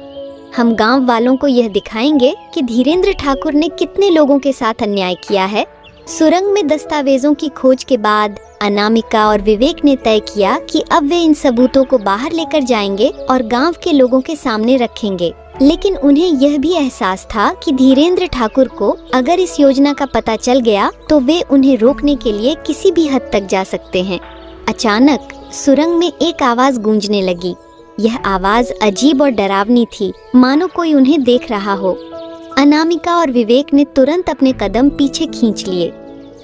हम गांव वालों को यह दिखाएंगे कि धीरेन्द्र ठाकुर ने कितने लोगों के साथ अन्याय किया है। सुरंग में दस्तावेजों की खोज के बाद अनामिका और विवेक ने तय किया कि अब वे इन सबूतों को बाहर लेकर जाएंगे और गांव के लोगों के सामने रखेंगे। लेकिन उन्हें यह भी एहसास था कि धीरेन्द्र ठाकुर को अगर इस योजना का पता चल गया तो वे उन्हें रोकने के लिए किसी भी हद तक जा सकते हैं। अचानक सुरंग में एक आवाज गूंजने लगी। यह आवाज अजीब और डरावनी थी, मानो कोई उन्हें देख रहा हो। अनामिका और विवेक ने तुरंत अपने कदम पीछे खींच लिए।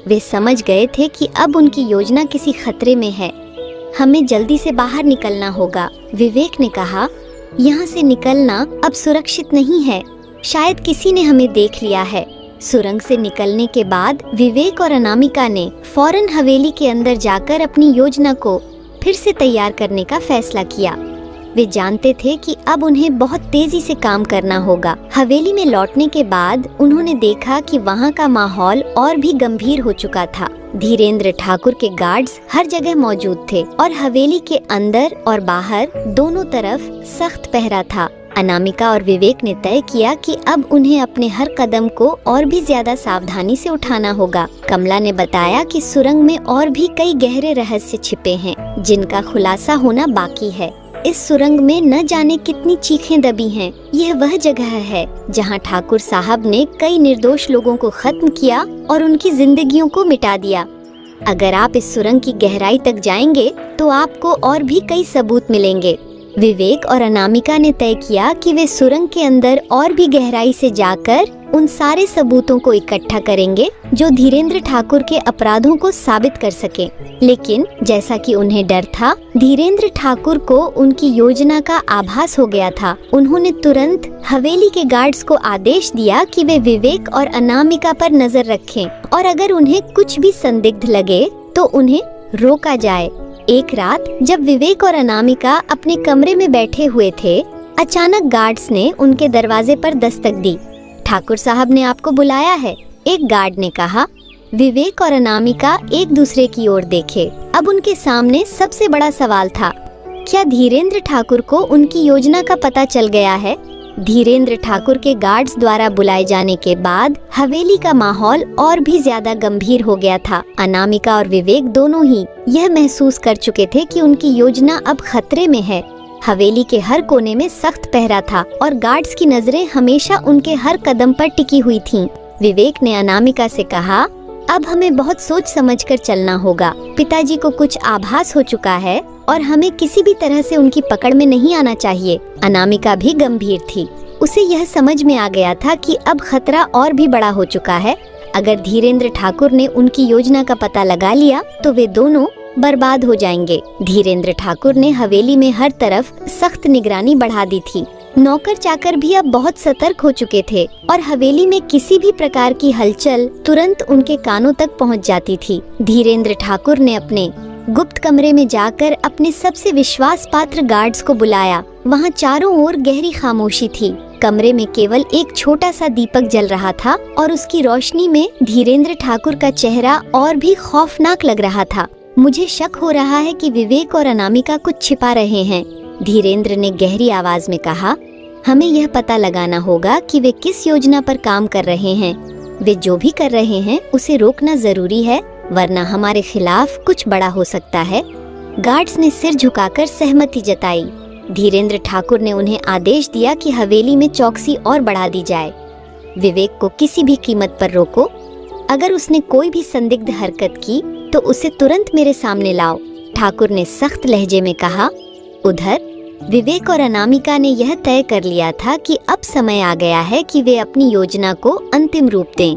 वे समझ गए थे कि अब उनकी योजना किसी खतरे में है। हमें जल्दी से बाहर निकलना होगा। विवेक ने कहा, यहाँ से निकलना अब सुरक्षित नहीं है, शायद किसी ने हमें देख लिया है। सुरंग से निकलने के बाद विवेक और अनामिका ने फौरन हवेली के अंदर जाकर अपनी योजना को फिर से तैयार करने का फैसला किया। वे जानते थे कि अब उन्हें बहुत तेजी से काम करना होगा। हवेली में लौटने के बाद उन्होंने देखा कि वहाँ का माहौल और भी गंभीर हो चुका था। धीरेन्द्र ठाकुर के गार्ड्स हर जगह मौजूद थे और हवेली के अंदर और बाहर दोनों तरफ सख्त पहरा था। अनामिका और विवेक ने तय किया कि अब उन्हें अपने हर कदम को और भी ज्यादा सावधानी से उठाना होगा। कमला ने बताया कि सुरंग में और भी कई गहरे रहस्य छिपे हैं, जिनका खुलासा होना बाकी है। इस सुरंग में न जाने कितनी चीखें दबी हैं। यह वह जगह है जहां ठाकुर साहब ने कई निर्दोष लोगों को खत्म किया और उनकी जिंदगियों को मिटा दिया। अगर आप इस सुरंग की गहराई तक जाएंगे तो आपको और भी कई सबूत मिलेंगे। विवेक और अनामिका ने तय किया कि वे सुरंग के अंदर और भी गहराई से जाकर उन सारे सबूतों को इकट्ठा करेंगे जो धीरेन्द्र ठाकुर के अपराधों को साबित कर सके। लेकिन जैसा कि उन्हें डर था, धीरेन्द्र ठाकुर को उनकी योजना का आभास हो गया था। उन्होंने तुरंत हवेली के गार्ड्स को आदेश दिया कि वे विवेक और अनामिका पर नजर रखें और अगर उन्हें कुछ भी संदिग्ध लगे तो उन्हें रोका जाए। एक रात जब विवेक और अनामिका अपने कमरे में बैठे हुए थे, अचानक गार्ड्स ने उनके दरवाजे पर दस्तक दी। ठाकुर साहब ने आपको बुलाया है, एक गार्ड ने कहा। विवेक और अनामिका एक दूसरे की ओर देखे। अब उनके सामने सबसे बड़ा सवाल था, क्या धीरेन्द्र ठाकुर को उनकी योजना का पता चल गया है? धीरेन्द्र ठाकुर के गार्ड्स द्वारा बुलाए जाने के बाद हवेली का माहौल और भी ज्यादा गंभीर हो गया था। अनामिका और विवेक दोनों ही यह महसूस कर चुके थे कि उनकी योजना अब खतरे में है। हवेली के हर कोने में सख्त पहरा था और गार्ड्स की नजरें हमेशा उनके हर कदम पर टिकी हुई थीं। विवेक ने अनामिका से कहा, अब हमें बहुत सोच समझकर चलना होगा। पिताजी को कुछ आभास हो चुका है और हमें किसी भी तरह से उनकी पकड़ में नहीं आना चाहिए। अनामिका भी गंभीर थी। उसे यह समझ में आ गया था कि अब खतरा और भी बड़ा हो चुका है। अगर धीरेन्द्र ठाकुर ने उनकी योजना का पता लगा लिया तो वे दोनों बर्बाद हो जाएंगे। धीरेन्द्र ठाकुर ने हवेली में हर तरफ सख्त निगरानी बढ़ा दी थी। नौकर चाकर भी अब बहुत सतर्क हो चुके थे और हवेली में किसी भी प्रकार की हलचल तुरंत उनके कानों तक पहुंच जाती थी। धीरेन्द्र ठाकुर ने अपने गुप्त कमरे में जाकर अपने सबसे विश्वास पात्र गार्ड्स को बुलाया। वहां चारों ओर गहरी खामोशी थी। कमरे में केवल एक छोटा सा दीपक जल रहा था और उसकी रोशनी में धीरेन्द्र ठाकुर का चेहरा और भी खौफनाक लग रहा था। मुझे शक हो रहा है कि विवेक और अनामिका कुछ छिपा रहे हैं, धीरेन्द्र ने गहरी आवाज में कहा। हमें यह पता लगाना होगा कि वे किस योजना पर काम कर रहे हैं। वे जो भी कर रहे हैं उसे रोकना जरूरी है, वरना हमारे खिलाफ कुछ बड़ा हो सकता है। गार्ड्स ने सिर झुकाकर सहमति जताई। धीरेन्द्र ठाकुर ने उन्हें आदेश दिया कि हवेली में चौकसी और बढ़ा दी जाए। विवेक को किसी भी कीमत पर रोको। अगर उसने कोई भी संदिग्ध हरकत की तो उसे तुरंत मेरे सामने लाओ, ठाकुर ने सख्त लहजे में कहा। उधर विवेक और अनामिका ने यह तय कर लिया था कि अब समय आ गया है कि वे अपनी योजना को अंतिम रूप दें।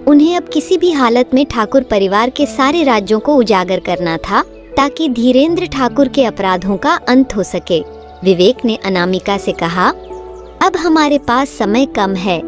उन्हें अब किसी भी हालत में ठाकुर परिवार के सारे राज्यों को उजागर करना था ताकि धीरेन्द्र ठाकुर के अपराधों का अंत हो सके। विवेक ने अनामिका से कहा, अब हमारे पास समय कम है,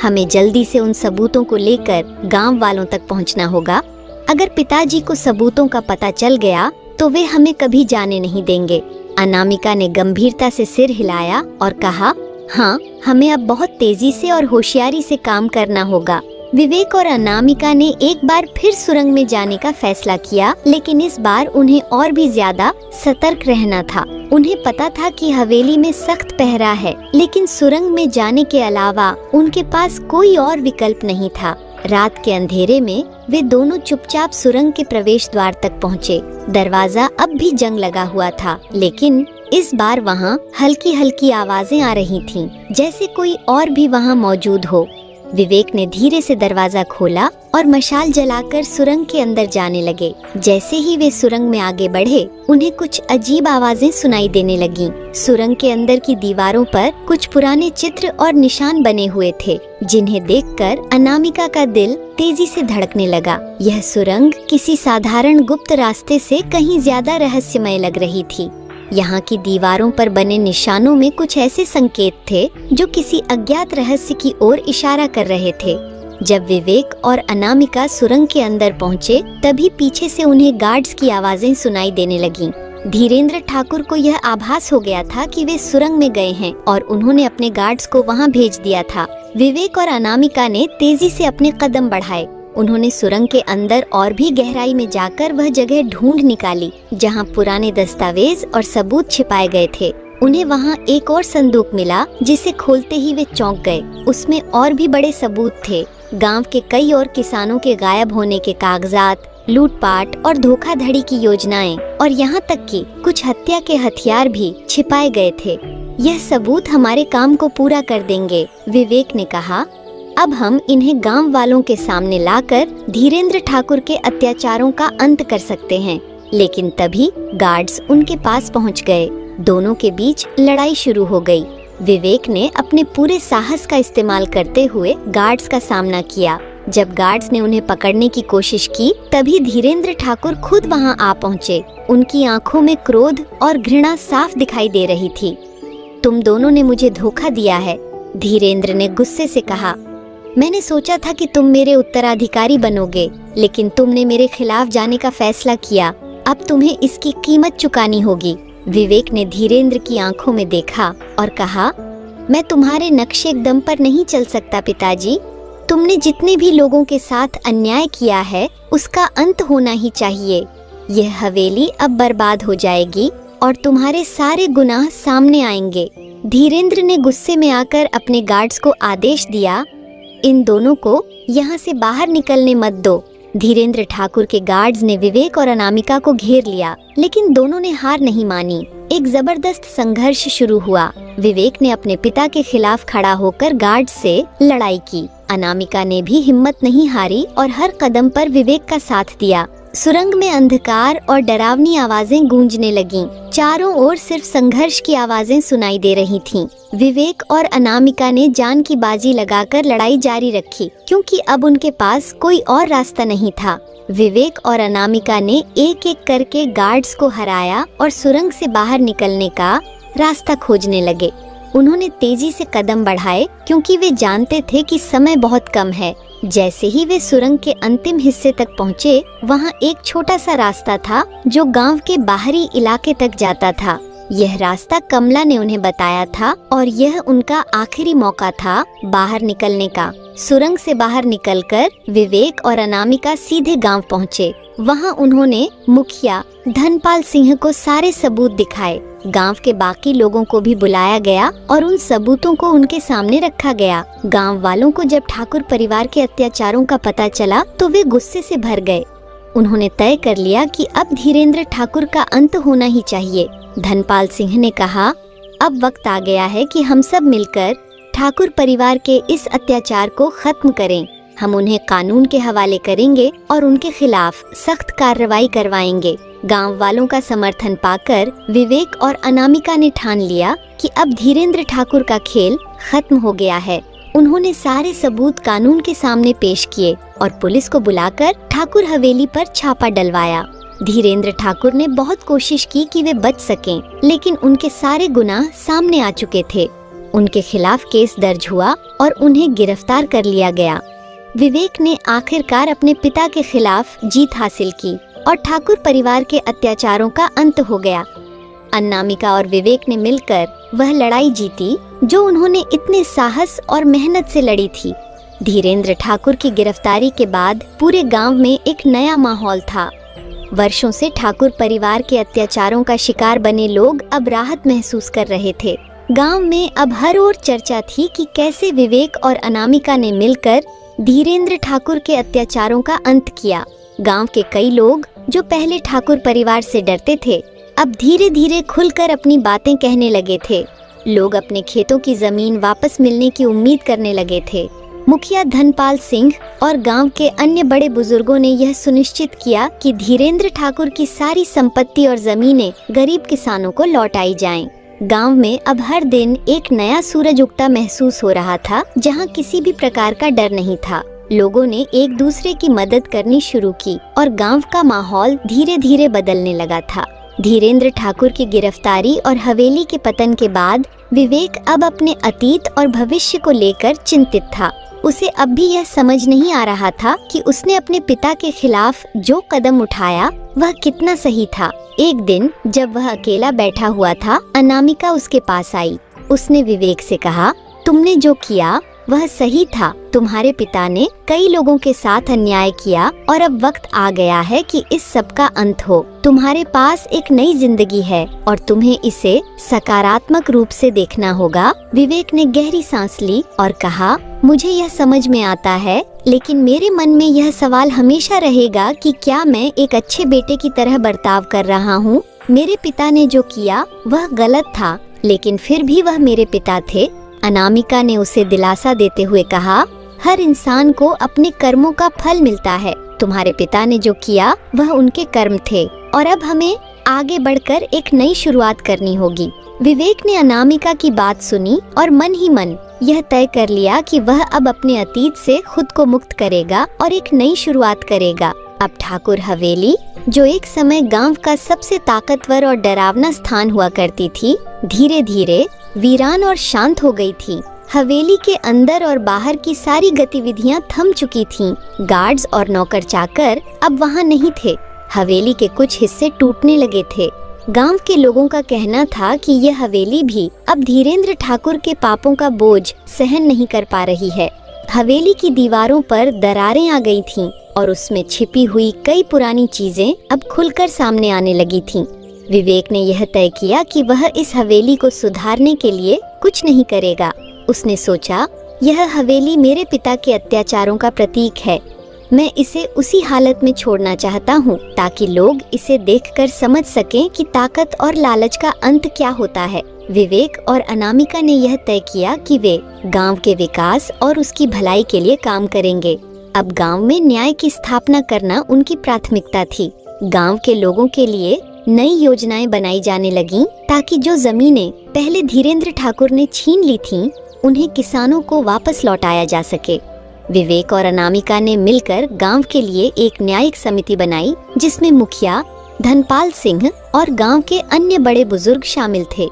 हमें जल्दी से उन सबूतों को लेकर गांव वालों तक पहुंचना होगा। अगर पिताजी को सबूतों का पता चल गया तो वे हमें कभी जाने नहीं देंगे। अनामिका ने गंभीरता से सिर हिलाया और कहा, हाँ, हमें अब बहुत तेजी से और होशियारी से काम करना होगा। विवेक और अनामिका ने एक बार फिर सुरंग में जाने का फैसला किया, लेकिन इस बार उन्हें और भी ज्यादा सतर्क रहना था। उन्हें पता था कि हवेली में सख्त पहरा है, लेकिन सुरंग में जाने के अलावा उनके पास कोई और विकल्प नहीं था। रात के अंधेरे में वे दोनों चुपचाप सुरंग के प्रवेश द्वार तक पहुँचे। दरवाजा अब भी जंग लगा हुआ था, लेकिन इस बार वहाँ हल्की हल्की आवाजें आ रही थीं, जैसे कोई और भी वहाँ मौजूद हो। विवेक ने धीरे से दरवाजा खोला और मशाल जलाकर सुरंग के अंदर जाने लगे। जैसे ही वे सुरंग में आगे बढ़े, उन्हें कुछ अजीब आवाजें सुनाई देने लगीं। सुरंग के अंदर की दीवारों पर कुछ पुराने चित्र और निशान बने हुए थे, जिन्हें देखकर अनामिका का दिल तेजी से धड़कने लगा। यह सुरंग किसी साधारण गुप्त रास्ते से कहीं ज्यादा रहस्यमय लग रही थी। यहाँ की दीवारों पर बने निशानों में कुछ ऐसे संकेत थे जो किसी अज्ञात रहस्य की ओर इशारा कर रहे थे। जब विवेक और अनामिका सुरंग के अंदर पहुँचे, तभी पीछे से उन्हें गार्ड्स की आवाजें सुनाई देने लगीं। धीरेन्द्र ठाकुर को यह आभास हो गया था कि वे सुरंग में गए हैं और उन्होंने अपने गार्ड्स को वहाँ भेज दिया था। विवेक और अनामिका ने तेजी से अपने कदम बढ़ाए। उन्होंने सुरंग के अंदर और भी गहराई में जाकर वह जगह ढूंढ निकाली जहां पुराने दस्तावेज और सबूत छिपाए गए थे। उन्हें वहाँ एक और संदूक मिला जिसे खोलते ही वे चौंक गए। उसमें और भी बड़े सबूत थे। गांव के कई और किसानों के गायब होने के कागजात, लूटपाट और धोखाधड़ी की योजनाएं और यहाँ तक कि कुछ हत्या के हथियार भी छिपाए गए थे। यह सबूत हमारे काम को पूरा कर देंगे, विवेक ने कहा। अब हम इन्हें गांव वालों के सामने लाकर धीरेन्द्र ठाकुर के अत्याचारों का अंत कर सकते हैं। लेकिन तभी गार्ड्स उनके पास पहुंच गए। दोनों के बीच लड़ाई शुरू हो गई। विवेक ने अपने पूरे साहस का इस्तेमाल करते हुए गार्ड्स का सामना किया। जब गार्ड्स ने उन्हें पकड़ने की कोशिश की, तभी धीरेन्द्र ठाकुर खुद वहां आ पहुंचे। उनकी आंखों में क्रोध और घृणा साफ दिखाई दे रही थी। तुम दोनों ने मुझे धोखा दिया है, धीरेन्द्र ने गुस्से से कहा। मैंने सोचा था कि तुम मेरे उत्तराधिकारी बनोगे, लेकिन तुमने मेरे खिलाफ जाने का फैसला किया। अब तुम्हें इसकी कीमत चुकानी होगी। विवेक ने धीरेन्द्र की आंखों में देखा और कहा, मैं तुम्हारे नक्शे कदम पर नहीं चल सकता पिताजी। तुमने जितने भी लोगों के साथ अन्याय किया है, उसका अंत होना ही चाहिए। यह हवेली अब बर्बाद हो जाएगी और तुम्हारे सारे गुनाह सामने आएंगे। धीरेन्द्र ने गुस्से में आकर अपने गार्ड्स को आदेश दिया, इन दोनों को यहाँ से बाहर निकलने मत दो। धीरेन्द्र ठाकुर के गार्ड्स ने विवेक और अनामिका को घेर लिया, लेकिन दोनों ने हार नहीं मानी। एक जबरदस्त संघर्ष शुरू हुआ। विवेक ने अपने पिता के खिलाफ खड़ा होकर गार्ड्स से लड़ाई की। अनामिका ने भी हिम्मत नहीं हारी और हर कदम पर विवेक का साथ दिया। सुरंग में अंधकार और डरावनी आवाजें गूंजने लगीं। चारों ओर सिर्फ संघर्ष की आवाजें सुनाई दे रही थीं। विवेक और अनामिका ने जान की बाजी लगाकर लड़ाई जारी रखी, क्योंकि अब उनके पास कोई और रास्ता नहीं था। विवेक और अनामिका ने एक एक करके गार्ड्स को हराया और सुरंग से बाहर निकलने का रास्ता खोजने लगे। उन्होंने तेजी से कदम बढ़ाए, क्योंकि वे जानते थे कि समय बहुत कम है। जैसे ही वे सुरंग के अंतिम हिस्से तक पहुँचे, वहाँ एक छोटा सा रास्ता था जो गांव के बाहरी इलाके तक जाता था। यह रास्ता कमला ने उन्हें बताया था और यह उनका आखिरी मौका था बाहर निकलने का। सुरंग से बाहर निकलकर विवेक और अनामिका सीधे गांव पहुँचे। वहाँ उन्होंने मुखिया धनपाल सिंह को सारे सबूत दिखाए। गांव के बाकी लोगों को भी बुलाया गया और उन सबूतों को उनके सामने रखा गया। गांव वालों को जब ठाकुर परिवार के अत्याचारों का पता चला तो वे गुस्से से भर गए। उन्होंने तय कर लिया कि अब धीरेन्द्र ठाकुर का अंत होना ही चाहिए। धनपाल सिंह ने कहा, अब वक्त आ गया है कि हम सब मिलकर ठाकुर परिवार के इस अत्याचार को खत्म करें। हम उन्हें कानून के हवाले करेंगे और उनके खिलाफ सख्त कार्रवाई करवाएंगे। गांव वालों का समर्थन पाकर विवेक और अनामिका ने ठान लिया कि अब धीरेन्द्र ठाकुर का खेल खत्म हो गया है। उन्होंने सारे सबूत कानून के सामने पेश किए और पुलिस को बुलाकर ठाकुर हवेली पर छापा डलवाया। धीरेन्द्र ठाकुर ने बहुत कोशिश की कि वे बच सकें, लेकिन उनके सारे गुनाह सामने आ चुके थे। उनके खिलाफ केस दर्ज हुआ और उन्हें गिरफ्तार कर लिया गया। विवेक ने आखिरकार अपने पिता के खिलाफ जीत हासिल की और ठाकुर परिवार के अत्याचारों का अंत हो गया। अनामिका और विवेक ने मिलकर वह लड़ाई जीती जो उन्होंने इतने साहस और मेहनत से लड़ी थी। धीरेन्द्र ठाकुर की गिरफ्तारी के बाद पूरे गांव में एक नया माहौल था। वर्षों से ठाकुर परिवार के अत्याचारों का शिकार बने लोग अब राहत महसूस कर रहे थे। गांव में अब हर ओर चर्चा थी कि कैसे विवेक और अनामिका ने मिलकर धीरेन्द्र ठाकुर के अत्याचारों का अंत किया। गांव के कई लोग जो पहले ठाकुर परिवार से डरते थे, अब धीरे धीरे खुलकर अपनी बातें कहने लगे थे। लोग अपने खेतों की जमीन वापस मिलने की उम्मीद करने लगे थे। मुखिया धनपाल सिंह और गांव के अन्य बड़े बुजुर्गों ने यह सुनिश्चित किया कि धीरेन्द्र ठाकुर की सारी संपत्ति और जमीनें गरीब किसानों को लौटाई जाएं। गांव में अब हर दिन एक नया सूरज उगता महसूस हो रहा था, जहां किसी भी प्रकार का डर नहीं था। लोगों ने एक दूसरे की मदद करनी शुरू की और गांव का माहौल धीरे धीरे बदलने लगा था। धीरेन्द्र ठाकुर की गिरफ्तारी और हवेली के पतन के बाद विवेक अब अपने अतीत और भविष्य को लेकर चिंतित था। उसे अब भी यह समझ नहीं आ रहा था कि उसने अपने पिता के खिलाफ जो कदम उठाया वह कितना सही था। एक दिन जब वह अकेला बैठा हुआ था, अनामिका उसके पास आई। उसने विवेक से कहा, तुमने जो किया वह सही था, तुम्हारे पिता ने कई लोगों के साथ अन्याय किया और अब वक्त आ गया है कि इस सब का अंत हो। तुम्हारे पास एक नई जिंदगी है और तुम्हें इसे सकारात्मक रूप से देखना होगा। विवेक ने गहरी सांस ली और कहा, मुझे यह समझ में आता है, लेकिन मेरे मन में यह सवाल हमेशा रहेगा कि क्या मैं एक अच्छे बेटे की तरह बर्ताव कर रहा हूँ। मेरे पिता ने जो किया वह गलत था, लेकिन फिर भी वह मेरे पिता थे। अनामिका ने उसे दिलासा देते हुए कहा, हर इंसान को अपने कर्मों का फल मिलता है। तुम्हारे पिता ने जो किया वह उनके कर्म थे और अब हमें आगे बढ़कर एक नई शुरुआत करनी होगी। विवेक ने अनामिका की बात सुनी और मन ही मन यह तय कर लिया कि वह अब अपने अतीत से खुद को मुक्त करेगा और एक नई शुरुआत करेगा। अब ठाकुर हवेली, जो एक समय गांव का सबसे ताकतवर और डरावना स्थान हुआ करती थी, धीरे धीरे वीरान और शांत हो गई थी। हवेली के अंदर और बाहर की सारी गतिविधियां थम चुकी थीं। गार्ड्स और नौकर चाकर अब वहां नहीं थे। हवेली के कुछ हिस्से टूटने लगे थे। गांव के लोगों का कहना था कि यह हवेली भी अब धीरेन्द्र ठाकुर के पापों का बोझ सहन नहीं कर पा रही है। हवेली की दीवारों पर दरारें आ गई थीं और उसमें छिपी हुई कई पुरानी चीजें अब खुलकर सामने आने लगी थीं। विवेक ने यह तय किया कि वह इस हवेली को सुधारने के लिए कुछ नहीं करेगा। उसने सोचा, यह हवेली मेरे पिता के अत्याचारों का प्रतीक है। मैं इसे उसी हालत में छोड़ना चाहता हूँ ताकि लोग इसे देखकर समझ सकें कि ताकत और लालच का अंत क्या होता है। विवेक और अनामिका ने यह तय किया कि वे गांव के विकास और उसकी भलाई के लिए काम करेंगे। अब गांव में न्याय की स्थापना करना उनकी प्राथमिकता थी। गांव के लोगों के लिए नई योजनाएं बनाई जाने लगीं ताकि जो जमीनें पहले धीरेन्द्र ठाकुर ने छीन ली थीं, उन्हें किसानों को वापस लौटाया जा सके। विवेक और अनामिका ने मिलकर गांव के लिए एक न्यायिक समिति बनाई, जिसमें मुखिया धनपाल सिंह और गांव के अन्य बड़े बुजुर्ग शामिल थे।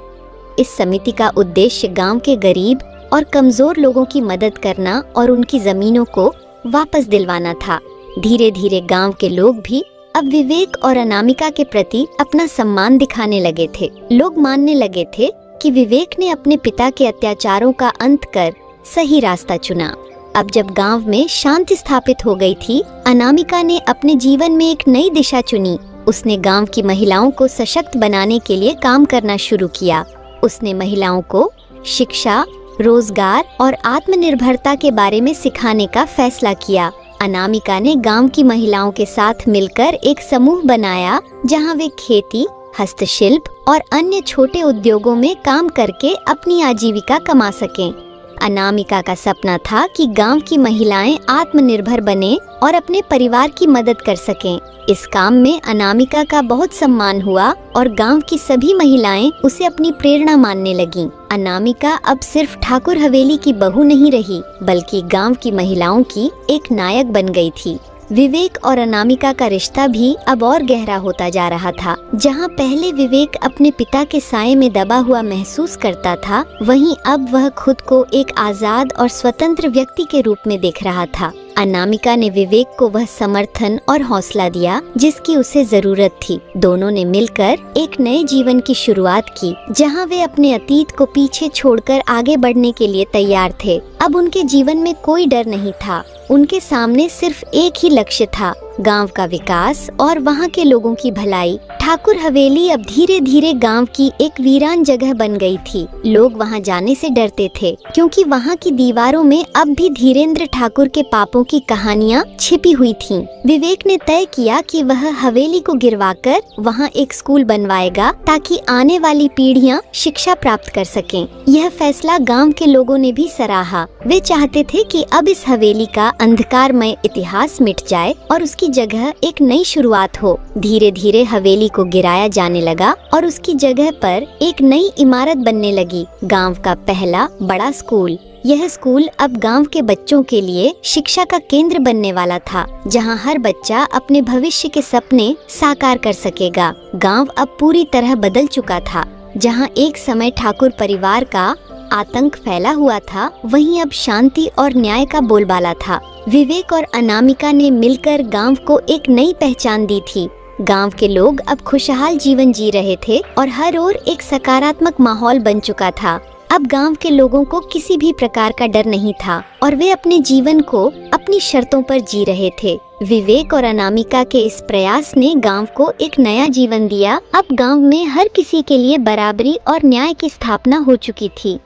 इस समिति का उद्देश्य गांव के गरीब और कमजोर लोगों की मदद करना और उनकी जमीनों को वापस दिलवाना था। धीरे धीरे गांव के लोग भी अब विवेक और अनामिका के प्रति अपना सम्मान दिखाने लगे थे। लोग मानने लगे थे कि विवेक ने अपने पिता के अत्याचारों का अंत कर सही रास्ता चुना। अब जब गांव में शांति स्थापित हो गई थी, अनामिका ने अपने जीवन में एक नई दिशा चुनी। उसने गांव की महिलाओं को सशक्त बनाने के लिए काम करना शुरू किया। उसने महिलाओं को शिक्षा, रोजगार और आत्मनिर्भरता के बारे में सिखाने का फैसला किया। अनामिका ने गांव की महिलाओं के साथ मिलकर एक समूह बनाया, जहां वे खेती, हस्तशिल्प और अन्य छोटे उद्योगों में काम करके अपनी आजीविका कमा सकें। अनामिका का सपना था कि गांव की महिलाएं आत्मनिर्भर बने और अपने परिवार की मदद कर सकें। इस काम में अनामिका का बहुत सम्मान हुआ और गांव की सभी महिलाएं उसे अपनी प्रेरणा मानने लगीं। अनामिका अब सिर्फ ठाकुर हवेली की बहू नहीं रही, बल्कि गांव की महिलाओं की एक नायक बन गई थी। विवेक और अनामिका का रिश्ता भी अब और गहरा होता जा रहा था। जहां पहले विवेक अपने पिता के साये में दबा हुआ महसूस करता था, वहीं अब वह खुद को एक आजाद और स्वतंत्र व्यक्ति के रूप में देख रहा था। अनामिका ने विवेक को वह समर्थन और हौसला दिया जिसकी उसे जरूरत थी। दोनों ने मिलकर एक नए जीवन की शुरुआत की, जहां वे अपने अतीत को पीछे छोड़कर आगे बढ़ने के लिए तैयार थे। अब उनके जीवन में कोई डर नहीं था। उनके सामने सिर्फ एक ही लक्ष्य था, गांव का विकास और वहां के लोगों की भलाई। ठाकुर हवेली अब धीरे धीरे गांव की एक वीरान जगह बन गई थी। लोग वहां जाने से डरते थे, क्योंकि वहां की दीवारों में अब भी धीरेन्द्र ठाकुर के पापों की कहानियां छिपी हुई थीं। विवेक ने तय किया कि वह हवेली को गिरवाकर वहां एक स्कूल बनवाएगा, ताकि आने वाली पीढ़ियां शिक्षा प्राप्त कर सकें। यह फैसला गांव के लोगों ने भी सराहा। वे चाहते थे कि अब इस हवेली का अंधकारमय इतिहास मिट जाए और उसकी जगह एक नई शुरुआत हो। धीरे धीरे हवेली को गिराया जाने लगा और उसकी जगह पर एक नई इमारत बनने लगी, गांव का पहला बड़ा स्कूल। यह स्कूल अब गांव के बच्चों के लिए शिक्षा का केंद्र बनने वाला था, जहां हर बच्चा अपने भविष्य के सपने साकार कर सकेगा। गांव अब पूरी तरह बदल चुका था। जहां एक समय ठाकुर परिवार का आतंक फैला हुआ था, वहीं अब शांति और न्याय का बोलबाला था। विवेक और अनामिका ने मिलकर गांव को एक नई पहचान दी थी। गांव के लोग अब खुशहाल जीवन जी रहे थे और हर ओर एक सकारात्मक माहौल बन चुका था। अब गांव के लोगों को किसी भी प्रकार का डर नहीं था और वे अपने जीवन को अपनी शर्तों पर जी रहे थे। विवेक और अनामिका के इस प्रयास ने गांव को एक नया जीवन दिया। अब गांव में हर किसी के लिए बराबरी और न्याय की स्थापना हो चुकी थी।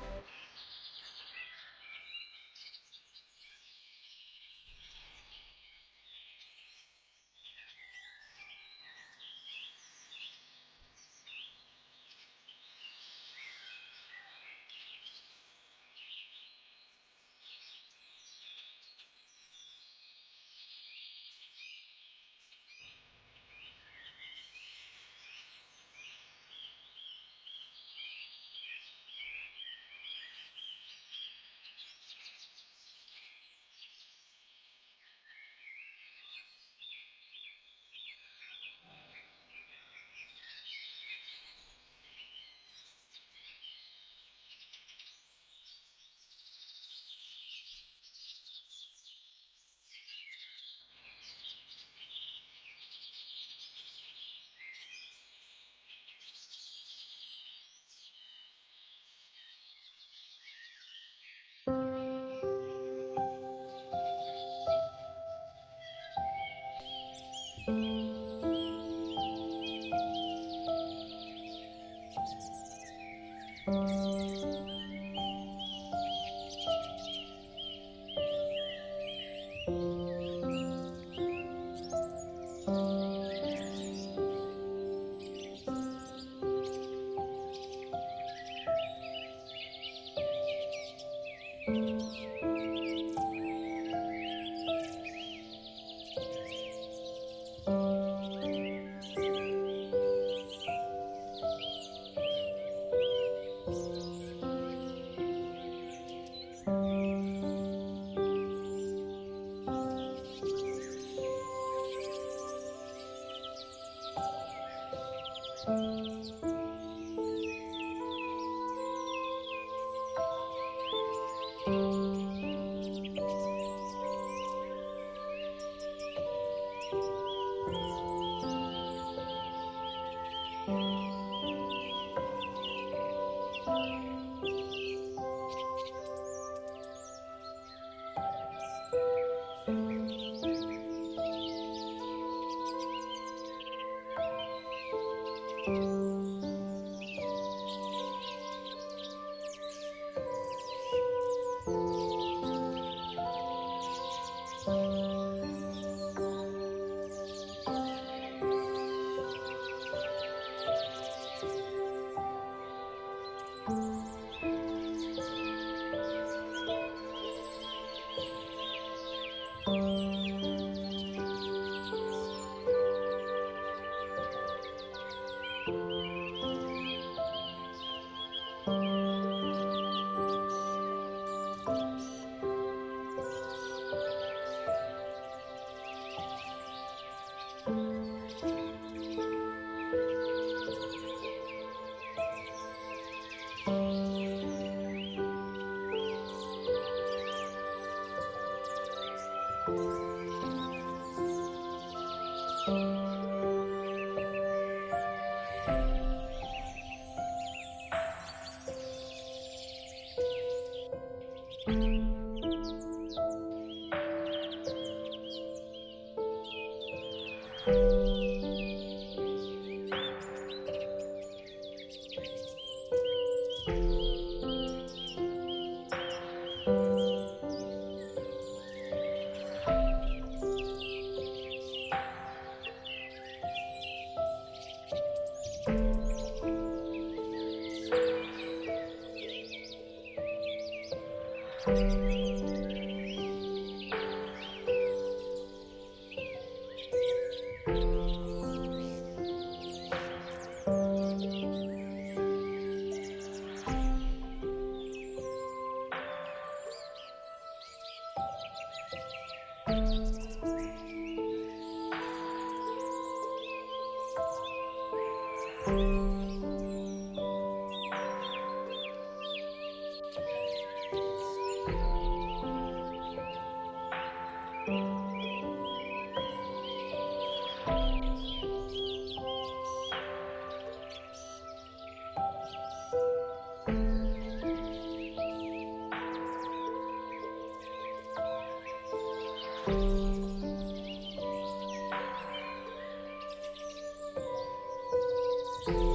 Thank you.